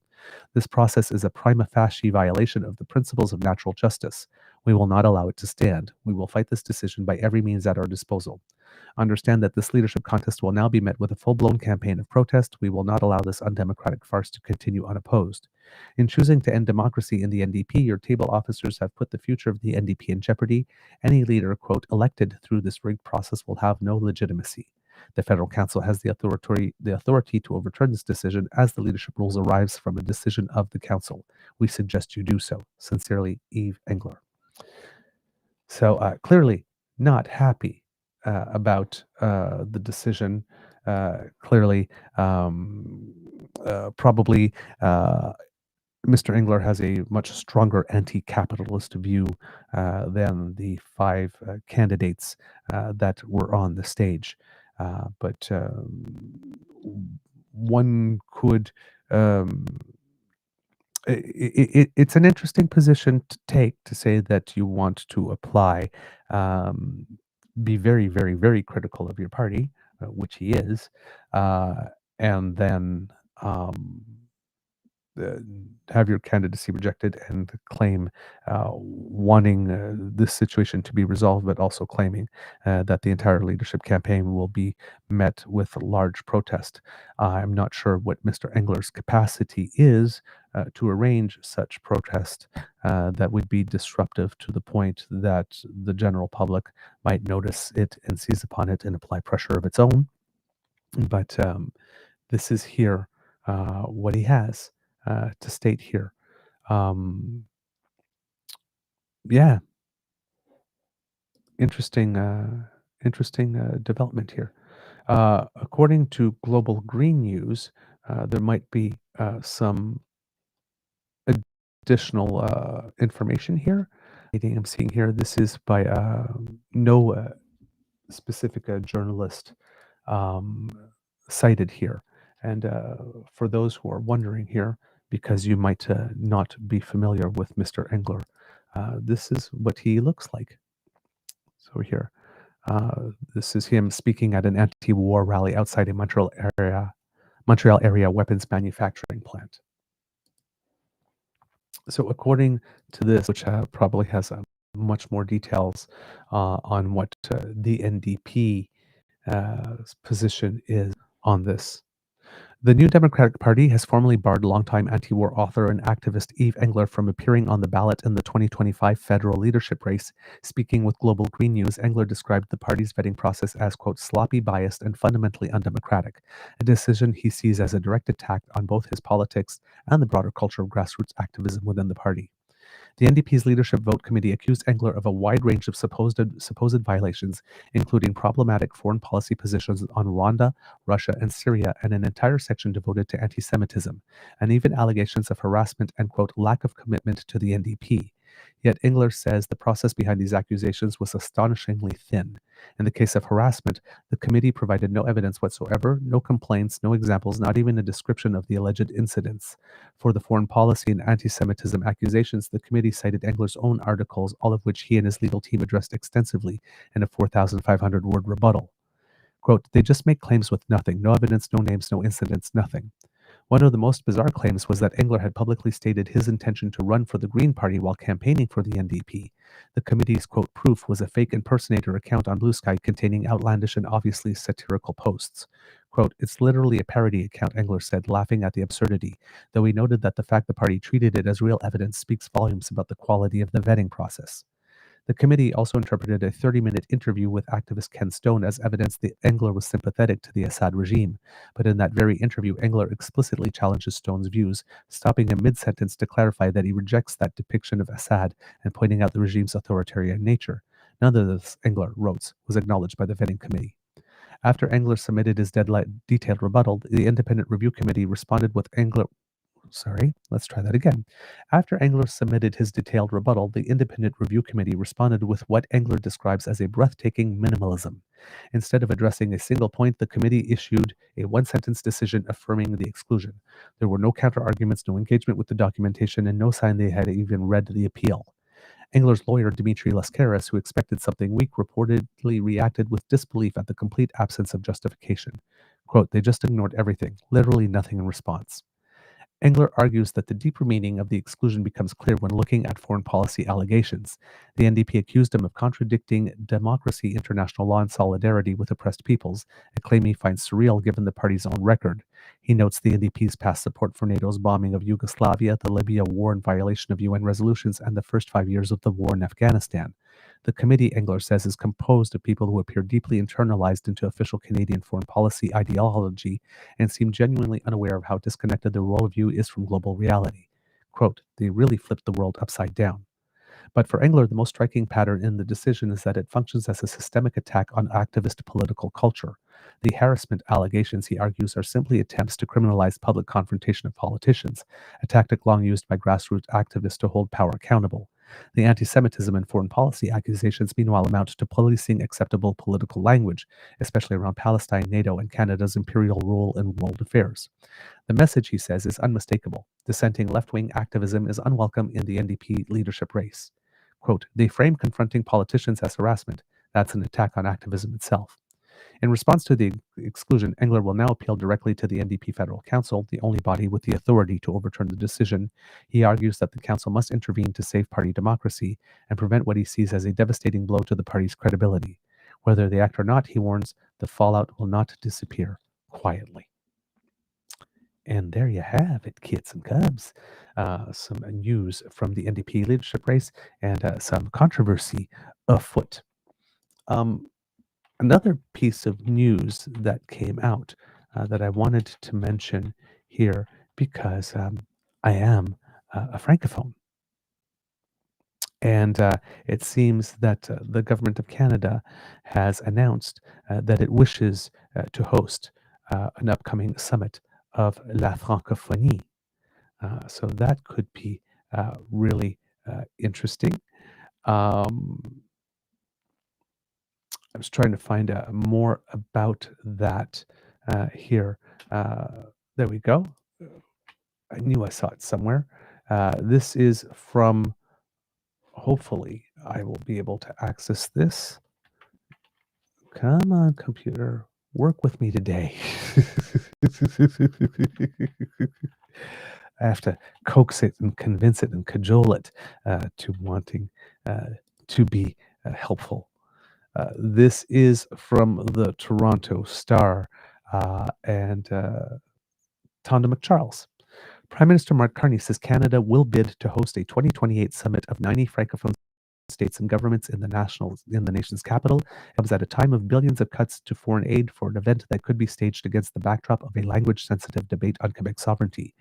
This process is a prima facie violation of the principles of natural justice. We will not allow it to stand. We will fight this decision by every means at our disposal. Understand that this leadership contest will now be met with a full-blown campaign of protest. We will not allow this undemocratic farce to continue unopposed. In choosing to end democracy in the NDP, your table officers have put the future of the NDP in jeopardy. Any leader, quote, elected through this rigged process will have no legitimacy. The Federal Council has the authority to overturn this decision as the leadership rules arise from a decision of the Council. We suggest you do so. Sincerely, Eve Engler. So clearly not happy about the decision. Clearly, probably Mr. Engler has a much stronger anti-capitalist view than the 5 candidates that were on the stage. But one could... it's an interesting position to take, to say that you want to apply, be very, very, very critical of your party, which he is, and then have your candidacy rejected and claim wanting this situation to be resolved, but also claiming that the entire leadership campaign will be met with large protest. I'm not sure what Mr. Engler's capacity is to arrange such protest that would be disruptive to the point that the general public might notice it and seize upon it and apply pressure of its own. But this is here what he has to state here. Yeah, interesting development here. According to Global Green News, there might be some additional information here. I'm seeing here, this is by no specific journalist cited here. And for those who are wondering here, because you might not be familiar with Mr. Engler, this is what he looks like. So here, this is him speaking at an anti-war rally outside a Montreal area weapons manufacturing plant. So according to this, which probably has much more details on what the NDP position is on this. The New Democratic Party has formally barred longtime anti-war author and activist Eve Engler from appearing on the ballot in the 2025 federal leadership race. Speaking with Global Green News, Engler described the party's vetting process as, quote, sloppy, biased, and fundamentally undemocratic, a decision he sees as a direct attack on both his politics and the broader culture of grassroots activism within the party. The NDP's Leadership Vote Committee accused Engler of a wide range of supposed violations, including problematic foreign policy positions on Rwanda, Russia, and Syria, and an entire section devoted to anti-Semitism, and even allegations of harassment and, quote, lack of commitment to the NDP. Yet Engler says the process behind these accusations was astonishingly thin. In the case of harassment, the committee provided no evidence whatsoever, no complaints, no examples, not even a description of the alleged incidents. For the foreign policy and anti-Semitism accusations, the committee cited Engler's own articles, all of which he and his legal team addressed extensively in a 4,500-word rebuttal. Quote, they just make claims with nothing, no evidence, no names, no incidents, nothing. One of the most bizarre claims was that Engler had publicly stated his intention to run for the Green Party while campaigning for the NDP. The committee's, quote, proof was a fake impersonator account on Blue Sky containing outlandish and obviously satirical posts. Quote, it's literally a parody account, Engler said, laughing at the absurdity, though he noted that the fact the party treated it as real evidence speaks volumes about the quality of the vetting process. The committee also interpreted a 30-minute interview with activist Ken Stone as evidence that Engler was sympathetic to the Assad regime. But in that very interview, Engler explicitly challenges Stone's views, stopping him mid-sentence to clarify that he rejects that depiction of Assad and pointing out the regime's authoritarian nature. None of this, Engler wrote, was acknowledged by the vetting committee. After Engler submitted his detailed rebuttal, the Independent Review Committee responded with After Engler submitted his detailed rebuttal, the Independent Review Committee responded with what Engler describes as a breathtaking minimalism. Instead of addressing a single point, the committee issued a one-sentence decision affirming the exclusion. There were no counter-arguments, no engagement with the documentation, and no sign they had even read the appeal. Engler's lawyer, Dimitri Lascaris, who expected something weak, reportedly reacted with disbelief at the complete absence of justification. Quote, they just ignored everything, literally nothing in response. Engler argues that the deeper meaning of the exclusion becomes clear when looking at foreign policy allegations. The NDP accused him of contradicting democracy, international law, and solidarity with oppressed peoples, a claim he finds surreal given the party's own record. He notes the NDP's past support for NATO's bombing of Yugoslavia, the Libya war in violation of UN resolutions, and the first 5 years of the war in Afghanistan. The committee, Engler says, is composed of people who appear deeply internalized into official Canadian foreign policy ideology and seem genuinely unaware of how disconnected their worldview is from global reality. Quote, they really flipped the world upside down. But for Engler, the most striking pattern in the decision is that it functions as a systemic attack on activist political culture. The harassment allegations, he argues, are simply attempts to criminalize public confrontation of politicians, a tactic long used by grassroots activists to hold power accountable. The anti-Semitism and foreign policy accusations, meanwhile, amount to policing acceptable political language, especially around Palestine, NATO, and Canada's imperial role in world affairs. The message, he says, is unmistakable. Dissenting left-wing activism is unwelcome in the NDP leadership race. Quote, they frame confronting politicians as harassment. That's an attack on activism itself. In response to the exclusion, Engler will now appeal directly to the NDP Federal Council, the only body with the authority to overturn the decision. He argues that the council must intervene to save party democracy and prevent what he sees as a devastating blow to the party's credibility. Whether they act or not, he warns, the fallout will not disappear quietly. And there you have it, kids and cubs. Some news from the NDP leadership race and some controversy afoot. Another piece of news that came out that I wanted to mention here because I am a francophone. And it seems that the government of Canada has announced that it wishes to host an upcoming summit of La Francophonie. So that could be really interesting. I was trying to find more about that here. There we go. I knew I saw it somewhere. This is from, hopefully, I will be able to access this. Come on, computer, work with me today. I have to coax it and convince it and cajole it to wanting to be helpful. This is from the Toronto Star and Tonda McCharles. Prime Minister Mark Carney says Canada will bid to host a 2028 summit of 90 francophone states and governments in the nation's capital. It comes at a time of billions of cuts to foreign aid for an event that could be staged against the backdrop of a language-sensitive debate on Quebec sovereignty.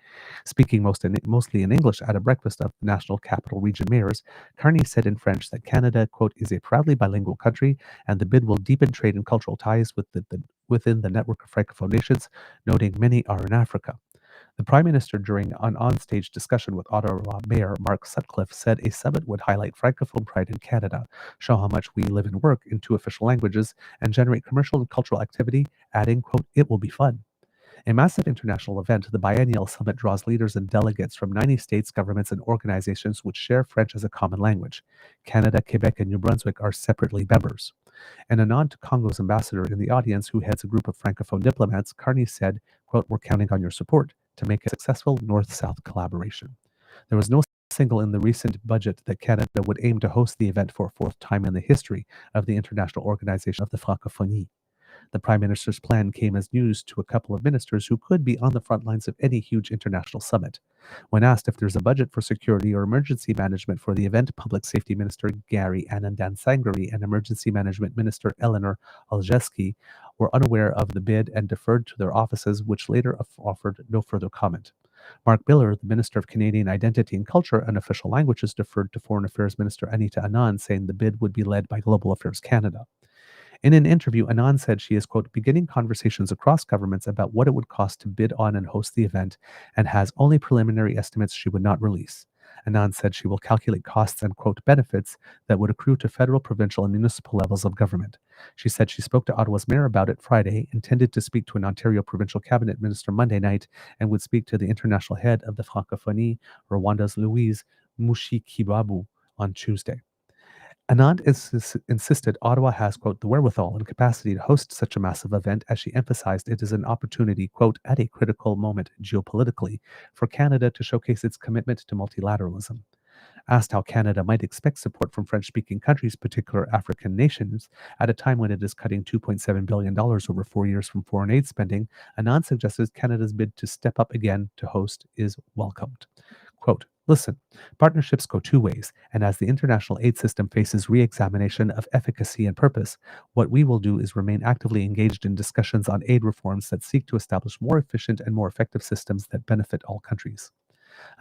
Speaking mostly in English at a breakfast of National Capital Region mayors, Carney said in French that Canada, quote, is a proudly bilingual country, and the bid will deepen trade and cultural ties within the network of francophone nations, noting many are in Africa. The Prime Minister, during an onstage discussion with Ottawa Mayor Mark Sutcliffe, said a summit would highlight Francophone pride in Canada, show how much we live and work in two official languages, and generate commercial and cultural activity, adding, quote, it will be fun. A massive international event, the biennial summit draws leaders and delegates from 90 states, governments, and organizations which share French as a common language. Canada, Quebec, and New Brunswick are separately members. In a nod to Congo's ambassador in the audience, who heads a group of Francophone diplomats, Carney said, quote, we're counting on your support to make a successful North-South collaboration. There was no single in the recent budget that Canada would aim to host the event for a fourth time in the history of the International Organization of the Francophonie. The Prime Minister's plan came as news to a couple of ministers who could be on the front lines of any huge international summit. When asked if there's a budget for security or emergency management for the event, Public Safety Minister Gary Anandansangari and Emergency Management Minister Eleanor Olszewski were unaware of the bid and deferred to their offices, which later offered no further comment. Mark Miller, the Minister of Canadian Identity and Culture and Official Languages, deferred to Foreign Affairs Minister Anita Anand, saying the bid would be led by Global Affairs Canada. In an interview, Anand said she is, quote, beginning conversations across governments about what it would cost to bid on and host the event and has only preliminary estimates she would not release. Anand said she will calculate costs and, quote, benefits that would accrue to federal, provincial, and municipal levels of government. She said she spoke to Ottawa's mayor about it Friday, intended to speak to an Ontario provincial cabinet minister Monday night, and would speak to the international head of the Francophonie, Rwanda's Louise Mushikiwabo, on Tuesday. Anand insisted Ottawa has, quote, the wherewithal and capacity to host such a massive event, as she emphasized it is an opportunity, quote, at a critical moment geopolitically for Canada to showcase its commitment to multilateralism. Asked how Canada might expect support from French-speaking countries, particular African nations, at a time when it is cutting $2.7 billion over 4 years from foreign aid spending, Anand suggested Canada's bid to step up again to host is welcomed. Quote, listen, partnerships go two ways, and as the international aid system faces re-examination of efficacy and purpose, what we will do is remain actively engaged in discussions on aid reforms that seek to establish more efficient and more effective systems that benefit all countries.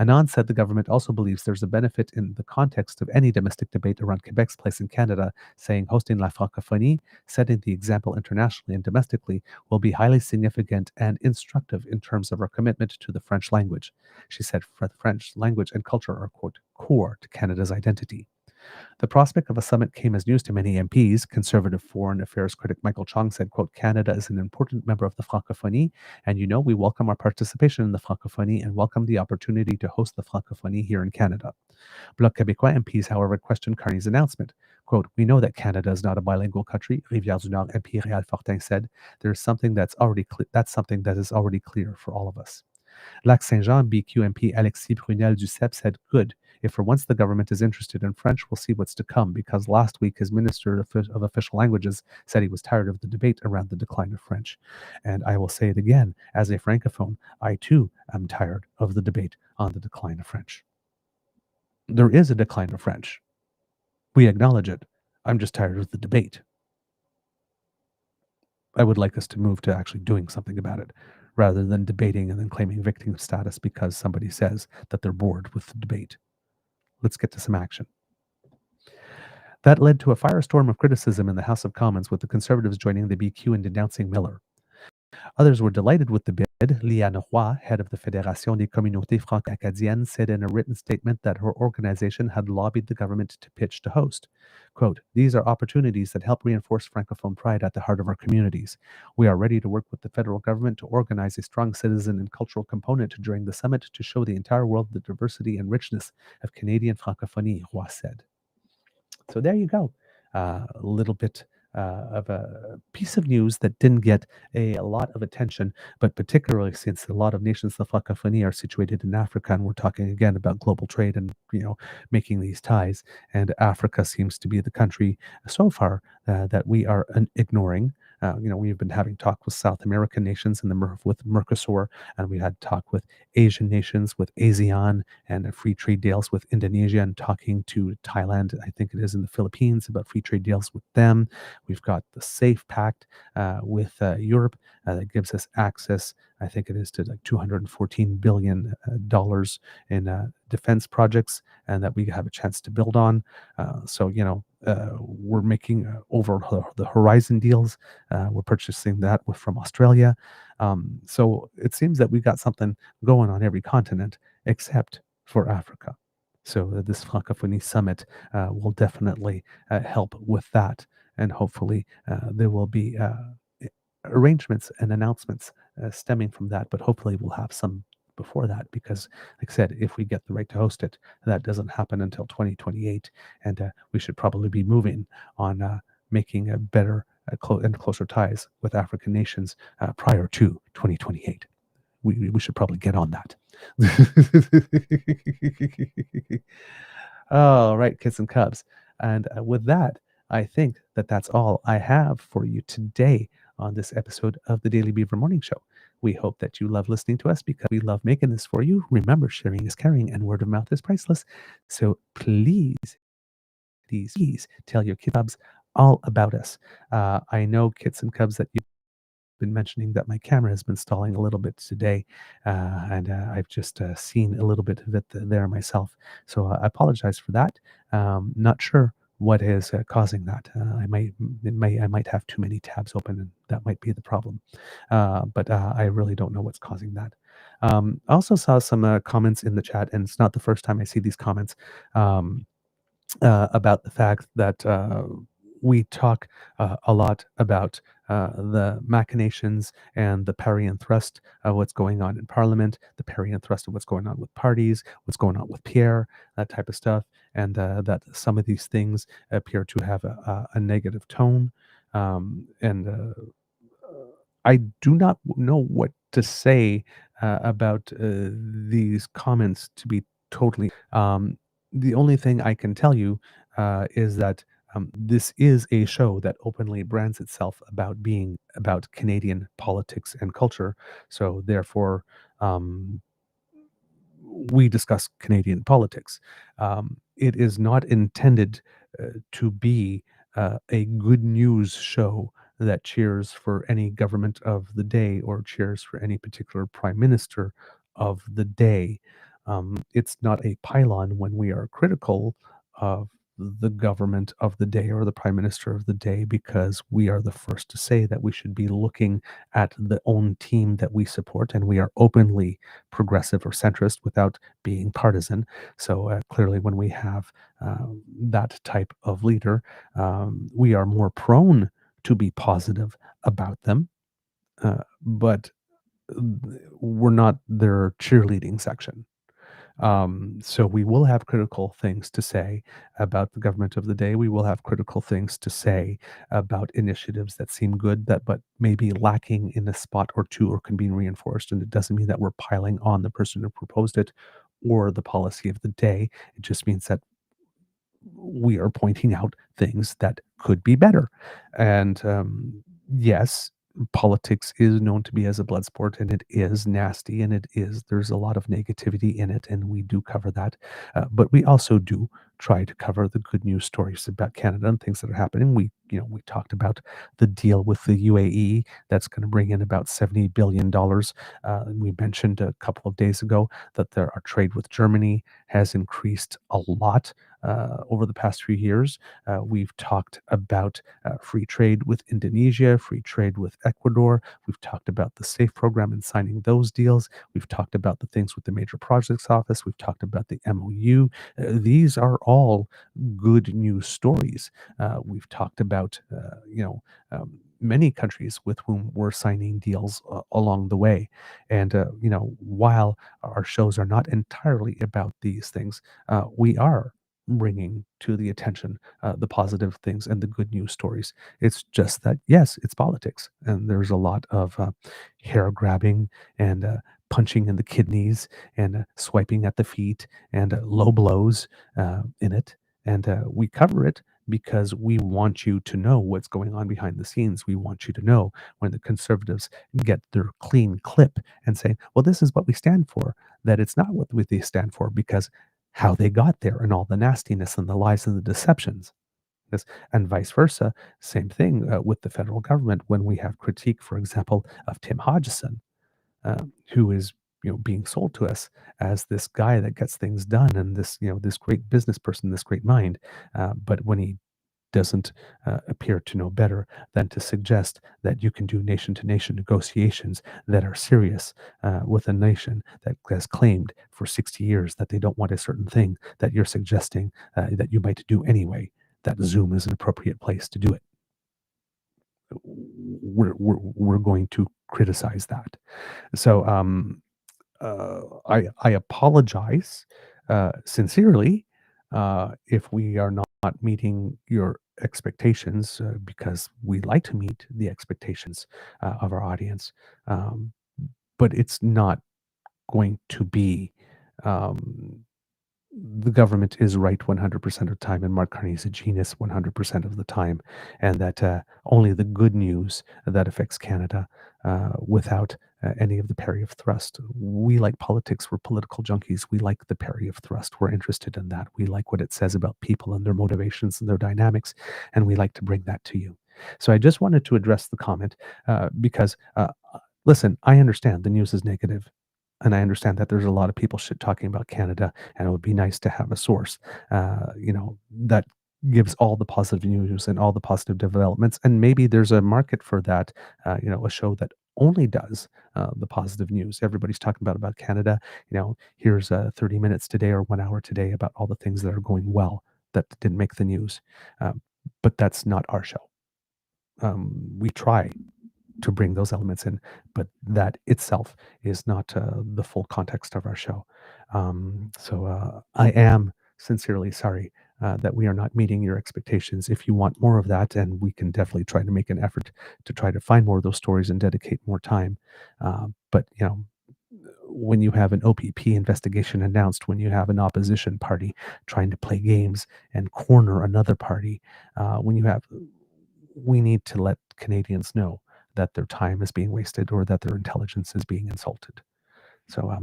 Anand said the government also believes there's a benefit in the context of any domestic debate around Quebec's place in Canada, saying hosting La Francophonie, setting the example internationally and domestically, will be highly significant and instructive in terms of our commitment to the French language. She said the French language and culture are, quote, core to Canada's identity. The prospect of a summit came as news to many MPs. Conservative foreign affairs critic Michael Chong said, quote, Canada is an important member of the Francophonie, and we welcome our participation in the Francophonie and welcome the opportunity to host the Francophonie here in Canada. Bloc Québécois MPs, however, questioned Carney's announcement. Quote, we know that Canada is not a bilingual country, Rivière-du-Nord MP Réal Fortin said. There's something that's something that is already clear for all of us. Lac Saint-Jean BQ MP Alexis Brunel du CEP said, good. If for once the government is interested in French, we'll see what's to come, because last week his Minister of Official Languages said he was tired of the debate around the decline of French. And I will say it again, as a Francophone, I too am tired of the debate on the decline of French. There is a decline of French. We acknowledge it. I'm just tired of the debate. I would like us to move to actually doing something about it, rather than debating and then claiming victim status because somebody says that they're bored with the debate. Let's get to some action. That led to a firestorm of criticism in the House of Commons, with the Conservatives joining the BQ in denouncing Miller. Others were delighted with the bid. Liane Roy, head of the Fédération des communautés franco-acadiennes, said in a written statement that her organization had lobbied the government to pitch to host. Quote, "These are opportunities that help reinforce Francophone pride at the heart of our communities. We are ready to work with the federal government to organize a strong citizen and cultural component during the summit to show the entire world the diversity and richness of Canadian francophonie," Roy said. So there you go. A little bit of a piece of news that didn't get a lot of attention, but particularly since a lot of nations of the francophonie are situated in Africa, and we're talking again about global trade and making these ties, and Africa seems to be the country so far that we are ignoring. We've been having talk with South American nations with Mercosur, and we had talk with Asian nations with ASEAN and free trade deals with Indonesia, and talking to Thailand, I think it is in the Philippines, about free trade deals with them. We've got the SAFE Pact with Europe that gives us access, I think it is, to like $214 billion in defense projects, and that we have a chance to build on. We're making over the Horizon deals. We're purchasing that from Australia. So it seems that we've got something going on every continent except for Africa. So this Francophonie Summit will definitely help with that. And hopefully there will be arrangements and announcements stemming from that. But hopefully we'll have some before that, because like I said, if we get the right to host it, that doesn't happen until 2028. And we should probably be moving on making a better and closer ties with African nations prior to 2028. We should probably get on that. All right, kids and cubs. And with that, I think that that's all I have for you today on this episode of the Daily Beaver Morning Show. We hope that you love listening to us because we love making this for you. Remember, sharing is caring and word of mouth is priceless. So please tell your cubs all about us. I know, kids and cubs, that you've been mentioning that my camera has been stalling a little bit today, and I've just seen a little bit of it there myself. So I apologize for that. Not sure what is causing that. I might have too many tabs open, and that might be the problem. But I really don't know what's causing that. I also saw some comments in the chat, and it's not the first time I see these comments about the fact that we talk a lot about the machinations and the parry and thrust of what's going on in Parliament, the parry and thrust of what's going on with parties, what's going on with Pierre, that type of stuff, and that some of these things appear to have a negative tone. I do not know what to say about these comments, to be totally. The only thing I can tell you is that this is a show that openly brands itself about being about Canadian politics and culture. So therefore, we discuss Canadian politics. It is not intended to be a good news show that cheers for any government of the day or cheers for any particular prime minister of the day. It's not a pylon when we are critical of the government of the day or the prime minister of the day, because we are the first to say that we should be looking at the own team that we support, and we are openly progressive or centrist without being partisan. So clearly when we have that type of leader, we are more prone to be positive about them, but we're not their cheerleading section. So we will have critical things to say about the government of the day. We will have critical things to say about initiatives that seem good, but maybe lacking in a spot or two or can be reinforced. And it doesn't mean that we're piling on the person who proposed it or the policy of the day. It just means that we are pointing out things that could be better. And yes, politics is known to be as a blood sport, and it is nasty, and there's a lot of negativity in it, and we do cover that. But we also do try to cover the good news stories about Canada and things that are happening. We talked about the deal with the UAE that's going to bring in about $70 billion. We mentioned a couple of days ago that our trade with Germany has increased a lot over the past few years. We've talked about free trade with Indonesia, free trade with Ecuador. We've talked about the SAFE program and signing those deals. We've talked about the things with the Major Projects Office. We've talked about the MOU. These are all good news stories. We've talked about, many countries with whom we're signing deals along the way. And, while our shows are not entirely about these things, we are bringing to the attention the positive things and the good news stories. It's just that, yes, it's politics, and there's a lot of hair grabbing and punching in the kidneys and swiping at the feet and low blows in it. And we cover it because we want you to know what's going on behind the scenes. We want you to know when the Conservatives get their clean clip and say, well, this is what we stand for, that it's not what they stand for because how they got there and all the nastiness and the lies and the deceptions. Yes. And vice versa, same thing with the federal government when we have critique, for example, of Tim Hodgson, who is being sold to us as this guy that gets things done and this this great business person, this great mind, but when he doesn't appear to know better than to suggest that you can do nation-to-nation negotiations that are serious with a nation that has claimed for 60 years that they don't want a certain thing that you're suggesting that you might do anyway, that Zoom is an appropriate place to do it. We're going to criticize that. So I apologize sincerely if we are not meeting your expectations because we like to meet the expectations of our audience, but it's not going to be the government is right 100% of the time, and Mark Carney is a genius 100% of the time, and that only the good news that affects Canada without any of the parry of thrust. We like politics. We're political junkies. We like the parry of thrust. We're interested in that. We like what it says about people and their motivations and their dynamics, and we like to bring that to you. So I just wanted to address the comment because, listen, I understand the news is negative. And I understand that there's a lot of people talking about Canada, and it would be nice to have a source, that gives all the positive news and all the positive developments. And maybe there's a market for that, a show that only does the positive news. Everybody's talking about Canada. Here's 30 minutes today or 1 hour today about all the things that are going well that didn't make the news. But that's not our show. We try to bring those elements in, but that itself is not the full context of our show. So I am sincerely sorry that we are not meeting your expectations. If you want more of that, and we can definitely try to make an effort to try to find more of those stories and dedicate more time. But when you have an OPP investigation announced, when you have an opposition party trying to play games and corner another party, we need to let Canadians know that their time is being wasted or that their intelligence is being insulted. So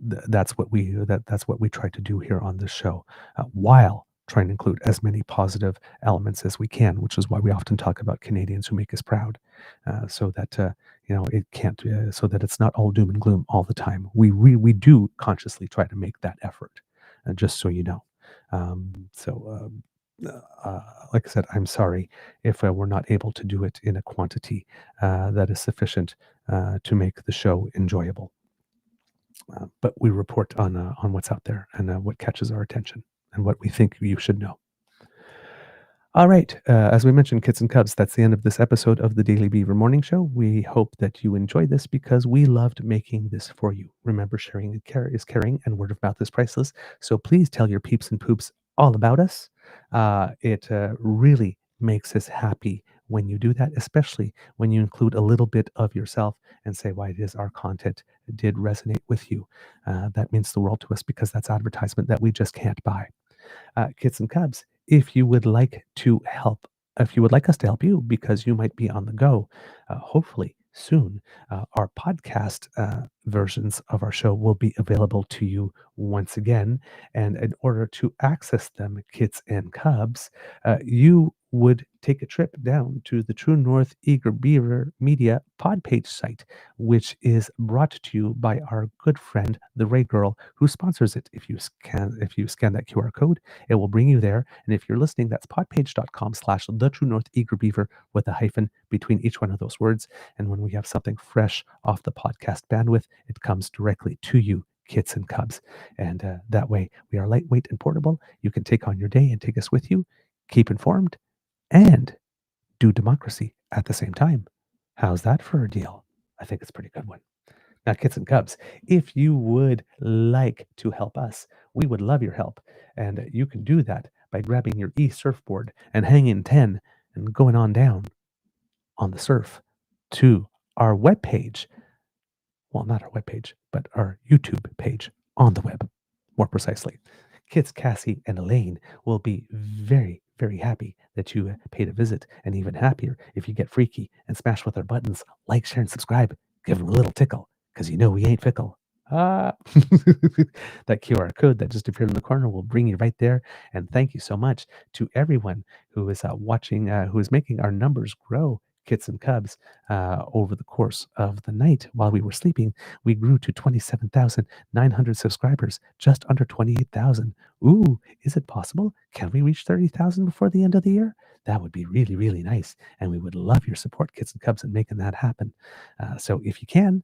that's what we try to do here on this show, while trying to include as many positive elements as we can, which is why we often talk about Canadians who make us proud, so that it can't, so that it's not all doom and gloom all the time. We do consciously try to make that effort, just so you know. Like I said, I'm sorry if we're not able to do it in a quantity that is sufficient to make the show enjoyable. But we report on what's out there and what catches our attention and what we think you should know. All right. As we mentioned, kids and cubs, that's the end of this episode of the Daily Beaver Morning Show. We hope that you enjoyed this because we loved making this for you. Remember, sharing is caring and word of mouth is priceless. So please tell your peeps and poops all about us. It really makes us happy when you do that, especially when you include a little bit of yourself and say why it is our content did resonate with you. That means the world to us because that's advertisement that we just can't buy. Kids and cubs, if you would like us to help you because you might be on the go, hopefully soon. Our podcast versions of our show will be available to you once again. And in order to access them, kids and cubs, you would take a trip down to the True North Eager Beaver Media pod page site, which is brought to you by our good friend, the Ray Girl, who sponsors it. If you scan that QR code, it will bring you there. And if you're listening, that's podpage.com/the True North Eager Beaver with a hyphen between each one of those words. And when we have something fresh off the podcast bandwidth, it comes directly to you, kids and cubs. And that way, we are lightweight and portable. You can take on your day and take us with you, keep informed, and do democracy at the same time. How's that for a deal? I think it's a pretty good one. Now, kids and cubs, if you would like to help us, we would love your help. And you can do that by grabbing your e-surfboard and hanging 10 and going on down on the surf to our webpage. Well, not our webpage, but our YouTube page on the web, more precisely. Kids Cassie and Elaine will be very, very happy that you paid a visit, and even happier if you get freaky and smash with our buttons, like, share, and subscribe. Give them a little tickle, because you know we ain't fickle. That QR code that just appeared in the corner will bring you right there. And thank you so much to everyone who is watching, who is making our numbers grow, kits and cubs. Over the course of the night while we were sleeping, we grew to 27,900 subscribers, just under 28,000. Ooh, is it possible? Can we reach 30,000 before the end of the year? That would be really, really nice. And we would love your support, kits and cubs, in making that happen. So if you can,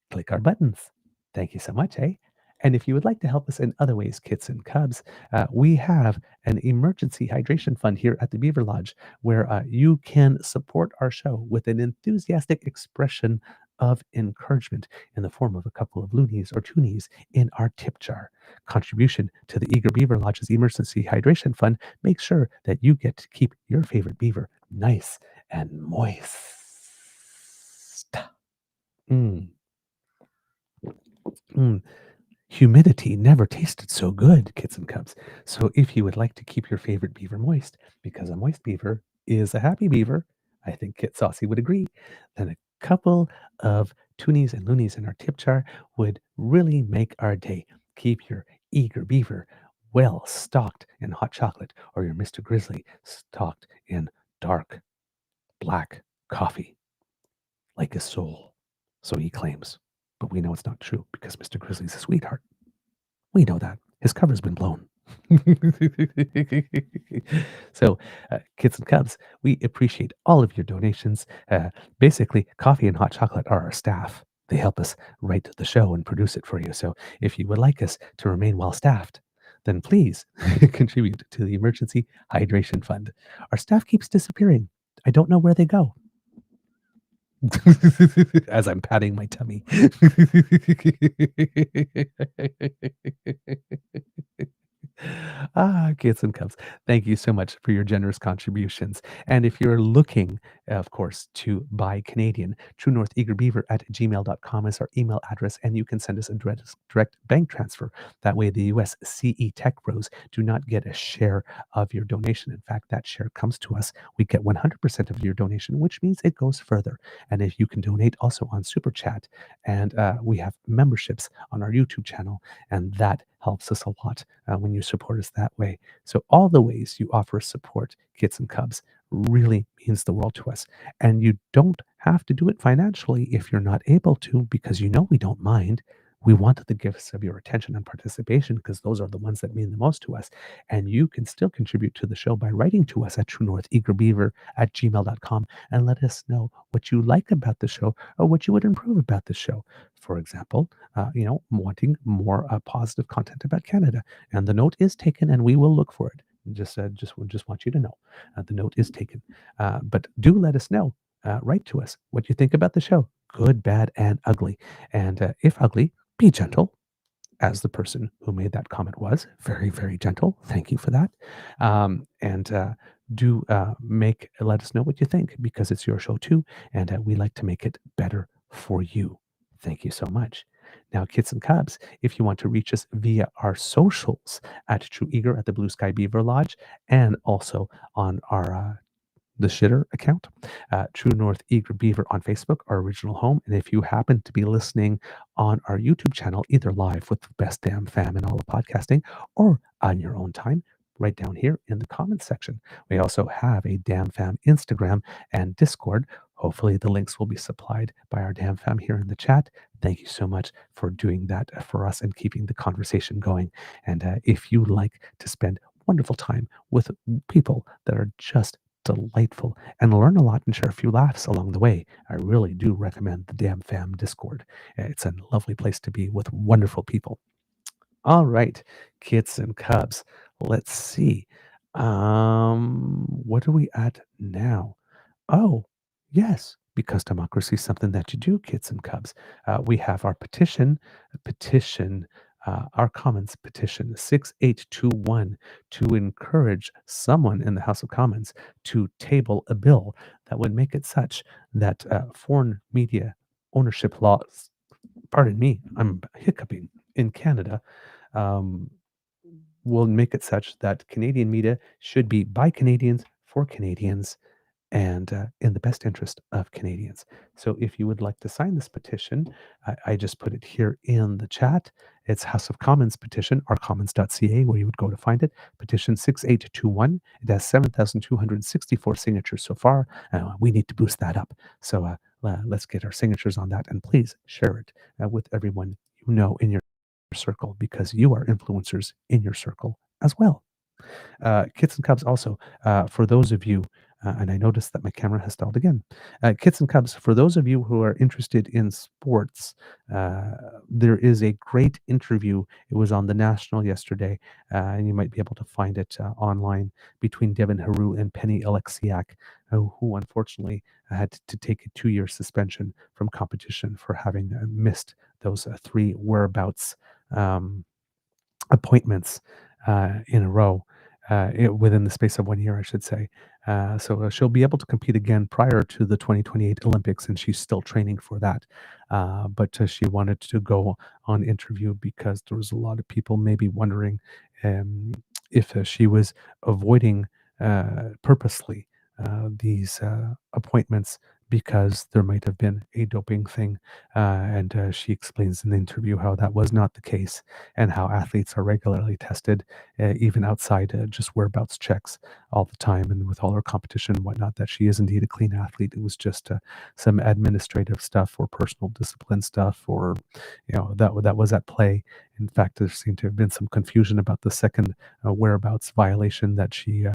click our buttons. Thank you so much, eh? And if you would like to help us in other ways, kits and cubs, we have an emergency hydration fund here at the Beaver Lodge where you can support our show with an enthusiastic expression of encouragement in the form of a couple of loonies or toonies in our tip jar. Contribution to the Eager Beaver Lodge's emergency hydration fund makes sure that you get to keep your favorite beaver nice and moist. Humidity never tasted so good, kids and cubs. So if you would like to keep your favorite beaver moist, because a moist beaver is a happy beaver, I think Kit Saucy would agree, then a couple of toonies and loonies in our tip jar would really make our day. Keep your eager beaver well stocked in hot chocolate, or your Mr. Grizzly stocked in dark black coffee, like his soul. So he claims. But we know it's not true because Mr. Grizzly's a sweetheart. We know that. His cover's been blown. So, kids and cubs, we appreciate all of your donations. Basically, coffee and hot chocolate are our staff. They help us write the show and produce it for you. So if you would like us to remain well-staffed, then please contribute to the Emergency Hydration Fund. Our staff keeps disappearing. I don't know where they go. As I'm patting my tummy. Kids and cubs, thank you so much for your generous contributions. And if you're looking, of course, to buy Canadian, truenortheagerbeaver@gmail.com is our email address, and you can send us a direct bank transfer. That way the US CE Tech Bros do not get a share of your donation. In fact, that share comes to us. We get 100% of your donation, which means it goes further. And if you can donate also on Super Chat, and we have memberships on our YouTube channel, and that helps us a lot when you support us that way. So all the ways you offer support, kids and cubs, really means the world to us. And you don't have to do it financially if you're not able to, because you know we don't mind. We want the gifts of your attention and participation because those are the ones that mean the most to us. And you can still contribute to the show by writing to us at truenortheagerbeaver@gmail.com and let us know what you like about the show or what you would improve about the show. For example, wanting more positive content about Canada. And the note is taken and we will look for it. Just want you to know the note is taken. But do let us know. Write to us what you think about the show. Good, bad, and ugly. And if ugly, be gentle, as the person who made that comment was. Very, very gentle. Thank you for that. Do let us know what you think, because it's your show too, and we like to make it better for you. Thank you so much. Now, kids and cubs, if you want to reach us via our socials at True Eager at the Blue Sky Beaver Lodge, and also on our the Shitter account, True North Eager Beaver on Facebook, our original home. And if you happen to be listening on our YouTube channel, either live with the best damn fam in all of podcasting or on your own time, right down here in the comments section. We also have a Damn Fam Instagram and Discord. Hopefully the links will be supplied by our Damn Fam here in the chat. Thank you so much for doing that for us and keeping the conversation going. And if you like to spend wonderful time with people that are just delightful and learn a lot and share a few laughs along the way, I really do recommend the Damn Fam Discord. It's a lovely place to be with wonderful people. All right, kids and cubs, let's see. What are we at now? Oh, yes, because democracy is something that you do, kids and cubs. We have our petition, our Commons petition 6821 to encourage someone in the House of Commons to table a bill that would make it such that foreign media ownership laws, pardon me, I'm hiccuping, in Canada, will make it such that Canadian media should be by Canadians for Canadians and in the best interest of Canadians. So if you would like to sign this petition, I just put it here in the chat. It's House of Commons petition, ourcommons.ca, where you would go to find it. Petition 6821. It has 7,264 signatures so far. We need to boost that up. So let's get our signatures on that. And please share it with everyone you know in your circle, because you are influencers in your circle as well. Kids and Cubs also, for those of you, and I noticed that my camera has stalled again. Kids and Cubs, for those of you who are interested in sports, there is a great interview. It was on the National yesterday, and you might be able to find it online, between Devin Haru and Penny Alexiak, who unfortunately had to take a 2-year suspension from competition for having missed those 3 whereabouts appointments in a row. Within the space of 1 year, I should say. So she'll be able to compete again prior to the 2028 Olympics, and she's still training for that. But she wanted to go on interview because there was a lot of people maybe wondering if she was avoiding purposely these appointments because there might have been a doping thing. And she explains in the interview how that was not the case, and how athletes are regularly tested, even outside just whereabouts checks all the time, and with all her competition and whatnot, that she is indeed a clean athlete. It was just some administrative stuff or personal discipline stuff, or that was at play. In fact, there seemed to have been some confusion about the second whereabouts violation that she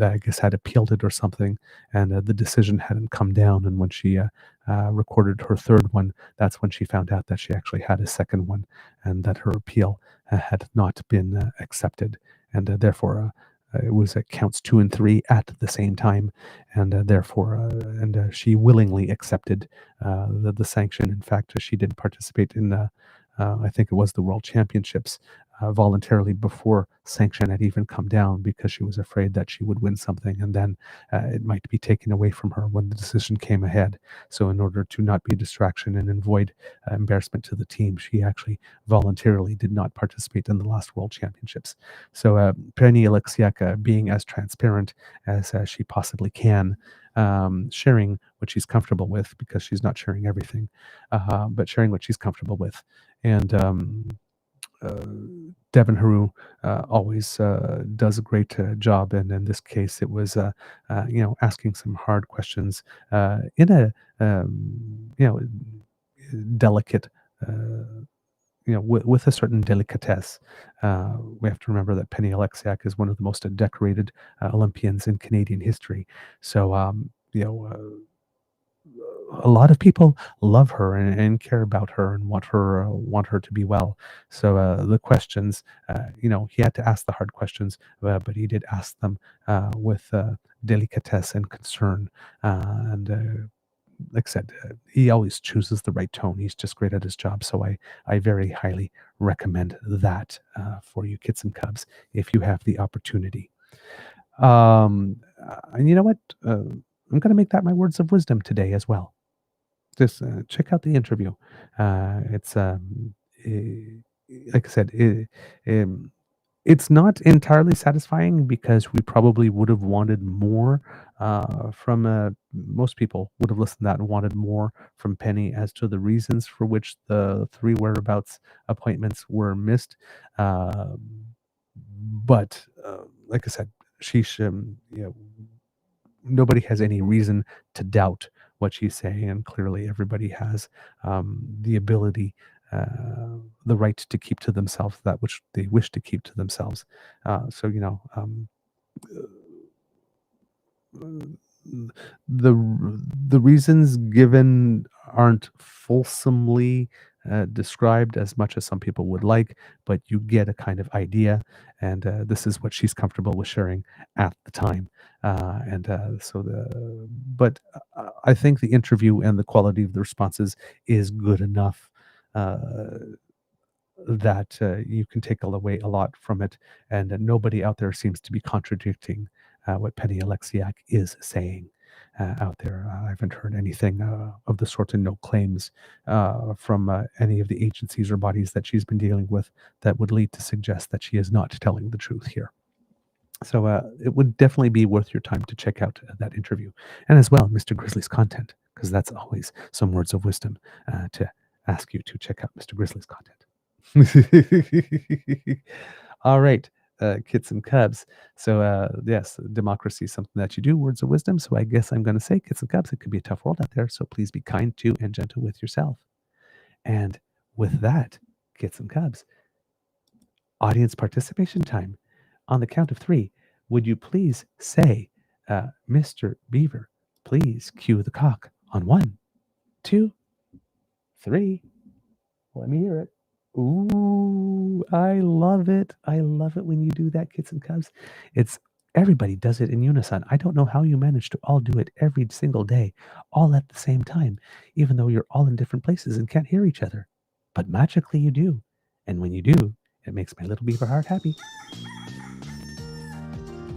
I guess had appealed it or something, and the decision hadn't come down. And when she recorded her third one, that's when she found out that she actually had a second one, and that her appeal had not been accepted, and therefore it was counts 2 and 3 at the same time, and therefore she willingly accepted the sanction. In fact, she did participate in I think it was the World Championships voluntarily before sanction had even come down, because she was afraid that she would win something and then it might be taken away from her when the decision came ahead. So in order to not be a distraction and avoid embarrassment to the team, she actually voluntarily did not participate in the last World Championships. So Penny Alexiak, being as transparent as she possibly can, sharing what she's comfortable with, because she's not sharing everything, but sharing what she's comfortable with. And Devin Haru always does a great job, and in this case, it was asking some hard questions in a delicate, with a certain delicatesse. We have to remember that Penny Alexiak is one of the most decorated Olympians in Canadian history. So a lot of people love her and care about her and want her to be well. So the questions, he had to ask the hard questions, but he did ask them with delicatesse and concern. And like I said, he always chooses the right tone. He's just great at his job. So I very highly recommend that for you, kids and cubs, if you have the opportunity. And you know what? I'm going to make that my words of wisdom today as well. Just check out the interview. It's like I said, It's not entirely satisfying because we probably would have wanted more from most people would have listened to that and wanted more from Penny as to the reasons for which the 3 whereabouts appointments were missed. Uh, but like I said, nobody has any reason to doubt what she's saying, and clearly everybody has the ability, the right to keep to themselves that which they wish to keep to themselves. The reasons given aren't fulsomely described as much as some people would like, but you get a kind of idea, and this is what she's comfortable with sharing at the time. But I think the interview and the quality of the responses is good enough that you can take away a lot from it, and nobody out there seems to be contradicting what Penny Alexiak is saying out there. I haven't heard anything of the sort, and no claims from any of the agencies or bodies that she's been dealing with that would lead to suggest that she is not telling the truth here. So it would definitely be worth your time to check out that interview, and as well Mr. Grizzly's content, because that's always some words of wisdom to ask you to check out Mr. Grizzly's content. All right, kits and cubs. So yes, democracy is something that you do, words of wisdom. So I guess I'm going to say, kits and cubs, it could be a tough world out there. So please be kind to and gentle with yourself. And with that, kits and cubs, audience participation time. On the count of 3, would you please say, Mr. Beaver, please cue the cock on 1, 2, 3. Let me hear it. Ooh, I love it. I love it when you do that, kits and cubs. Everybody does it in unison. I don't know how you manage to all do it every single day, all at the same time, even though you're all in different places and can't hear each other. But magically you do. And when you do, it makes my little beaver heart happy.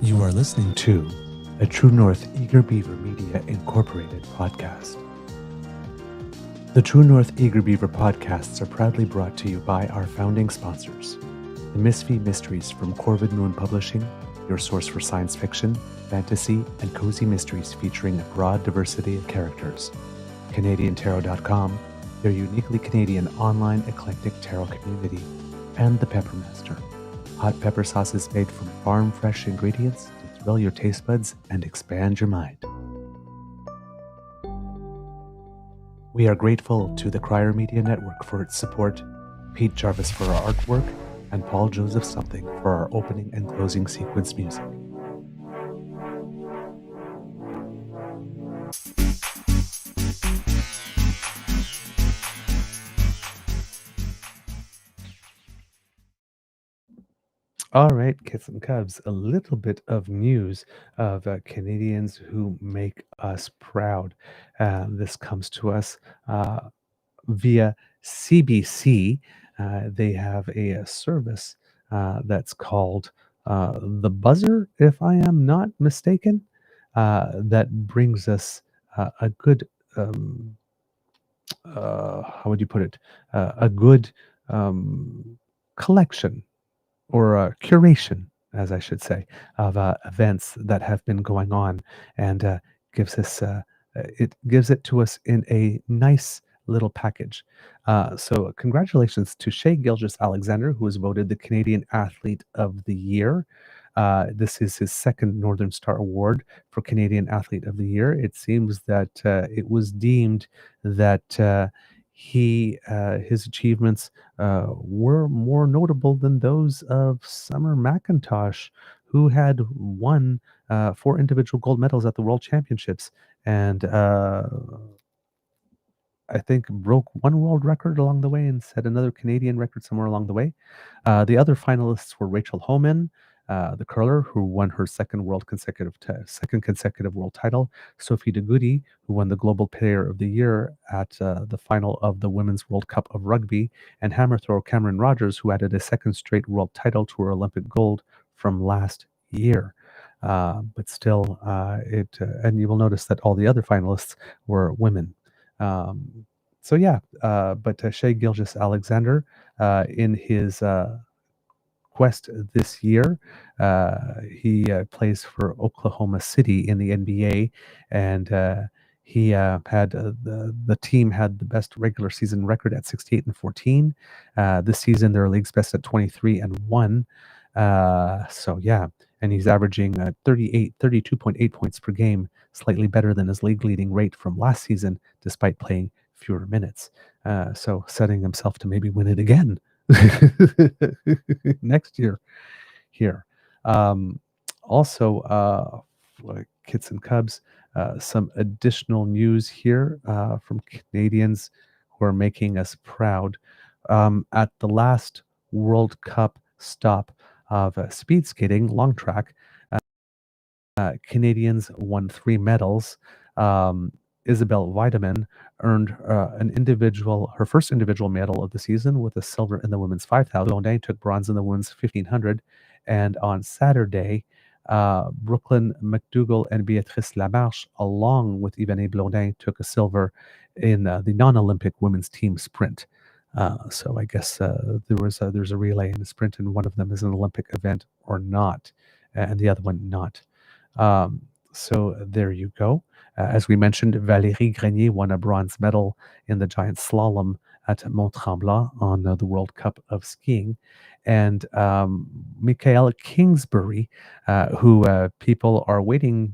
You are listening to a True North Eager Beaver Media Incorporated podcast. The True North Eager Beaver podcasts are proudly brought to you by our founding sponsors, the Misfit Mysteries from Corvid Moon Publishing, your source for science fiction, fantasy, and cozy mysteries featuring a broad diversity of characters, CanadianTarot.com, their uniquely Canadian online eclectic tarot community, and the Peppermaster, hot pepper sauces made from farm-fresh ingredients to thrill your taste buds and expand your mind. We are grateful to the Crier Media Network for its support, Pete Jarvis for our artwork, and Paul Joseph Something for our opening and closing sequence music. All right, kits and cubs, a little bit of news of Canadians who make us proud. This comes to us via CBC. They have a service that's called The Buzzer, if I am not mistaken, that brings us a good, how would you put it, a good collection or a curation, as I should say, of events that have been going on, and gives it to us in a nice little package. So congratulations to Shea Gilgeous-Alexander, who was voted the Canadian Athlete of the Year. This is his second Northern Star Award for Canadian Athlete of the Year. It seems that it was deemed that his achievements were more notable than those of Summer McIntosh, who had won 4 individual gold medals at the World Championships, and I think broke one world record along the way and set another Canadian record somewhere along the way. The other finalists were Rachel Homan, the curler, who won her second consecutive world title, Sophie de Goody, who won the Global Player of the Year at the final of the Women's World Cup of Rugby, and hammer thrower Cameron Rogers, who added a second straight world title to her Olympic gold from last year. But still, and you will notice that all the other finalists were women. But Shea Gilgeous-Alexander, in his Quest this year. He plays for Oklahoma City in the NBA, and he had the team had the best regular season record at 68-14. This season, their league's best at 23-1. So yeah, and he's averaging 32.8 points per game, slightly better than his league leading rate from last season, despite playing fewer minutes. So setting himself to maybe win it again next year here. Also, Kits and Cubs, some additional news here from Canadians who are making us proud. At the last World Cup stop of speed skating, long track, Canadians won 3 medals. Isabelle Weideman earned her first individual medal of the season with a silver in the women's 5,000. Blondin took bronze in the women's 1,500. And on Saturday, Brooklyn McDougall and Béatrice Lamarche, along with Yvonne Blondin, took a silver in the non-Olympic women's team sprint. So I guess there's a relay and a sprint, and one of them is an Olympic event or not, and the other one not. So there you go. As we mentioned, Valérie Grenier won a bronze medal in the giant slalom at Mont-Tremblant on the World Cup of Skiing. And Michael Kingsbury, who people are waiting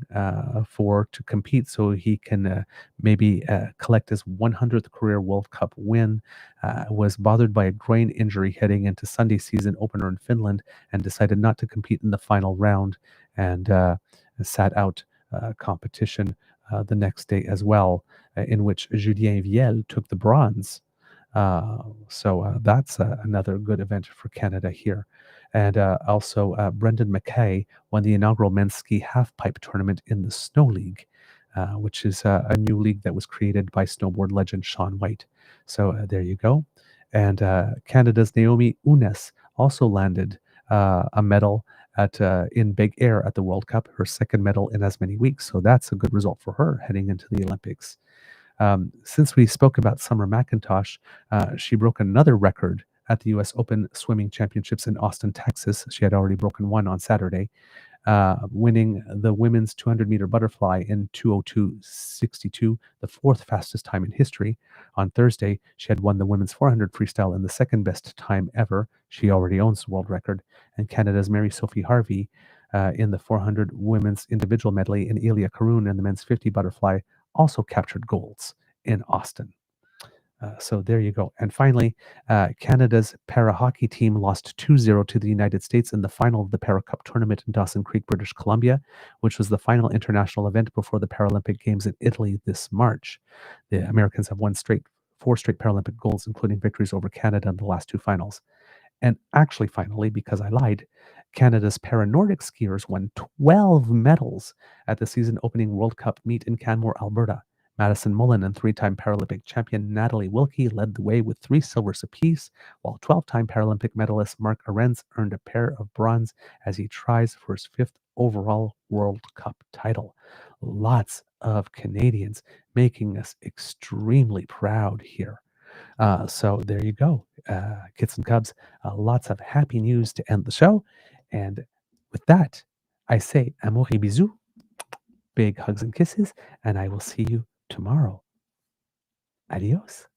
for to compete so he can maybe collect his 100th career World Cup win, was bothered by a groin injury heading into Sunday season opener in Finland and decided not to compete in the final round and sat out competition the next day as well, in which Julien Viel took the bronze. So that's another good event for Canada here. And also Brendan Mackay won the inaugural men's ski halfpipe tournament in the Snow League, which is a new league that was created by snowboard legend Shaun White. So there you go. And Canada's Naomi Unes also landed a medal in big air at the World Cup, her second medal in as many weeks. So that's a good result for her heading into the Olympics. Since we spoke about Summer McIntosh, she broke another record at the U.S. Open Swimming Championships in Austin, Texas. She had already broken one on Saturday, winning the women's 200-meter butterfly in 2:02.62, the fourth fastest time in history. On Thursday, she had won the women's 400 freestyle in the second best time ever. She already owns the world record. And Canada's Mary Sophie Harvey in the 400 women's individual medley, and Elia Caroon in the men's 50 butterfly also captured golds in Austin. So there you go. And finally, Canada's para hockey team lost 2-0 to the United States in the final of the Para Cup tournament in Dawson Creek, British Columbia, which was the final international event before the Paralympic Games in Italy this March. The Americans have won 4 straight Paralympic golds, including victories over Canada in the last 2 finals. And actually, finally, because I lied, Canada's para-Nordic skiers won 12 medals at the season-opening World Cup meet in Canmore, Alberta. Madison Mullen and 3-time Paralympic champion Natalie Wilkie led the way with 3 silvers apiece, while 12-time Paralympic medalist Mark Arendz earned a pair of bronze as he tries for his 5th overall World Cup title. Lots of Canadians making us extremely proud here. So there you go, Kits and Cubs. Lots of happy news to end the show. And with that, I say amour et bisous, big hugs and kisses, and I will see you tomorrow. Adios.